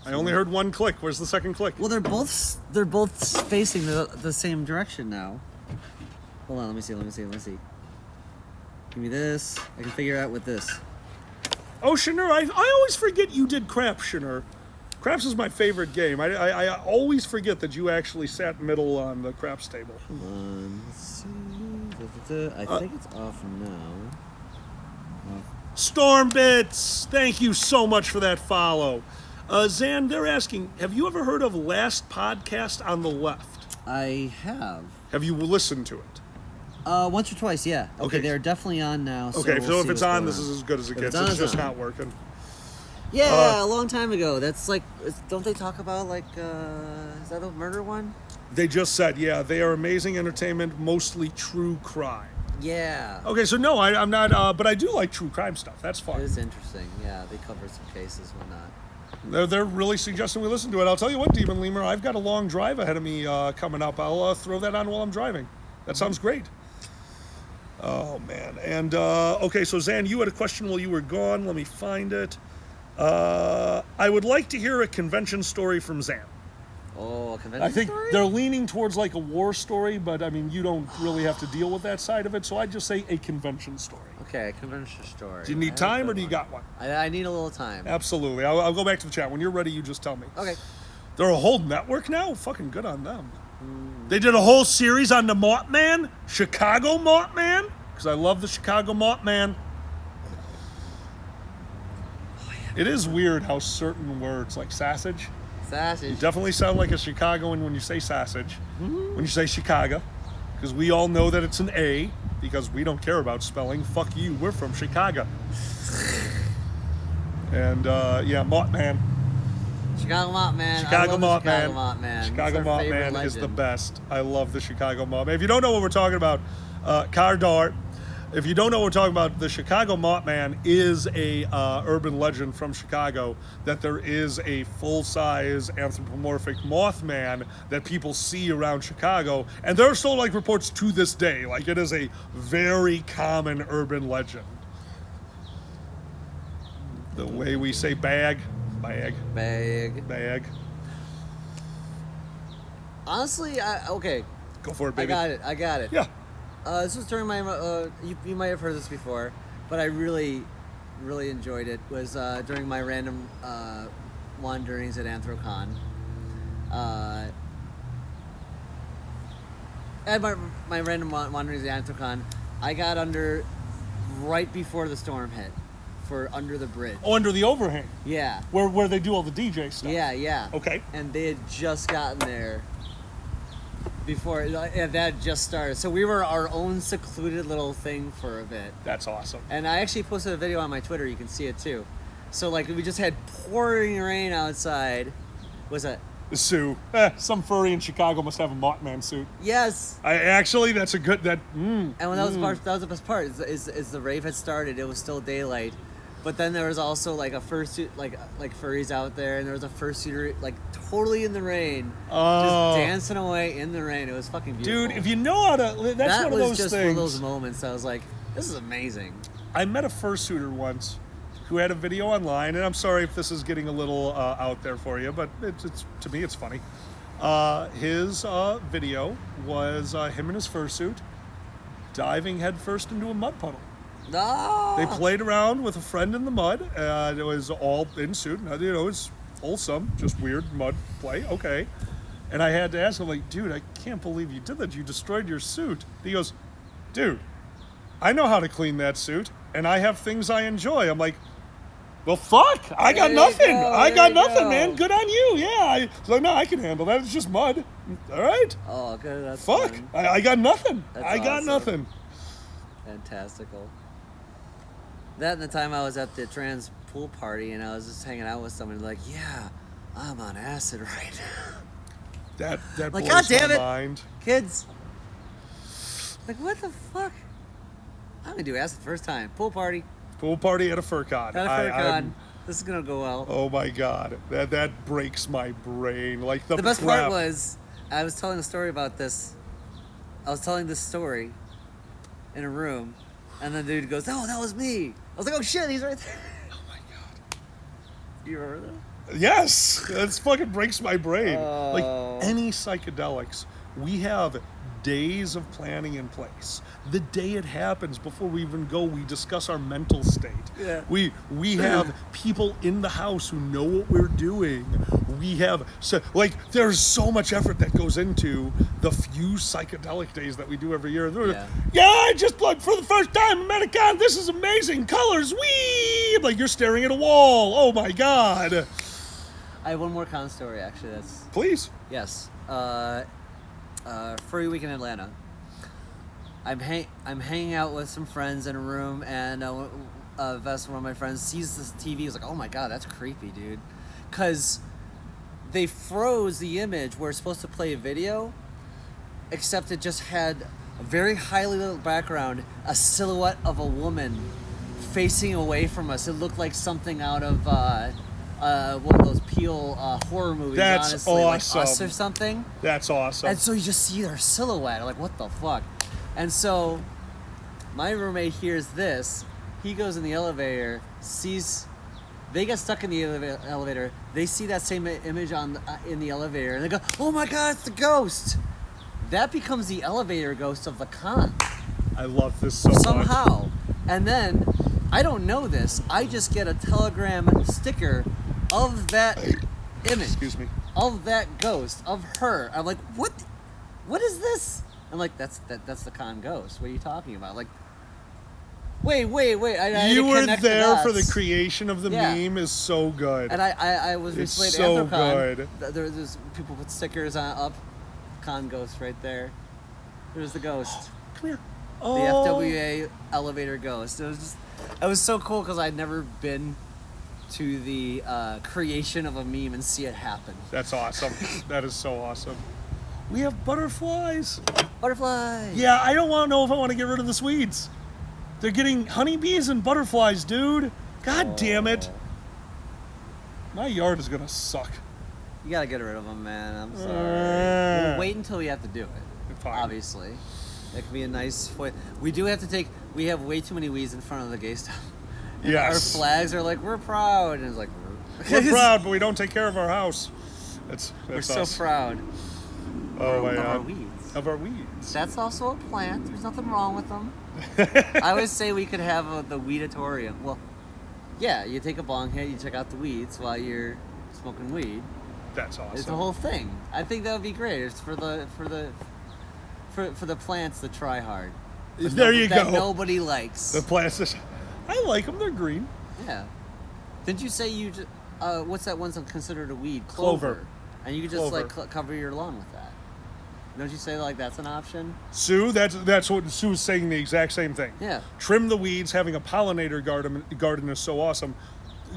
I only heard one click. Where's the second click? Well, they're both facing the same direction now. Hold on, let me see. Give me this. I can figure it out with this. Oh, Shanur, I always forget you did Craps, Shanur. Craps is my favorite game. I always forget that you actually sat middle on the Craps table. Come on, let's see. I think it's off now. Stormbits, thank you so much for that follow. Zan, they're asking, have you ever heard of Last Podcast on the Left? I have. Have you listened to it? Once or twice, yeah. Okay. They're definitely on now. So Okay, we'll so see if it's what's on, going this is as good as it If gets. it's on, It's just on. not working. Yeah, a long time ago. That's like, don't they talk about like, is that a murder one? They just said, yeah, they are amazing entertainment, mostly true crime. Yeah. Okay, so no, I'm not, but I do like true crime stuff. That's It fun. is interesting. Yeah, they cover some cases, whatnot. They're really suggesting we listen to it. I'll tell you what, Demon Lemur, I've got a long drive ahead of me coming up. I'll throw that on while I'm driving. That sounds great. Oh, man. And, okay, so Zan, you had a question while you were gone. Let me find it. I would like to hear a convention story from Zan. Oh, convention I think story? they're leaning towards like a war story, but I mean, you don't really have to deal with that side of it. So I just say a convention story. Okay, convention story. Do you need time or do you got one? I need a little time. Absolutely. I'll go back to the chat. When you're ready, you just tell me. Okay. They're a whole network now? Fucking good on them. They did a whole series on the Mothman, Chicago Mothman, because I love the Chicago Mothman. It is weird how certain words, like sausage, Sausage. you definitely sound like a Chicagoan when you say sausage, when you say Chicago, because we all know that it's an A, because we don't care about spelling. Fuck you, we're from Chicago. And yeah, Mothman. Chicago Mothman. Chicago I love the Mothman. Chicago Mothman. Chicago It's our favorite Mothman is the legend. best. I love the Chicago Mothman. If you don't know what we're talking about, Car Dart. If you don't know what we're talking about, the Chicago Mothman is a urban legend from Chicago that there is a full-size anthropomorphic Mothman that people see around Chicago, and there are still like reports to this day. Like it is a very common urban legend. The way we say bag. Bag. Honestly, okay. Go for it, baby. I got it. Yeah. This was during my. You might have heard this before, but I really enjoyed it. Was during my random wanderings at Anthrocon. At my random wanderings at Anthrocon, I got under right before the storm hit, for under the bridge. Oh, under the overhang, Yeah. where they do all the DJ stuff. Yeah. Okay. And they had just gotten there before that had just started. So we were our own secluded little thing for a bit. That's awesome. And I actually posted a video on my Twitter. You can see it too. So like we just had pouring rain outside. Was that? Sue. Some furry in Chicago must have a Mothman suit. Yes. That's a good. And when that was the best part. Is the rave had started. It was still daylight. But then there was also like a fursuit, like furries out there, and there was a fursuiter like totally in the rain, just dancing away in the rain. It was fucking beautiful. Dude, if you know how to, that's that one of was those just things. one of those moments. I was like, this is amazing. I met a fursuiter once who had a video online, and I'm sorry if this is getting a little out there for you, but it's to me it's funny. His video was him in his fursuit diving headfirst into a mud puddle. No. They played around with a friend in the mud. It was all in suit. You know, it's wholesome, just weird mud play. Okay. And I had to ask him, like, dude, I can't believe you did that. You destroyed your suit. He goes, dude, I know how to clean that suit, and I have things I enjoy. I'm like, well, fuck. I got nothing. I got nothing, man. Good on you. Yeah. So no, I can handle that. It's just mud. All right. Oh, good. That's Fuck. fun. I got nothing. That's I got awesome. nothing. Fantastical. That and the time I was at the trans pool party and I was just hanging out with someone like, yeah, I'm on acid right now. That Like, blows God damn my it. mind. Kids. Like, what the fuck? I'm gonna do acid the first time. Pool party. Pool party at a FurCon. At a FurCon. This is gonna go well. Oh my god, that breaks my brain. Like the The best prep. part was, I was telling a story about this. I was telling this story in a room, and the dude goes, "Oh, that was me." I was like, "Oh shit, he's right there." Oh my god. You remember that? Yes, that fucking breaks my brain. Oh. Like any psychedelics, we have days of planning in place. The day it happens, before we even go, we discuss our mental state. Yeah. We have people in the house who know what we're doing. We have there's so much effort that goes into the few psychedelic days that we do every year. Yeah, I just like for the first time at Medicon, this is amazing colors. Wee! Like you're staring at a wall. Oh my god. I have one more con story actually. That's Please. yes. Furry week in Atlanta. I'm hanging out with some friends in a room, and Vess, one of my friends, sees this TV. He's like, "Oh my god, that's creepy, dude," because they froze the image where it's supposed to play a video, except it just had a very highly lit background, a silhouette of a woman facing away from us. It looked like something out of one of those Peel horror movies. That's honestly, awesome. like Us or something. That's awesome. And so you just see their silhouette. Like, what the fuck? And so my roommate hears this. He goes in the elevator, sees They get stuck in the elevator. They see that same image in the elevator, and they go, "Oh my God, it's the ghost!" That becomes the elevator ghost of the con I love this so much. somehow. And then I don't know this. I just get a Telegram sticker of that image, Excuse me. of that ghost, of her. I'm like, what? What is this? I'm like, that's the con ghost. What are you talking about? Like, wait. I had You to were connect there the for the dots. creation of the Yeah. meme is so good. And I was It's recently so at Anthrocon. good. There's people put stickers up, con ghost right there. There's the ghost, Come here. the Oh. FWA elevator ghost. It was so cool because I'd never been to the creation of a meme and see it happen. That's awesome. That is so awesome. We have butterflies. Butterfly. Yeah, I don't want to know if I want to get rid of the Swedes. They're getting honeybees and butterflies, dude. God damn it. My yard is going to suck. You gotta get rid of them, man. I'm sorry. Uh. We'll wait until we have to do it. Fine. Obviously, that could be a nice. We do have to take. We have way too many weeds in front of the gay stuff. And Yes. Our flags are like, we're proud, and it's like We're proud, but we don't take care of our house. That's We're so us. proud Oh my of our God. weeds. Of our weeds. That's also a plant. There's nothing wrong with them. I always say we could have the weedatorium. Well, yeah, you take a bong hit, you check out the weeds while you're smoking weed. That's awesome. It's the whole thing. I think that would be great. It's for the plants that try hard. There you that go. Nobody likes. The plants. I like them. They're green. Yeah. Didn't you say what's that one considered a weed? Clover. And you could just Clover. like cover your lawn with that. Don't you say like that's an option? Sue, that's what Sue's saying, the exact same thing. Yeah. Trim the weeds. Having a pollinator garden is so awesome.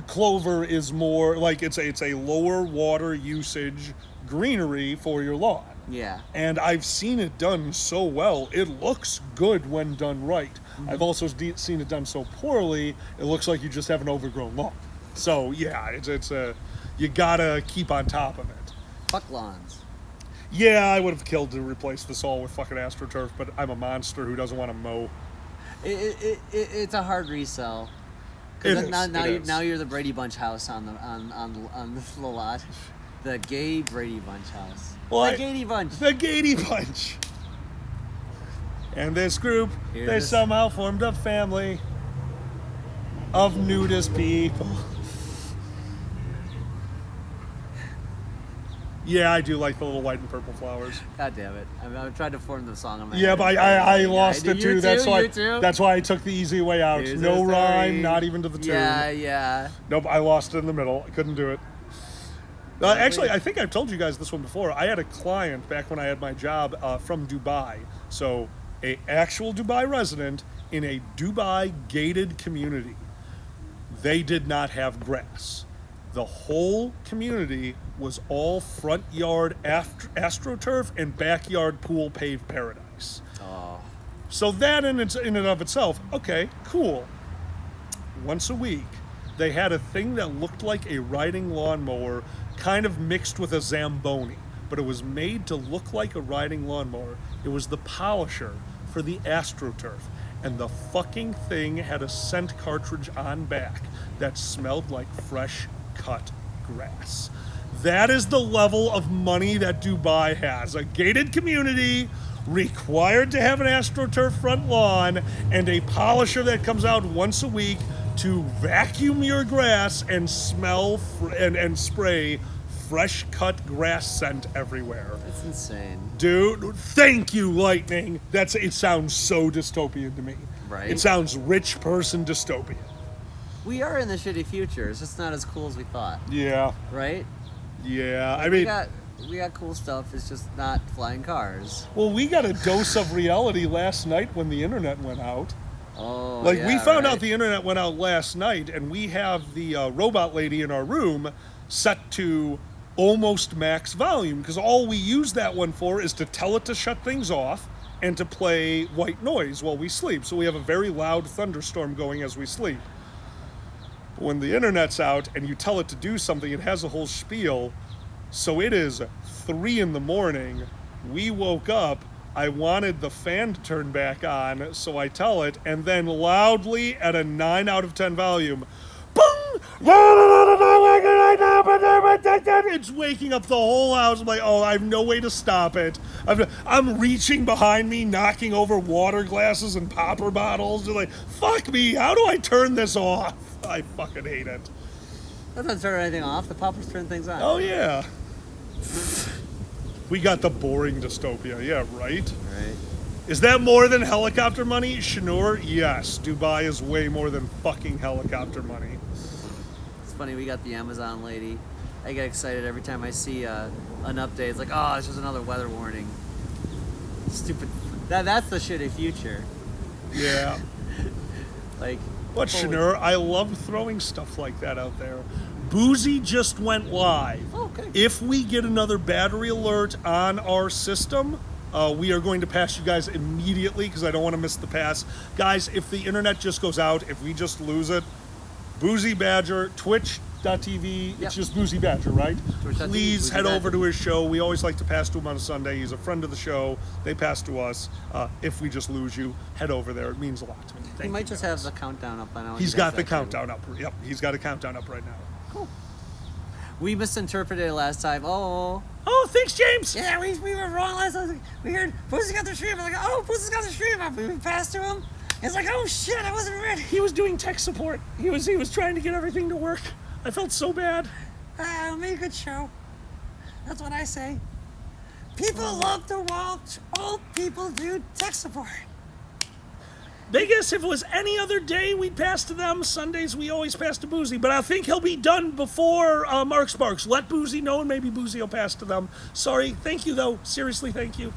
Clover is more like it's a lower water usage greenery for your lawn. Yeah. And I've seen it done so well. It looks good when done right. Mm-hmm. I've also seen it done so poorly. It looks like you just have an overgrown lawn. So yeah, you gotta keep on top of it. Fuck lawns. Yeah, I would have killed to replace this all with fucking AstroTurf, but I'm a monster who doesn't want to mow. It's a hard resell. It Because is, now, it is. now you're the Brady Bunch house on the lot. The gay Brady Bunch house. Well, the Gady Bunch. The Gady Bunch. And this group, Here's they this- somehow formed a family of nudist people. Yeah, I do like the little white and purple flowers. God damn it! I'm trying to form the song on my Yeah, head. but I lost I it do. too. You That's too? why. You too? That's why I took the easy way out. Here's No the story. rhyme, not even to the tune. Yeah. Nope, I lost it in the middle. I couldn't do it. Actually, I think I've told you guys this one before. I had a client back when I had my job from Dubai. So, a actual Dubai resident in a Dubai gated community. They did not have grass. The whole community was all front yard AstroTurf and backyard pool paved paradise. Oh. So that in and of itself, okay, cool. Once a week, they had a thing that looked like a riding lawnmower, kind of mixed with a Zamboni, but it was made to look like a riding lawnmower. It was the polisher for the AstroTurf, and the fucking thing had a scent cartridge on back that smelled like fresh cut grass. That is the level of money that Dubai has. A gated community required to have an AstroTurf front lawn and a polisher that comes out once a week to vacuum your grass and smell and spray fresh cut grass scent everywhere. That's insane. Dude, thank you, Lightning. It sounds so dystopian to me. Right. It sounds rich person dystopian. We are in the shitty future. It's just not as cool as we thought, Yeah. right? Yeah. I we mean, got cool stuff. It's just not flying cars. well, we got a dose of reality last night when the internet went out. Oh, Like, yeah, we found right. out the internet went out last night, and we have the robot lady in our room set to almost max volume, because all we use that one for is to tell it to shut things off and to play white noise while we sleep. So we have a very loud thunderstorm going as we sleep. But when the internet's out and you tell it to do something, it has a whole spiel. So it is 3 a.m. We woke up. I wanted the fan to turn back on, so I tell it, and then loudly at a 9 out of 10 volume, boom! It's waking up the whole house. I'm like, oh, I have no way to stop it. I'm reaching behind me, knocking over water glasses and popper bottles. They're like, fuck me, how do I turn this off? I fucking hate it. That doesn't turn anything off. The poppers turn things on. Oh, yeah. We got the boring dystopia. Yeah, right? Right. Is that more than helicopter money? Shanur, yes. Dubai is way more than fucking helicopter money. It's funny, we got the Amazon lady. I get excited every time I see an update. It's like, oh, it's just another weather warning. Stupid. That's the shitty future. Yeah. Like, What, holy- Shanur? I love throwing stuff like that out there. Boozy just went live. Oh, okay. If we get another battery alert on our system, we are going to pass you guys immediately because I don't want to miss the pass. Guys, if the internet just goes out, if we just lose it, Boozy Badger, twitch.tv, Yep. it's just Boozy Badger, right? Twitch.tv, Please Boozy head over Badger. to his show. We always like to pass to him on a Sunday. He's a friend of the show. They pass to us. If we just lose you, head over there. It means a lot to me. He Thank might you, just guys. have the countdown up by now. He's got the countdown up. Yep, he's got a countdown up right now. We misinterpreted it last time. Oh. Oh, thanks, James. Yeah, we were wrong last time. We heard Pussy got the stream. I'm like, oh, Pussy's got the stream up. We passed to him. It's like, oh shit, I wasn't ready. He was doing tech support. He was trying to get everything to work. I felt so bad. Made a good show. That's what I say. People love to watch old people do tech support. Vegas, if it was any other day, we'd pass to them. Sundays, we always pass to Boozy. But I think he'll be done before Mark Sparks. Let Boozy know, and maybe Boozy will pass to them. Sorry. Thank you, though. Seriously, thank you.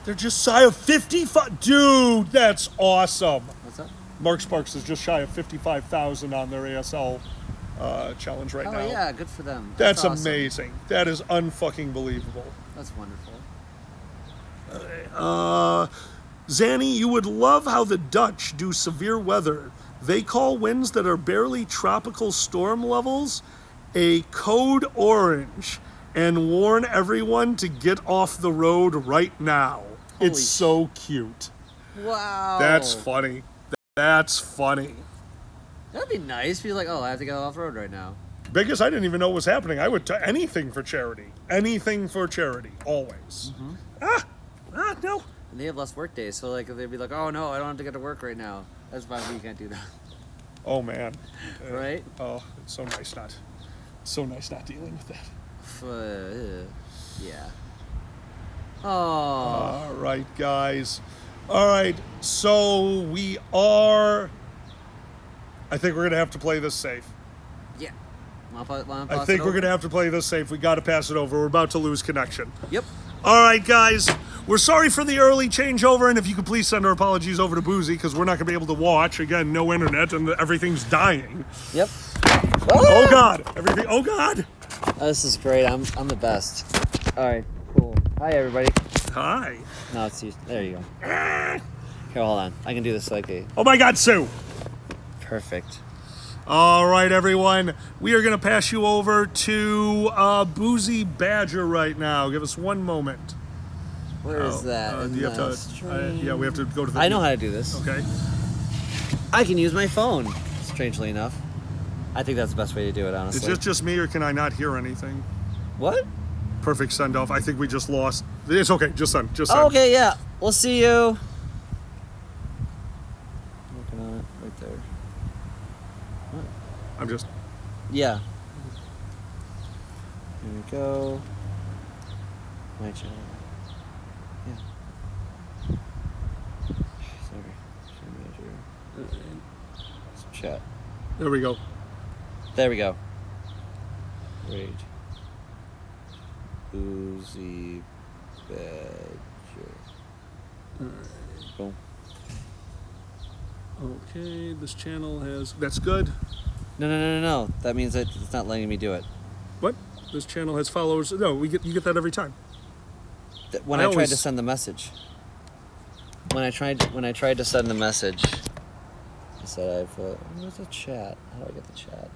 They're just shy of 55. Dude, that's awesome. What's up? Mark Sparks is just shy of 55,000 on their ASL challenge right Oh, now. yeah, good for them. That's awesome. amazing. That is unfucking believable. That's wonderful. Zanny, you would love how the Dutch do severe weather. They call winds that are barely tropical storm levels a code orange and warn everyone to get off the road right now. Holy It's so cute. Wow. That's funny. That's funny. That'd be nice. Be like, oh, I have to get off road right now. Because I didn't even know what was happening. I would anything for charity. Anything for charity. Always. No. And they have less work days, so like they'd be like, oh no, I don't have to get to work right now. That's why we can't do that, Oh, man. right? Oh, it's so nice not dealing with that. Yeah. Oh. All right, guys. All right, so we are. I think we're gonna have to play this safe. Yeah. I think we're gonna have to play this safe. We got to pass it over. We're about to lose connection. Yep. All right, guys. We're sorry for the early changeover, and if you could please send our apologies over to Boozy because we're not gonna be able to watch again. No internet, and everything's dying. Yep. Oh God! Everything. Oh God! This is great. I'm the best. All right. Cool. Hi everybody. Hi. No, it's you. There you go. Here, hold on. I can do this like a Oh my God, Sue. perfect. All right, everyone. We are going to pass you over to Boozy Badger right now. Give us one moment. Where is that? Do in you have the to? stream? Yeah, we have to go to the. I know how to do this. Okay. I can use my phone. Strangely enough, I think that's the best way to do it. Honestly. Is it just me, or can I not hear anything? What? Perfect send off. I think we just lost. It's okay. Just send. Just send. Oh, okay. Yeah. We'll see you. Working on it right there. I'm just. Yeah. Here we go. My channel. Yeah. Sorry. Share manager. Some chat. There we go. There we go. Rage. Boozy Badger. Boom. Okay. This channel has. That's good. No. That means that it's not letting me do it. What? This channel has followers. No, you get that every time. When I I tried always- to send the message. When I tried to send the message, I said where's the chat? How do I get the chat?